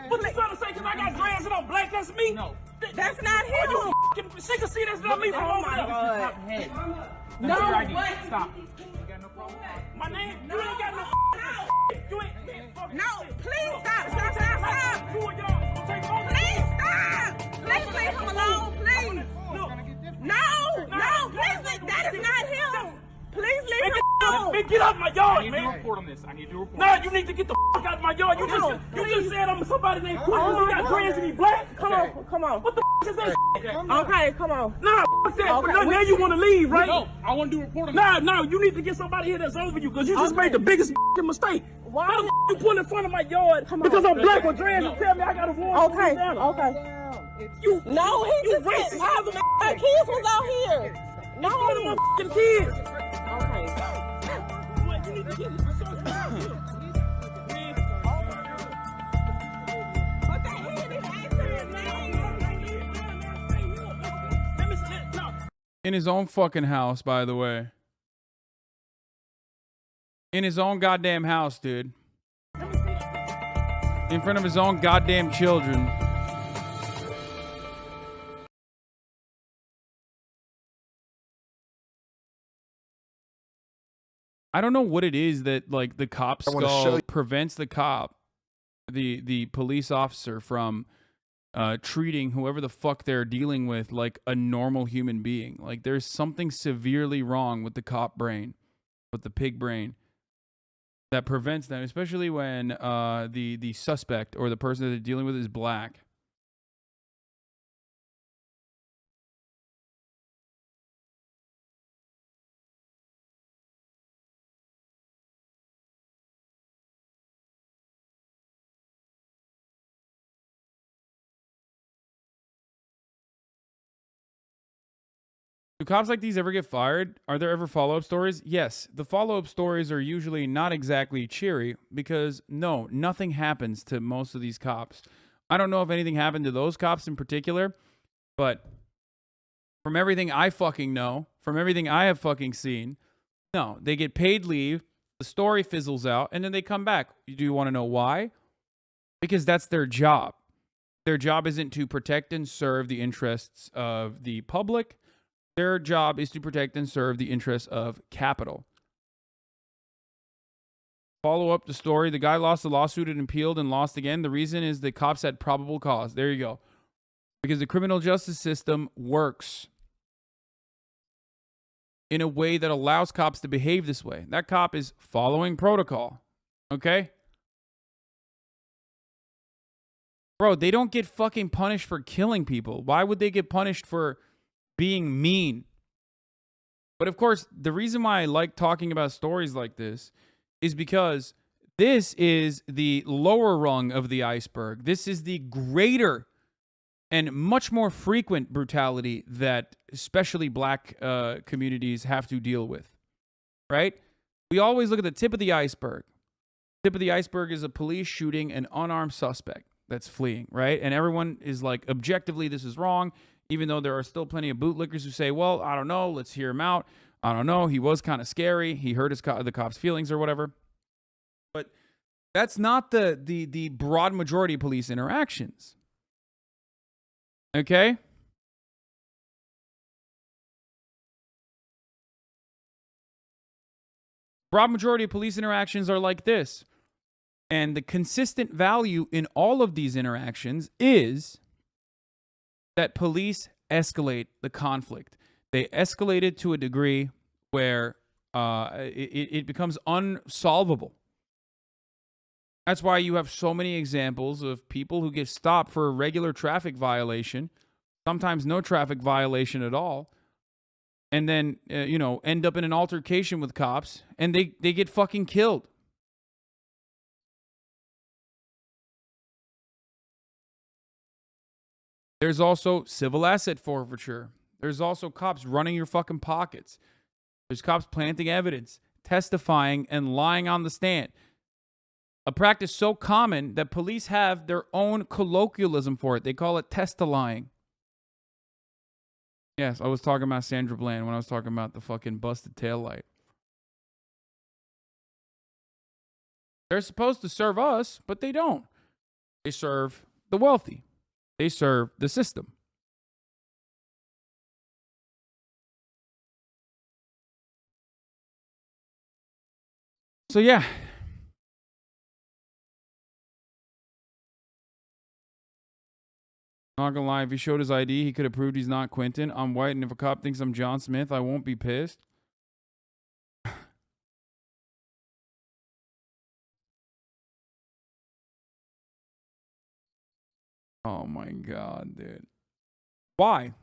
What you trying to say? Because I got dreads and I'm black, that's me? No. That's not him. She can see that's not me from over there. No, what? Stop. You got no problem? My name? You ain't got no You ain't... No, please stop. Stop. Please stop. Please leave him alone, please. No, please, that is not him. Please leave him alone. Man, get out my yard, I need to report on this. No, you need to get the fuck out of my yard. You just said I'm somebody named Quentin. You got dreads and he black? Come on. What the is that? Okay, come on. Nah, fuck that. Okay, now you want to leave, right? No, I want to do a report on this. No, you need to get somebody here that's over you because you just made the biggest mistake. Why? How the you pull in front of my yard because I'm black with dreads and tell me I got a warrant? Okay. You just racist. My kids was out here. No, one of my fucking kids. Okay. What, you need to get it. In his own fucking house, by the way. In his own goddamn house, dude. In front of his own goddamn children. I don't know what it is that, like, the cop skull prevents the cop, the police officer from treating whoever the fuck they're dealing with like a normal human being. Like there's something severely wrong with the cop brain, with the pig brain, that prevents them, especially when the suspect or the person that they're dealing with is black. Do cops like these ever get fired? Are there ever follow-up stories? Yes. The follow-up stories are usually not exactly cheery because, no, nothing happens to most of these cops. I don't know if anything happened to those cops in particular, but from everything I fucking know, from everything I have fucking seen, no, they get paid leave, the story fizzles out, and then they come back. Do you want to know why? Because that's their job. Their job isn't to protect and serve the interests of the public. Their job is to protect and serve the interests of capital. Follow up the story. The guy lost the lawsuit and appealed and lost again. The reason is the cops had probable cause. There you go. Because the criminal justice system works in a way that allows cops to behave this way. That cop is following protocol. Okay? Bro, they don't get fucking punished for killing people. Why would they get punished for being mean? But of course, the reason why I like talking about stories like this is because this is the lower rung of the iceberg. This is the greater and much more frequent brutality that especially black communities have to deal with, right? We always look at the tip of the iceberg. Tip of the iceberg is a police shooting an unarmed suspect that's fleeing, right? And everyone is like, objectively, this is wrong, even though there are still plenty of bootlickers who say, well, I don't know, let's hear him out. I don't know, he was kind of scary. He hurt the cop's feelings or whatever. But that's not the broad majority of police interactions. Okay? Broad majority of police interactions are like this. And the consistent value in all of these interactions is that police escalate the conflict. They escalate it to a degree where it becomes unsolvable. That's why you have so many examples of people who get stopped for a regular traffic violation, sometimes no traffic violation at all, and then, end up in an altercation with cops, and they get fucking killed. There's also civil asset forfeiture. There's also cops running your fucking pockets. There's cops planting evidence, testifying, and lying on the stand. A practice so common that police have their own colloquialism for it. They call it test-a-lying. Yes, I was talking about Sandra Bland when I was talking about the fucking busted taillight. They're supposed to serve us, but they don't. They serve the wealthy. They serve the system. So yeah. Not gonna lie, if he showed his ID, he could have proved he's not Quentin. I'm white, and if a cop thinks I'm John Smith, I won't be pissed. Oh my God, dude. Why?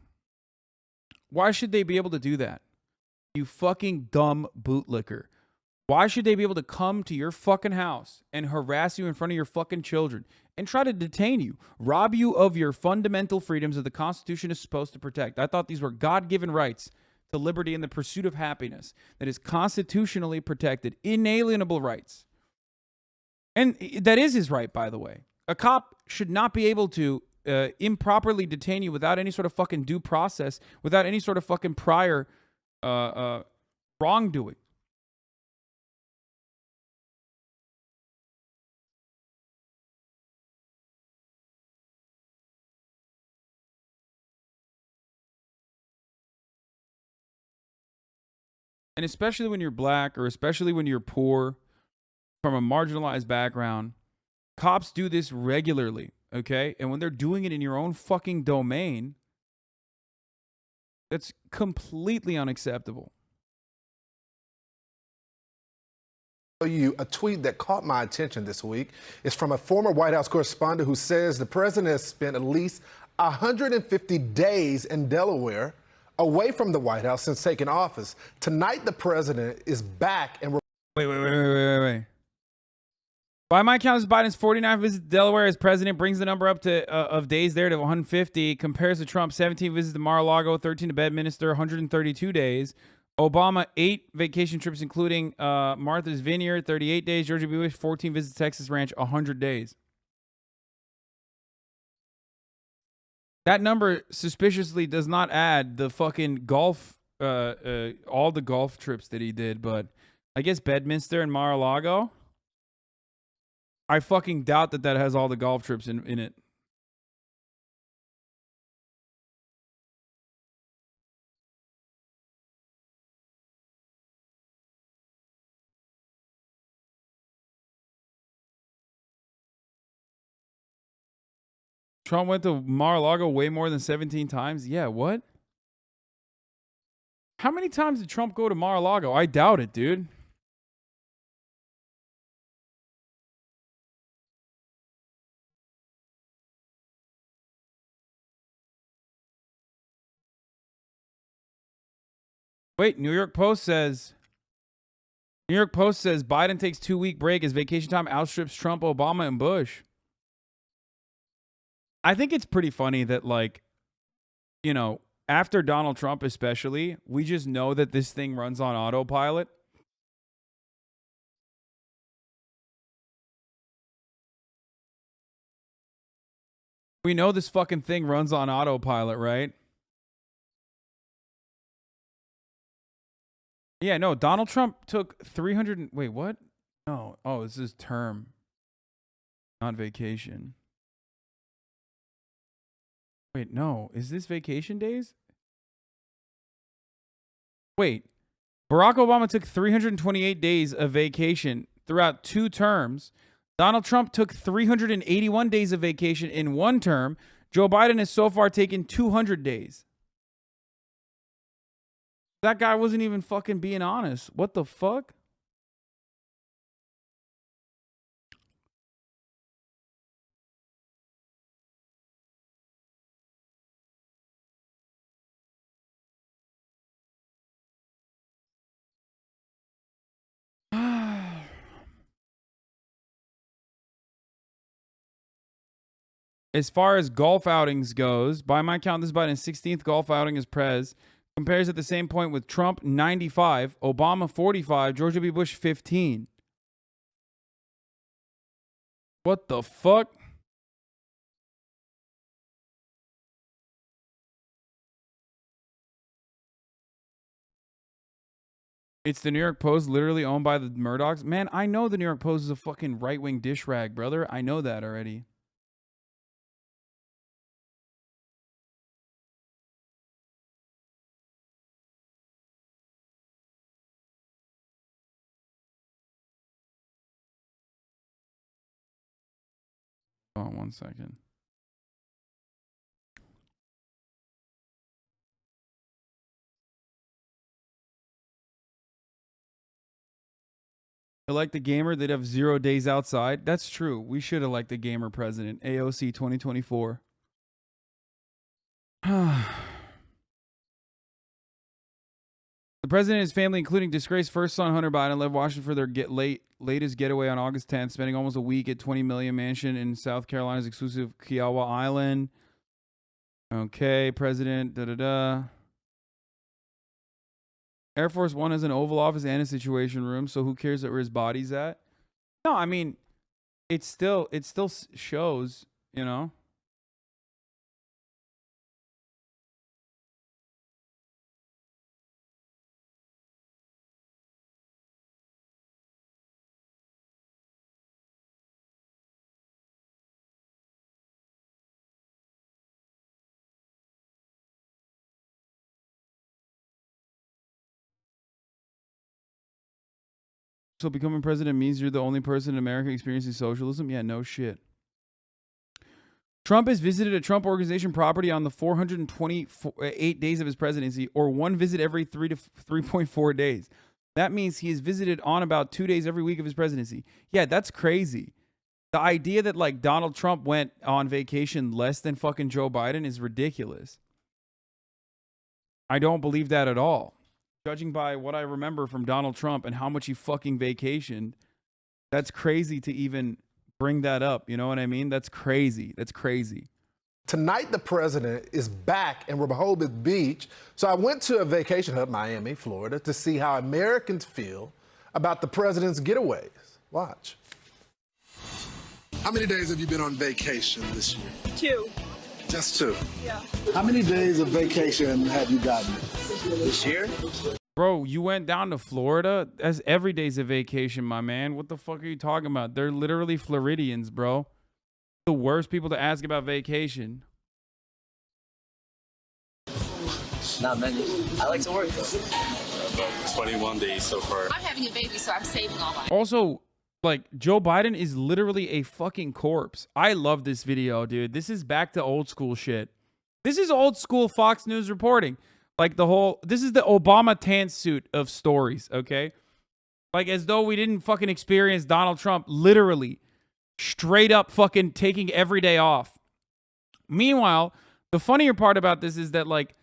Why should they be able to do that? You fucking dumb bootlicker. Why should they be able to come to your fucking house and harass you in front of your fucking children and try to detain you, rob you of your fundamental freedoms that the Constitution is supposed to protect? I thought these were God-given rights to liberty and the pursuit of happiness that is constitutionally protected, inalienable rights. And that is his right, by the way. A cop should not be able to improperly detain you without any sort of fucking due process, without any sort of fucking prior wrongdoing. And especially when you're black, or especially when you're poor, from a marginalized background, cops do this regularly. okay? And when they're doing it in your own fucking domain, that's completely unacceptable. You a tweet that caught my attention this week is from a former White House correspondent who says the president has spent at least 150 days in Delaware away from the White House since taking office. Tonight, the president is back and Wait. By my count, Biden's 49 visits to Delaware as president brings the number up to of days there to 150. Compares to Trump's 17 visits to Mar-a-Lago, 13 to Bedminster, 132 days. Obama, 8 vacation trips, including Martha's Vineyard, 38 days. George W. Bush, 14 visits to Texas Ranch, 100 days. That number suspiciously does not add the fucking golf, all the golf trips that he did, but I guess Bedminster and Mar-a-Lago. I fucking doubt that has all the golf trips in it. Trump went to Mar-a-Lago way more than 17 times? Yeah, what? How many times did Trump go to Mar-a-Lago? I doubt it, dude. Wait, New York Post says Biden takes 2-week break as vacation time outstrips Trump, Obama, and Bush. I think it's pretty funny that, like, you know, after Donald Trump especially, we just know that this thing runs on autopilot. We know this fucking thing runs on autopilot, right? Yeah, no, Donald Trump took 300... Wait, what? No. Oh, this is term. Not vacation. Wait, no. Is this vacation days? Wait. Barack Obama took 328 days of vacation throughout 2 terms. Donald Trump took 381 days of vacation in 1 term. Joe Biden has so far taken 200 days. That guy wasn't even fucking being honest. What the fuck? As far as golf outings goes, by my count, this is Biden's 16th golf outing as prez. Compares at the same point with Trump, 95, Obama, 45, George W. Bush, 15. What the fuck? It's the New York Post, literally owned by the Murdochs. Man, I know the New York Post is a fucking right-wing dish rag, brother. I know that already. Hold on 1 second. Elect the gamer, they'd have 0 days outside. That's true. We should elect the gamer president. AOC 2024. The president and his family, including disgraced first son Hunter Biden, left Washington for their latest getaway on August 10th, spending almost a week at $20 million mansion in South Carolina's exclusive Kiowa Island. Okay, president, Air Force One has an Oval Office and a Situation Room, so who cares where his body's at? No, I mean, it still shows, you know. So becoming president means you're the only person in America experiencing socialism? Yeah, no shit. Trump has visited a Trump Organization property on the 428 days of his presidency, or one visit every 3 to 3.4 days. That means he has visited on about 2 days every week of his presidency. Yeah, that's crazy. The idea that like Donald Trump went on vacation less than fucking Joe Biden is ridiculous. I don't believe that at all. Judging by what I remember from Donald Trump and how much he fucking vacationed, that's crazy to even bring that up. You know what I mean? That's crazy. That's crazy. Tonight, the president is back in Rehoboth Beach. So I went to a vacation hub, Miami, Florida, to see how Americans feel about the president's getaways. Watch. How many days have you been on vacation this year? 2. Just 2? Yeah. How many days of vacation have you gotten this year? Bro, you went down to Florida? That's every day's a vacation, my man. What the fuck are you talking about? They're literally Floridians, bro. The worst people to ask about vacation. Not many. I like to work though. About 21 days so far. I'm having a baby, so I'm saving all my. Also, like, Joe Biden is literally a fucking corpse. I love this video, dude. This is back to old school shit. This is old school Fox News reporting. Like this is the Obama tan suit of stories, okay? Like as though we didn't fucking experience Donald Trump literally straight up fucking taking every day off. Meanwhile, the funnier part about this is that like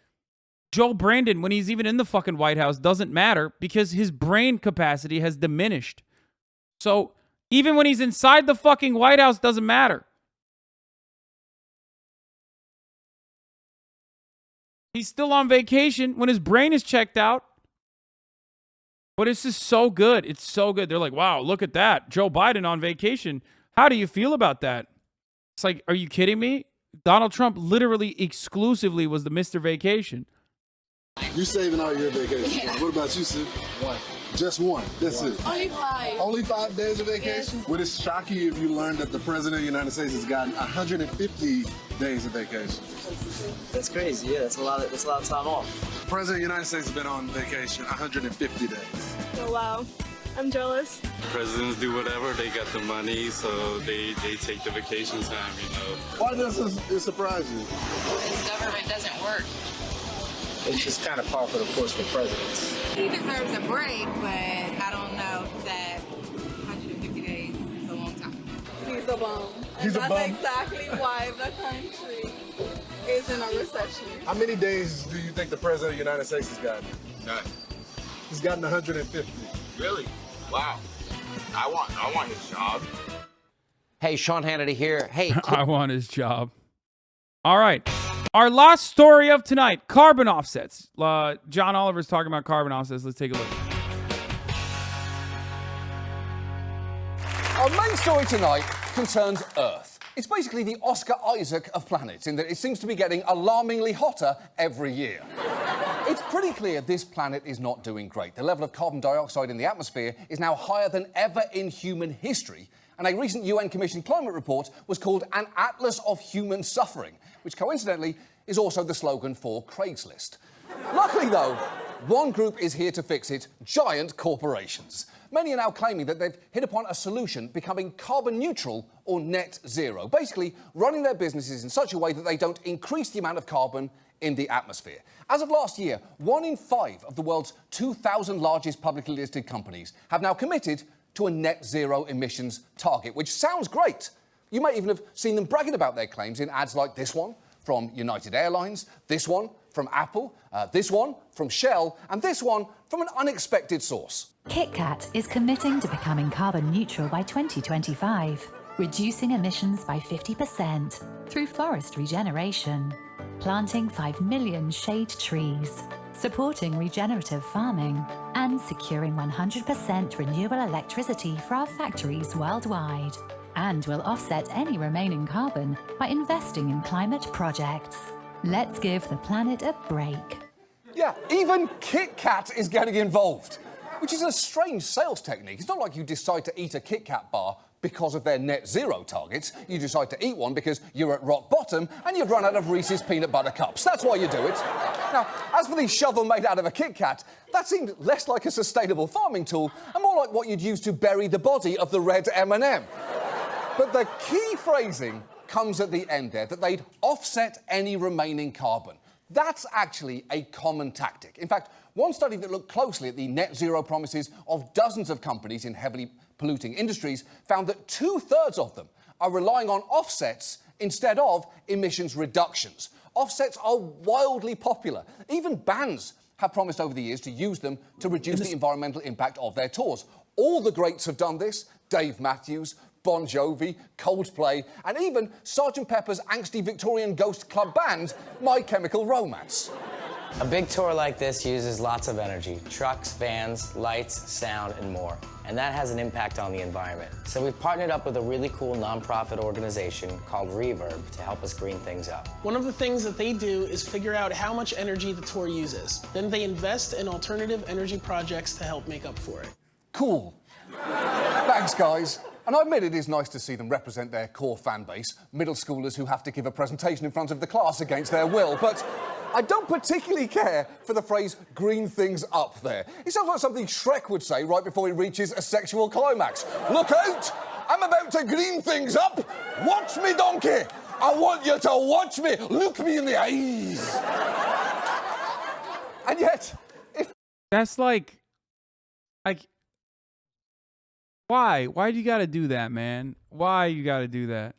Joe Brandon, when he's even in the fucking White House, doesn't matter because his brain capacity has diminished. So even when he's inside the fucking White House, doesn't matter. He's still on vacation when his brain is checked out. But it's just so good. It's so good. They're like, wow, look at that. Joe Biden on vacation. How do you feel about that? It's like, are you kidding me? Donald Trump literally exclusively was the Mr. Vacation. You saving all your vacation. Yeah. What about you, Sue? 1. Just 1. That's it. Only 5. Only 5 days of vacation? Would it shock you if you learned that the President of the United States has gotten 150 days of vacation? That's crazy. Yeah, that's a lot of time off. The President of the United States has been on vacation 150 days. Oh, wow. I'm jealous. Presidents do whatever. They got the money, so they take the vacation time, you know. Why does it surprise you? This government doesn't work. It's just kind of par for the course for presidents. He deserves a break, but I don't know that 150 days is a long time. He's a bum. He's a and bum? that's exactly why the country is in a recession. How many days do you think the President of the United States has gotten? None. He's gotten 150. Really? Wow. I want his job. Hey, Sean Hannity here. Hey, I want his job. All right. Our last story of tonight, carbon offsets. John Oliver's talking about carbon offsets. Let's take a look. Our main story tonight concerns Earth. It's basically the Oscar Isaac of planets in that it seems to be getting alarmingly hotter every year. It's pretty clear this planet is not doing great. The level of carbon dioxide in the atmosphere is now higher than ever in human history. And a recent UN Commission climate report was called An Atlas of Human Suffering, which coincidentally is also the slogan for Craigslist. Luckily, though, one group is here to fix it: giant corporations. Many are now claiming that they've hit upon a solution, becoming carbon neutral or net zero, basically running their businesses in such a way that they don't increase the amount of carbon in the atmosphere. As of last year, 1 in 5 of the world's 2,000 largest publicly listed companies have now committed to a net zero emissions target, which sounds great. You may even have seen them bragging about their claims in ads like this one from United Airlines, this one from Apple, this one from Shell, and this one from an unexpected source. KitKat is committing to becoming carbon neutral by 2025, reducing emissions by 50% through forest regeneration, planting 5 million shade trees, supporting regenerative farming, and securing 100% renewable electricity for our factories worldwide. And will offset any remaining carbon by investing in climate projects. Let's give the planet a break. Yeah, even KitKat is getting involved, which is a strange sales technique. It's not like you decide to eat a KitKat bar because of their net zero targets. You decide to eat one because you're at rock bottom and you've run out of Reese's peanut butter cups. That's why you do it. Now, as for the shovel made out of a KitKat, that seemed less like a sustainable farming tool and more like what you'd use to bury the body of the red M&M. But the key phrasing comes at the end there, that they'd offset any remaining carbon. That's actually a common tactic. In fact, one study that looked closely at the net zero promises of dozens of companies in heavily polluting industries found that 2/3 of them are relying on offsets instead of emissions reductions. Offsets are wildly popular. Even bands have promised over the years to use them to reduce the environmental impact of their tours. All the greats have done this. Dave Matthews, Bon Jovi, Coldplay, and even Sgt. Pepper's angsty Victorian ghost club band, My Chemical Romance. A big tour like this uses lots of energy. Trucks, vans, lights, sound, and more. And that has an impact on the environment. So we've partnered up with a really cool nonprofit organization called Reverb to help us green things up. One of the things that they do is figure out how much energy the tour uses. Then they invest in alternative energy projects to help make up for it. Cool. Thanks, guys. And I admit it is nice to see them represent their core fan base, middle schoolers who have to give a presentation in front of the class against their will, but I don't particularly care for the phrase green things up there. It sounds like something Shrek would say right before he reaches a sexual climax. Look out! I'm about to green things up! Watch me, donkey! I want you to watch me! Look me in the eyes! And yet, if... That's like... Why? Why do you gotta do that, man? Why you gotta do that?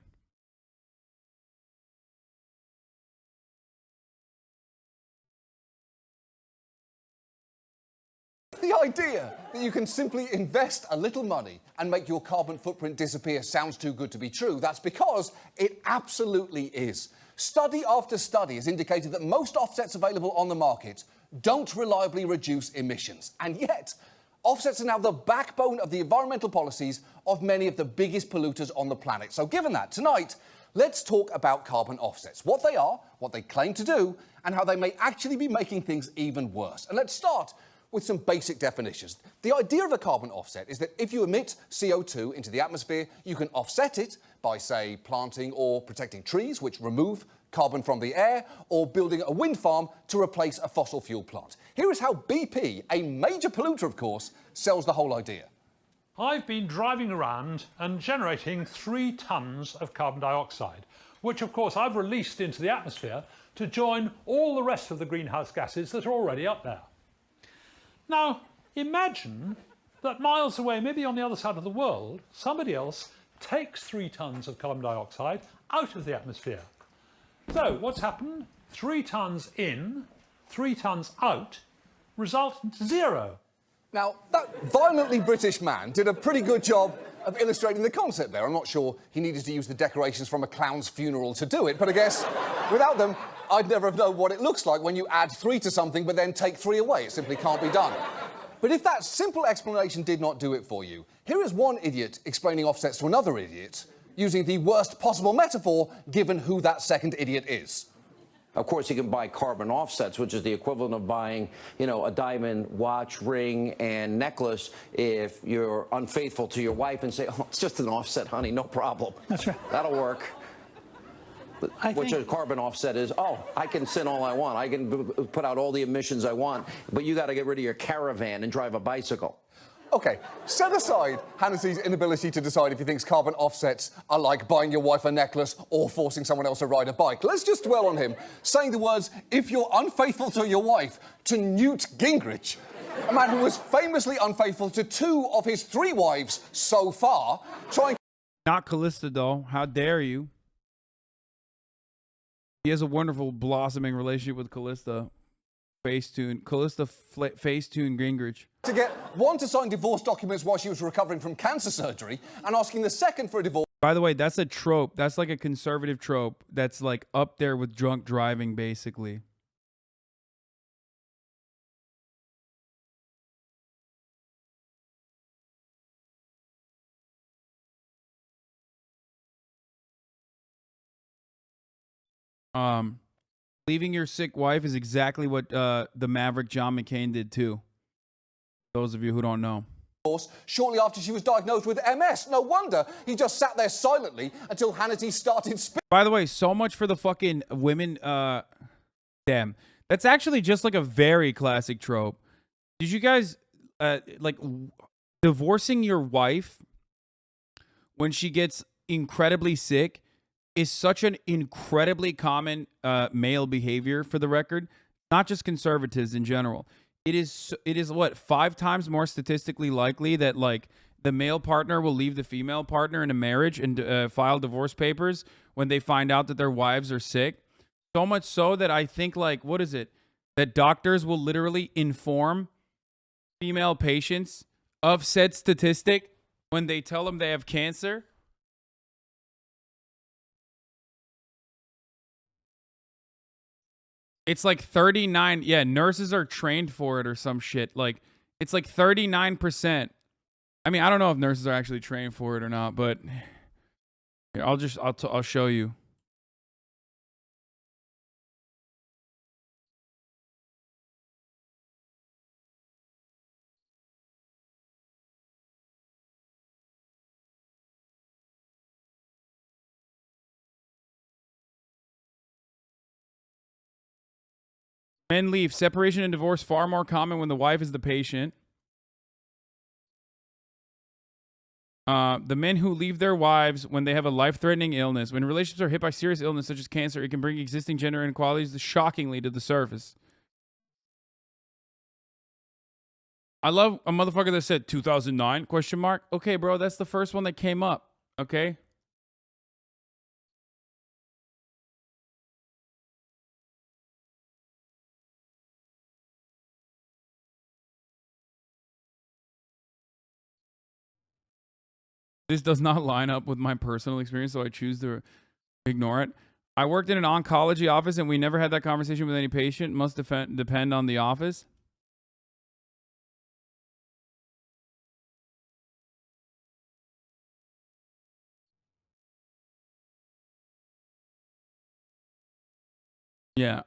The idea that you can simply invest a little money and make your carbon footprint disappear sounds too good to be true. That's because it absolutely is. Study after study has indicated that most offsets available on the market don't reliably reduce emissions. And yet, offsets are now the backbone of the environmental policies of many of the biggest polluters on the planet. So given that, tonight, let's talk about carbon offsets. What they are, what they claim to do, and how they may actually be making things even worse. And let's start with some basic definitions. The idea of a carbon offset is that if you emit CO2 into the atmosphere, you can offset it by, say, planting or protecting trees, which remove carbon from the air, or building a wind farm to replace a fossil fuel plant. Here is how BP, a major polluter, of course, sells the whole idea. I've been driving around and generating 3 tons of carbon dioxide, which, of course, I've released into the atmosphere to join all the rest of the greenhouse gases that are already up there. Now, imagine that miles away, maybe on the other side of the world, somebody else takes 3 tons of carbon dioxide out of the atmosphere. So, what's happened? 3 tons in, 3 tons out, result in 0. Now, that violently British man did a pretty good job of illustrating the concept there. I'm not sure he needed to use the decorations from a clown's funeral to do it, but I guess without them, I'd never have known what it looks like when you add 3 to something but then take 3 away. It simply can't be done. But if that simple explanation did not do it for you, here is one idiot explaining offsets to another idiot using the worst possible metaphor given who that second idiot is. Of course, you can buy carbon offsets, which is the equivalent of buying, a diamond watch, ring, and necklace if you're unfaithful to your wife and say, oh, it's just an offset, honey, no problem. That's right. That'll work. Which a carbon offset is, I can sin all I want. I can put out all the emissions I want, but you got to get rid of your caravan and drive a bicycle. OK, set aside Hannessy's inability to decide if he thinks carbon offsets are like buying your wife a necklace or forcing someone else to ride a bike. Let's just dwell on him saying the words, if you're unfaithful to your wife, to Newt Gingrich, a man who was famously unfaithful to 2 of his 3 wives so far, trying... Not Callista, though. How dare you? He has a wonderful blossoming relationship with Callista. Facetune. Callista Facetune Gingrich. To get one to sign divorce documents while she was recovering from cancer surgery and asking the second for a divorce. By the way, that's a trope. That's like a conservative trope that's like up there with drunk driving, basically. Leaving your sick wife is exactly what the Maverick John McCain did too. Those of you who don't know. Shortly after she was diagnosed with MS. No wonder he just sat there silently until Hannity started speaking. By the way, so much for the fucking women. Damn. That's actually just like a very classic trope. Did you guys like divorcing your wife when she gets incredibly sick is such an incredibly common male behavior, for the record, not just conservatives in general. It is what, 5 times more statistically likely that like the male partner will leave the female partner in a marriage and file divorce papers when they find out that their wives are sick. So much so that I think, like, what is it? That doctors will literally inform female patients of said statistic when they tell them they have cancer. It's like 39. Yeah, nurses are trained for it or some shit. Like, it's like 39%. I mean, I don't know if nurses are actually trained for it or not, but here, I'll show you. Men leave. Separation and divorce far more common when the wife is the patient. The men who leave their wives when they have a life-threatening illness. When relationships are hit by serious illness such as cancer, it can bring existing gender inequalities shockingly to the surface. I love a motherfucker that said 2009 ? Okay, bro, that's the first one that came up. Okay. This does not line up with my personal experience, so I choose to ignore it. I worked in an oncology office, and we never had that conversation with any patient. Must depend on the office. Yeah.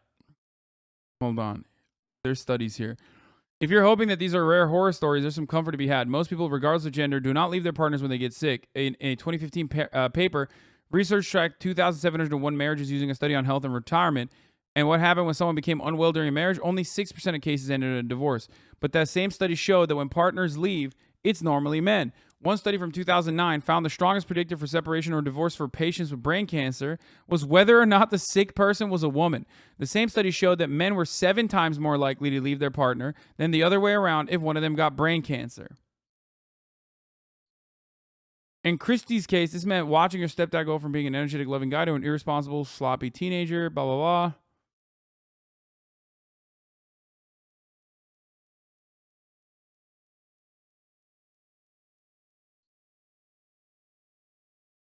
Hold on. There's studies here. If you're hoping that these are rare horror stories, there's some comfort to be had. Most people, regardless of gender, do not leave their partners when they get sick. In a 2015 paper, research tracked 2,701 marriages using a study on health and retirement. And what happened when someone became unwell during a marriage? Only 6% of cases ended in a divorce. But that same study showed that when partners leave, it's normally men. One study from 2009 found the strongest predictor for separation or divorce for patients with brain cancer was whether or not the sick person was a woman. The same study showed that men were 7 times more likely to leave their partner than the other way around if one of them got brain cancer. In Christie's case, this meant watching her stepdad go from being an energetic, loving guy to an irresponsible, sloppy teenager, blah, blah, blah.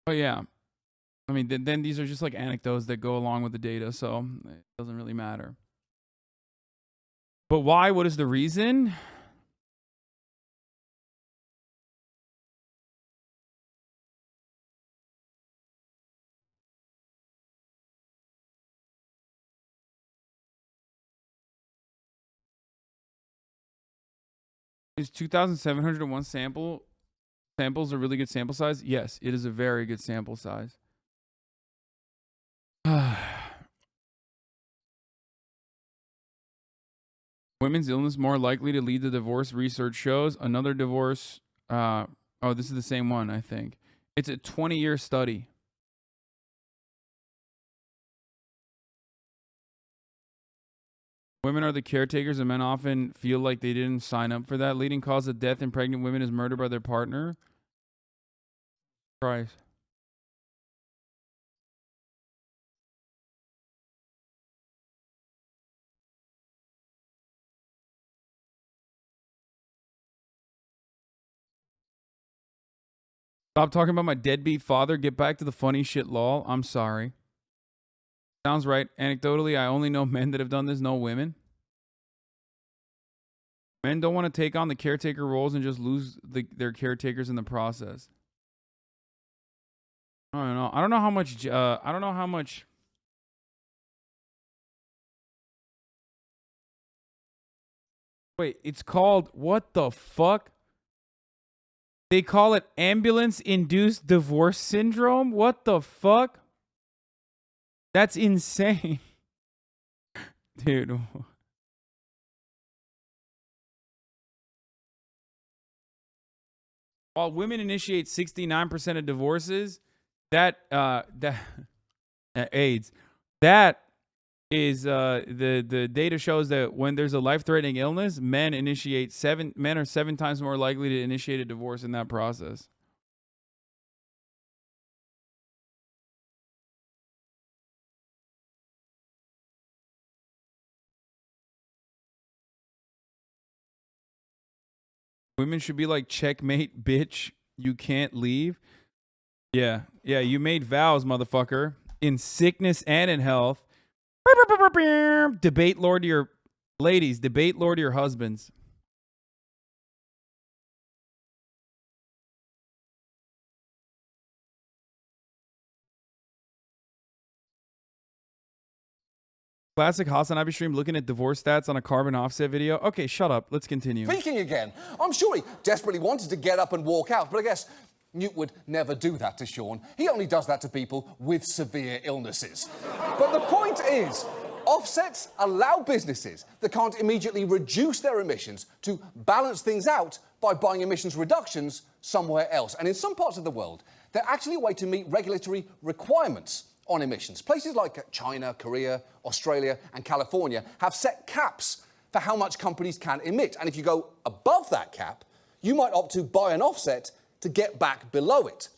Oh, yeah. I mean, then these are just like anecdotes that go along with the data, so it doesn't really matter. But why? What is the reason? Is 2,701 samples a really good sample size? Yes, it is a very good sample size. Women's illness more likely to lead to divorce, research shows. Another divorce. Oh, this is the same one, I think. It's a 20-year study. Women are the caretakers, and men often feel like they didn't sign up for that. Leading cause of death in pregnant women is murder by their partner. Christ. Stop talking about my deadbeat father. Get back to the funny shit, lol. I'm sorry. Sounds right. Anecdotally, I only know men that have done this, no women. Men don't want to take on the caretaker roles and just lose their caretakers in the process. I don't know. I don't know how much. I don't know how much. Wait, it's called what the fuck? They call it ambulance-induced divorce syndrome? What the fuck? That's insane. Dude. While women initiate 69% of divorces, that AIDS. That is the data shows that when there's a life-threatening illness, men are 7 times more likely to initiate a divorce in that process. Women should be like, checkmate, bitch. You can't leave. Yeah. Yeah, you made vows, motherfucker. In sickness and in health. Debate Lord to your ladies. Debate Lord to your husbands. Classic HasanAbi stream looking at divorce stats on a carbon offset video. Okay, shut up. Let's continue. Speaking again, I'm sure he desperately wanted to get up and walk out, but I guess Newt would never do that to Sean. He only does that to people with severe illnesses. But the point is, offsets allow businesses that can't immediately reduce their emissions to balance things out by buying emissions reductions somewhere else. And in some parts of the world, they're actually a way to meet regulatory requirements on emissions. Places like China, Korea, Australia, and California have set caps for how much companies can emit. And if you go above that cap, you might opt to buy an offset to get back below it.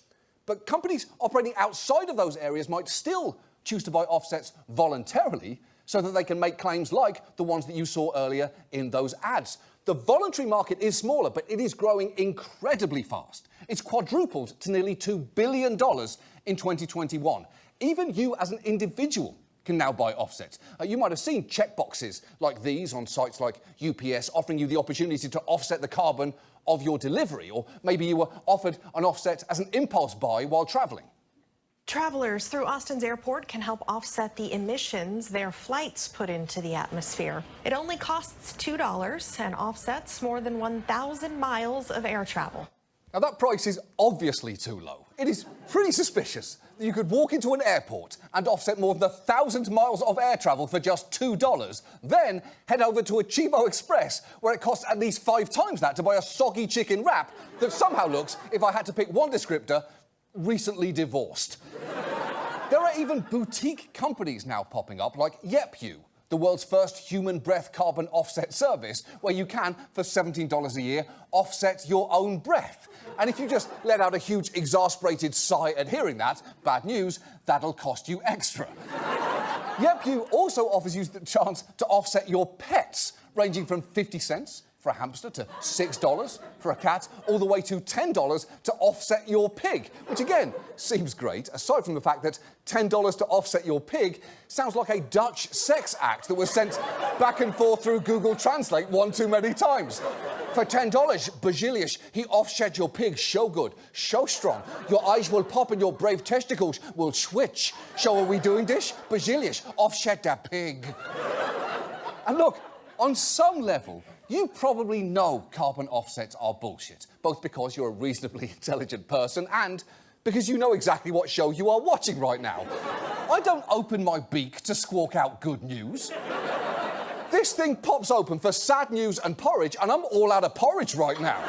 But companies operating outside of those areas might still choose to buy offsets voluntarily so that they can make claims like the ones that you saw earlier in those ads. The voluntary market is smaller, but it is growing incredibly fast. It's quadrupled to nearly $2 billion in 2021. Even you as an individual can now buy offsets. You might have seen checkboxes like these on sites like UPS offering you the opportunity to offset the carbon of your delivery, or maybe you were offered an offset as an impulse buy while traveling. Travelers through Austin's airport can help offset the emissions their flights put into the atmosphere. It only costs $2 and offsets more than 1,000 miles of air travel. Now that price is obviously too low. It is pretty suspicious that you could walk into an airport and offset more than 1,000 miles of air travel for just $2, then head over to a Chibo Express where it costs at least 5 times that to buy a soggy chicken wrap that somehow looks, if I had to pick one descriptor, recently divorced. There are even boutique companies now popping up like YepYou, the world's first human breath carbon offset service, where you can, for $17 a year, offset your own breath. And if you just let out a huge exasperated sigh at hearing that, bad news, that'll cost you extra. YepYou also offers you the chance to offset your pets, ranging from 50 cents for a hamster to $6 for a cat, all the way to $10 to offset your pig, which again seems great, aside from the fact that $10 to offset your pig sounds like a Dutch sex act that was sent back and forth through Google Translate one too many times. For $10, Bazilius, he offset your pig so good, so strong, your eyes will pop and your brave testicles will switch. So are we doing this? Bazilius, offset that pig. And look, on some level, you probably know carbon offsets are bullshit, both because you're a reasonably intelligent person and because you know exactly what show you are watching right now. I don't open my beak to squawk out good news. This thing pops open for sad news and porridge, and I'm all out of porridge right now.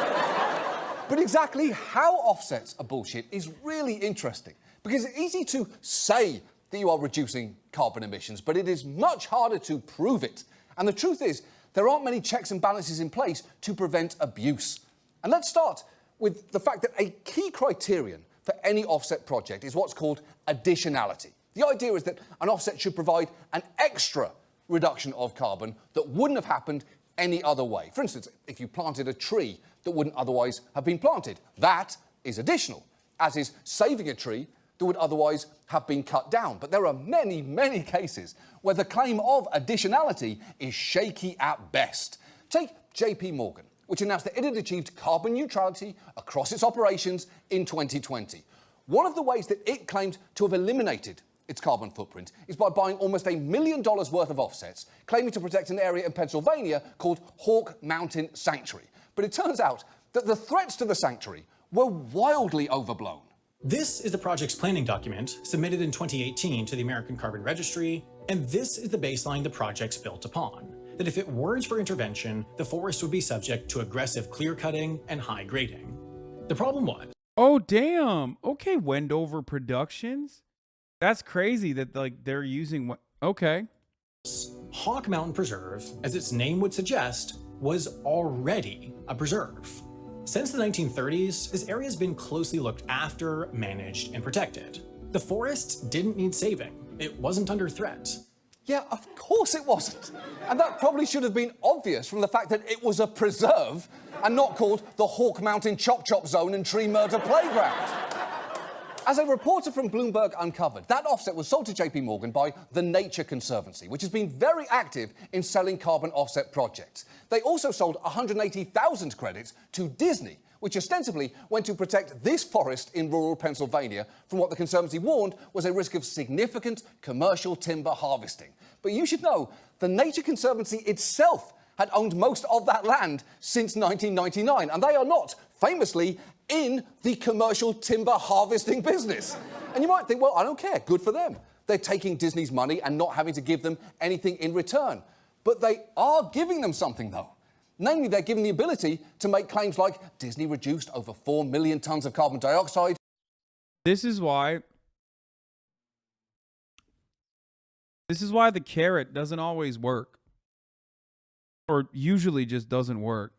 But exactly how offsets are bullshit is really interesting, because it's easy to say that you are reducing carbon emissions, but it is much harder to prove it. And the truth is, there aren't many checks and balances in place to prevent abuse. And let's start with the fact that a key criterion for any offset project is what's called additionality. The idea is that an offset should provide an extra reduction of carbon that wouldn't have happened any other way. For instance, if you planted a tree that wouldn't otherwise have been planted, that is additional, as is saving a tree that would otherwise have been cut down. But there are many, many cases where the claim of additionality is shaky at best. Take JP Morgan, which announced that it had achieved carbon neutrality across its operations in 2020. One of the ways that it claimed to have eliminated its carbon footprint is by buying almost $1 million worth of offsets, claiming to protect an area in Pennsylvania called Hawk Mountain Sanctuary. But it turns out that the threats to the sanctuary were wildly overblown. This is the project's planning document submitted in 2018 to the American Carbon Registry, and this is the baseline the project's built upon. That if it weren't for intervention, the forest would be subject to aggressive clear-cutting and high grading. The problem was... Oh, damn. Okay, Wendover Productions. That's crazy that like they're using what. Okay. Hawk Mountain Preserve, as its name would suggest, was already a preserve. Since the 1930s, this area has been closely looked after, managed, and protected. The forest didn't need saving. It wasn't under threat. Yeah, of course it wasn't. And that probably should have been obvious from the fact that it was a preserve and not called the Hawk Mountain Chop Chop Zone and Tree Murder Playground. As a reporter from Bloomberg uncovered, that offset was sold to JP Morgan by the Nature Conservancy, which has been very active in selling carbon offset projects. They also sold 180,000 credits to Disney, which ostensibly went to protect this forest in rural Pennsylvania from what the Conservancy warned was a risk of significant commercial timber harvesting. But you should know, the Nature Conservancy itself had owned most of that land since 1999, and they are not, famously, in the commercial timber harvesting business. And you might think, well, I don't care, good for them. They're taking Disney's money and not having to give them anything in return. But they are giving them something, though. Namely, they're given the ability to make claims like Disney reduced over 4 million tons of carbon dioxide. This is why the carrot doesn't always work. Or usually just doesn't work.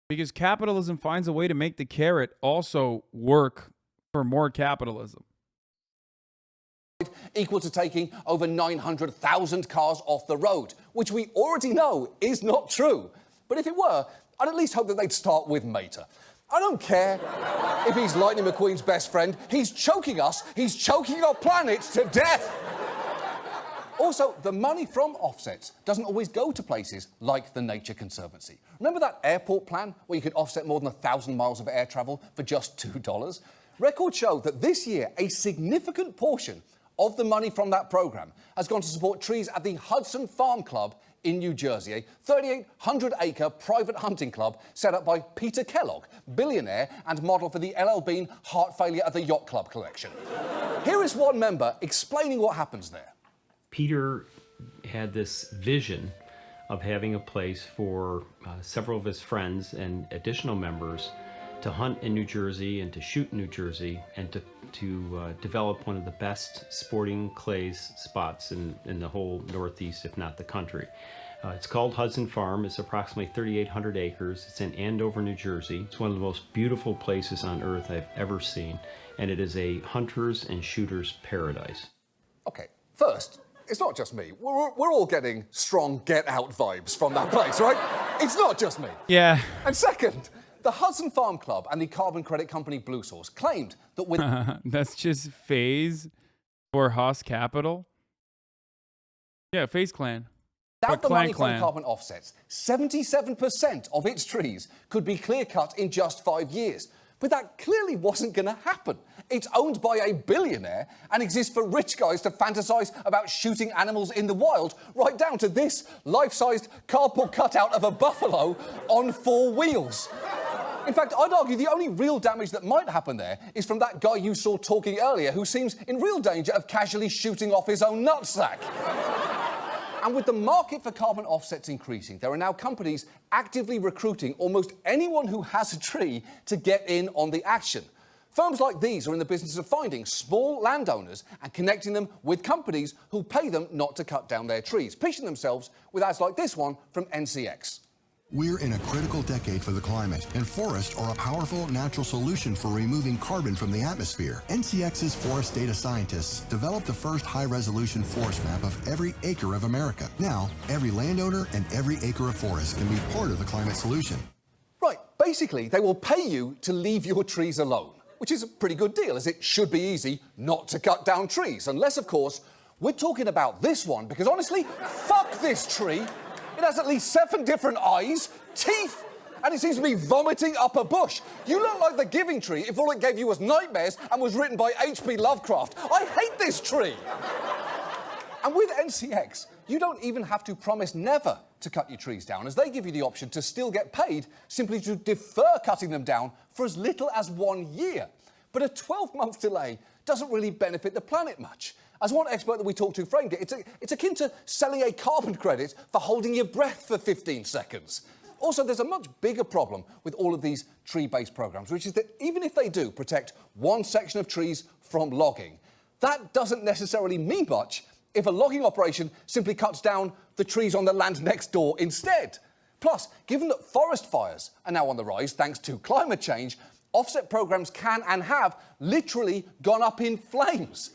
Because capitalism finds a way to make the carrot also work for more capitalism. Equal to taking over 900,000 cars off the road, which we already know is not true. But if it were, I'd at least hope that they'd start with Mater. I don't care if he's Lightning McQueen's best friend. He's choking us. He's choking our planet to death. Also, the money from offsets doesn't always go to places like the Nature Conservancy. Remember that airport plan where you could offset more than 1,000 miles of air travel for just $2? Records show that this year, a significant portion of the money from that program has gone to support trees at the Hudson Farm Club in New Jersey, a 3,800-acre private hunting club set up by Peter Kellogg, billionaire and model for the LL Bean Heart Failure at the Yacht Club collection. Here is one member explaining what happens there. Peter had this vision of having a place for several of his friends and additional members to hunt in New Jersey and to shoot in New Jersey and to develop one of the best sporting clays spots in the whole Northeast, if not the country. It's called Hudson Farm. It's approximately 3,800 acres. It's in Andover, New Jersey. It's one of the most beautiful places on earth I've ever seen, and it is a hunter's and shooter's paradise. Okay, first, it's not just me. We're all getting strong Get Out vibes from that place, right? It's not just me. Yeah. And second, the Hudson Farm Club and the carbon credit company Blue Source claimed that with... That's just FaZe for Haas Capital. Yeah, FaZe Clan. Without the money from carbon offsets, 77% of its trees could be clear-cut in just 5 years. But that clearly wasn't going to happen. It's owned by a billionaire and exists for rich guys to fantasize about shooting animals in the wild, right down to this life-sized cardboard cutout of a buffalo on 4 wheels. In fact, I'd argue the only real damage that might happen there is from that guy you saw talking earlier who seems in real danger of casually shooting off his own nutsack. And with the market for carbon offsets increasing, there are now companies actively recruiting almost anyone who has a tree to get in on the action. Firms like these are in the business of finding small landowners and connecting them with companies who pay them not to cut down their trees, pitching themselves with ads like this one from NCX. We're in a critical decade for the climate, and forests are a powerful natural solution for removing carbon from the atmosphere. NCX's forest data scientists developed the first high-resolution forest map of every acre of America. Now, every landowner and every acre of forest can be part of the climate solution. Right, basically, they will pay you to leave your trees alone, which is a pretty good deal, as it should be easy not to cut down trees, unless, of course, we're talking about this one, because honestly, fuck this tree. It has at least 7 different eyes, teeth, and it seems to be vomiting up a bush. You look like the Giving Tree if all it gave you was nightmares and was written by H.P. Lovecraft. I hate this tree. And with NCX, you don't even have to promise never to cut your trees down, as they give you the option to still get paid simply to defer cutting them down for as little as 1 year. But a 12-month delay doesn't really benefit the planet much. As one expert that we talked to framed it, it's akin to selling a carbon credit for holding your breath for 15 seconds. Also, there's a much bigger problem with all of these tree-based programs, which is that even if they do protect one section of trees from logging, that doesn't necessarily mean much if a logging operation simply cuts down the trees on the land next door instead. Plus, given that forest fires are now on the rise thanks to climate change, offset programs can and have literally gone up in flames.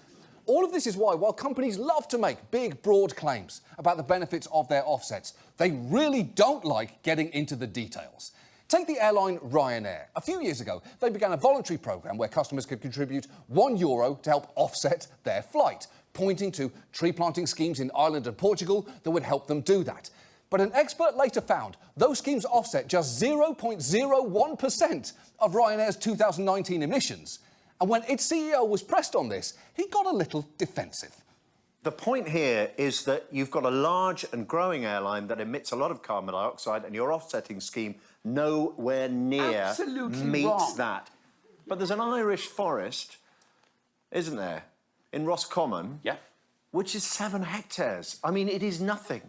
All of this is why, while companies love to make big, broad claims about the benefits of their offsets, they really don't like getting into the details. Take the airline Ryanair. A few years ago, they began a voluntary program where customers could contribute €1 to help offset their flight, pointing to tree planting schemes in Ireland and Portugal that would help them do that. But an expert later found those schemes offset just 0.01% of Ryanair's 2019 emissions. And when its CEO was pressed on this, he got a little defensive. The point here is that you've got a large and growing airline that emits a lot of carbon dioxide, and your offsetting scheme nowhere near meets that. But there's an Irish forest, isn't there, in Roscommon, which is 7 hectares. I mean, it is nothing.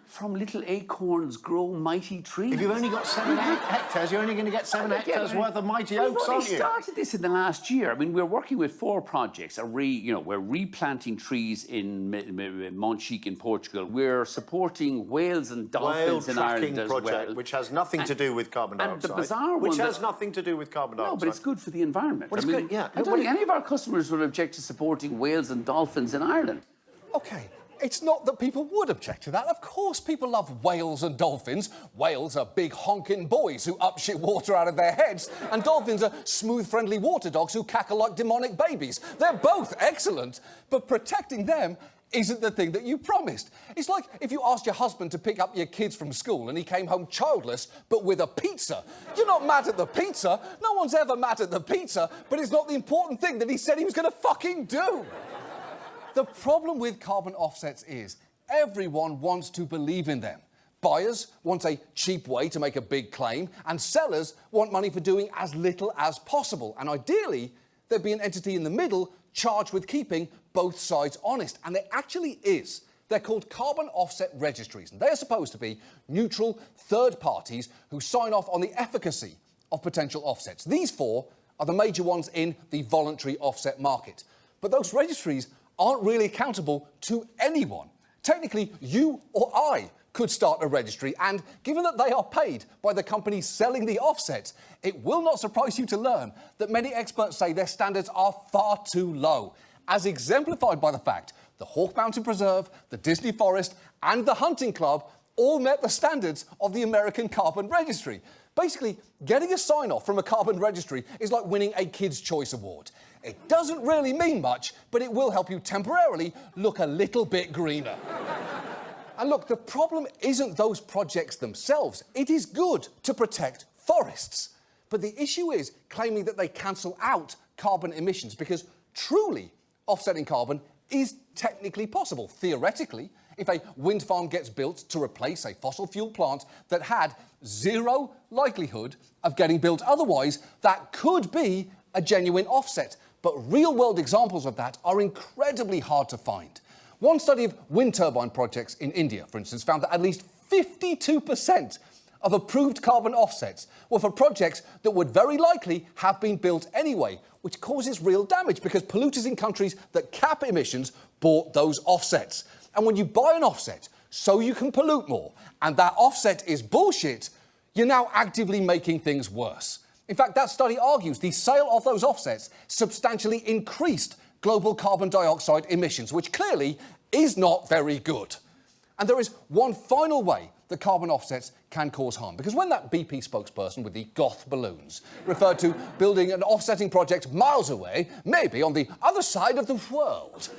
From little acorns grow mighty trees. If you've only got 7 hectares, you're only going to get 7 hectares worth of mighty oaks, aren't you? We started this in the last year. I mean, we're working with 4 projects. We're replanting trees in Monchique in Portugal. We're supporting whales and dolphins in Ireland as project, well. which has nothing to do with carbon dioxide. And the bizarre which one has nothing to do with carbon dioxide. No, but it's good for the environment. Well, it's good, yeah. I don't think any of our customers will object to supporting whales and dolphins in Ireland. OK. It's not that people would object to that. Of course people love whales and dolphins. Whales are big honking boys who upshit water out of their heads, and dolphins are smooth, friendly water dogs who cackle like demonic babies. They're both excellent, but protecting them isn't the thing that you promised. It's like if you asked your husband to pick up your kids from school and he came home childless, but with a pizza. You're not mad at the pizza. No one's ever mad at the pizza, but it's not the important thing that he said he was going to fucking do. The problem with carbon offsets is everyone wants to believe in them. Buyers want a cheap way to make a big claim, and sellers want money for doing as little as possible. And ideally, there'd be an entity in the middle charged with keeping both sides honest. And there actually is. They're called carbon offset registries, and they are supposed to be neutral third parties who sign off on the efficacy of potential offsets. These 4 are the major ones in the voluntary offset market. But those registries aren't really accountable to anyone. Technically, you or I could start a registry, and given that they are paid by the companies selling the offsets, it will not surprise you to learn that many experts say their standards are far too low, as exemplified by the fact the Hawk Mountain Preserve, the Disney Forest, and the Hunting Club all met the standards of the American Carbon Registry. Basically, getting a sign-off from a carbon registry is like winning a Kids' Choice Award. It doesn't really mean much, but it will help you temporarily look a little bit greener. And look, the problem isn't those projects themselves. It is good to protect forests. But the issue is claiming that they cancel out carbon emissions, because truly offsetting carbon is technically possible. Theoretically, if a wind farm gets built to replace a fossil fuel plant that had 0 likelihood of getting built otherwise, that could be a genuine offset. But real-world examples of that are incredibly hard to find. One study of wind turbine projects in India, for instance, found that at least 52% of approved carbon offsets were for projects that would very likely have been built anyway, which causes real damage because polluters in countries that cap emissions bought those offsets. And when you buy an offset so you can pollute more, and that offset is bullshit, you're now actively making things worse. In fact, that study argues the sale of those offsets substantially increased global carbon dioxide emissions, which clearly is not very good. And there is one final way that carbon offsets can cause harm, because when that BP spokesperson with the goth balloons referred to building an offsetting project miles away, maybe on the other side of the world,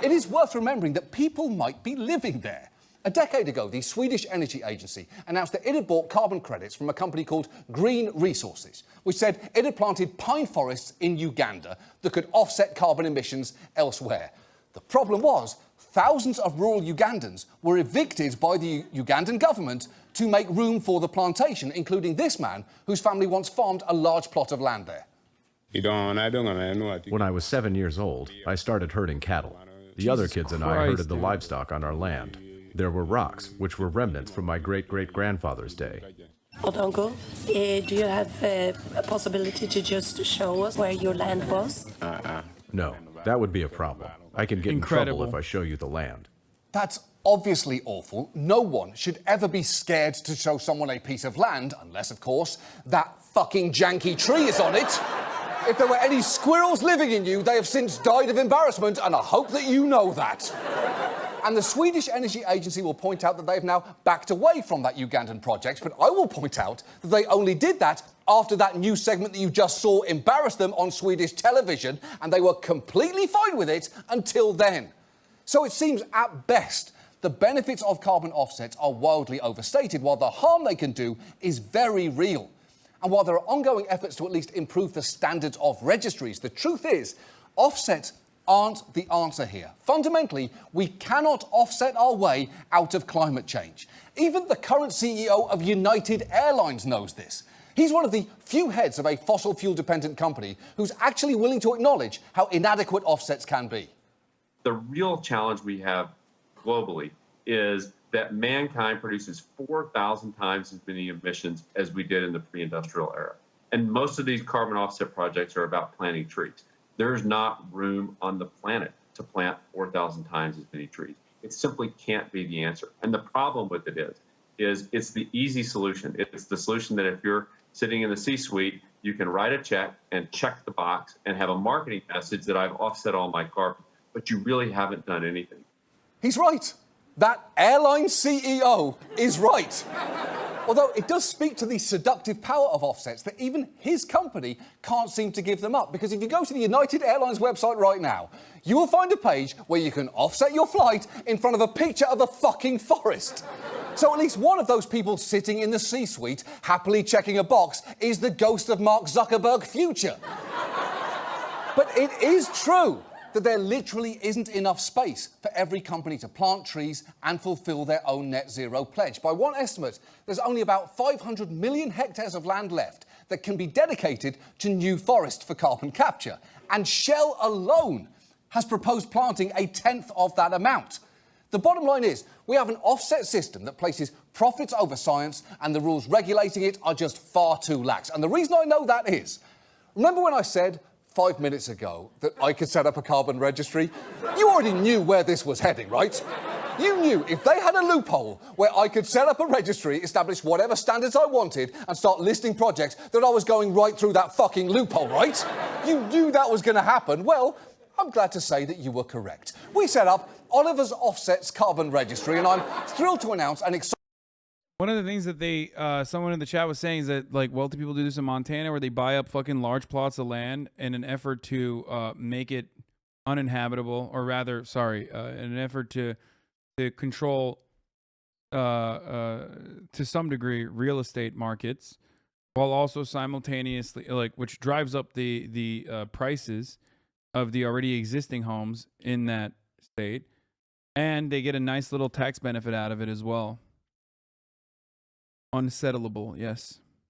it is worth remembering that people might be living there. A decade ago, the Swedish Energy Agency announced that it had bought carbon credits from a company called Green Resources, which said it had planted pine forests in Uganda that could offset carbon emissions elsewhere. The problem was, thousands of rural Ugandans were evicted by the Ugandan government to make room for the plantation, including this man, whose family once farmed a large plot of land there. When I was 7 years old, I started herding cattle. The other kids and I herded the livestock on our land. There were rocks, which were remnants from my great-great-grandfather's day. But uncle, do you have a possibility to just show us where your land was? No, that would be a problem. I can get in trouble if I show you the land. That's obviously awful. No one should ever be scared to show someone a piece of land, unless, of course, that fucking janky tree is on it. If there were any squirrels living in you, they have since died of embarrassment, and I hope that you know that. And the Swedish Energy Agency will point out that they've now backed away from that Ugandan project, but I will point out that they only did that after that news segment that you just saw embarrassed them on Swedish television, and they were completely fine with it until then. So it seems, at best, the benefits of carbon offsets are wildly overstated, while the harm they can do is very real. And while there are ongoing efforts to at least improve the standards of registries, the truth is, offsets aren't the answer here. Fundamentally, we cannot offset our way out of climate change. Even the current CEO of United Airlines knows this. He's one of the few heads of a fossil fuel-dependent company who's actually willing to acknowledge how inadequate offsets can be. The real challenge we have globally is that mankind produces 4,000 times as many emissions as we did in the pre-industrial era. And most of these carbon offset projects are about planting trees. There's not room on the planet to plant 4,000 times as many trees. It simply can't be the answer. And the problem with it is it's the easy solution. It's the solution that if you're sitting in the C-suite, you can write a check and check the box and have a marketing message that I've offset all my carbon, but you really haven't done anything. He's right. That airline CEO is right. Although it does speak to the seductive power of offsets that even his company can't seem to give them up. Because if you go to the United Airlines website right now, you will find a page where you can offset your flight in front of a picture of a fucking forest. So at least one of those people sitting in the C-suite, happily checking a box, is the ghost of Mark Zuckerberg future. But it is true that there literally isn't enough space for every company to plant trees and fulfill their own net zero pledge. By one estimate, there's only about 500 million hectares of land left that can be dedicated to new forest for carbon capture. And Shell alone has proposed planting a tenth of that amount. The bottom line is, we have an offset system that places profits over science, and the rules regulating it are just far too lax. And the reason I know that is, remember when I said 5 minutes ago that I could set up a carbon registry? You already knew where this was heading, right? You knew if they had a loophole where I could set up a registry, establish whatever standards I wanted, and start listing projects, that I was going right through that fucking loophole, right? You knew that was going to happen. Well, I'm glad to say that you were correct. We set up Oliver's Offsets Carbon Registry, and I'm thrilled to announce an exciting... One of the things that they, someone in the chat was saying is that, like, wealthy people do this in Montana where they buy up fucking large plots of land in an effort to make it uninhabitable, or rather, sorry, in an effort to control, to some degree, real estate markets, while also simultaneously, like, which drives up the prices of the already existing homes in that state, and they get a nice little tax benefit out of it as well. Unsettlable, yes.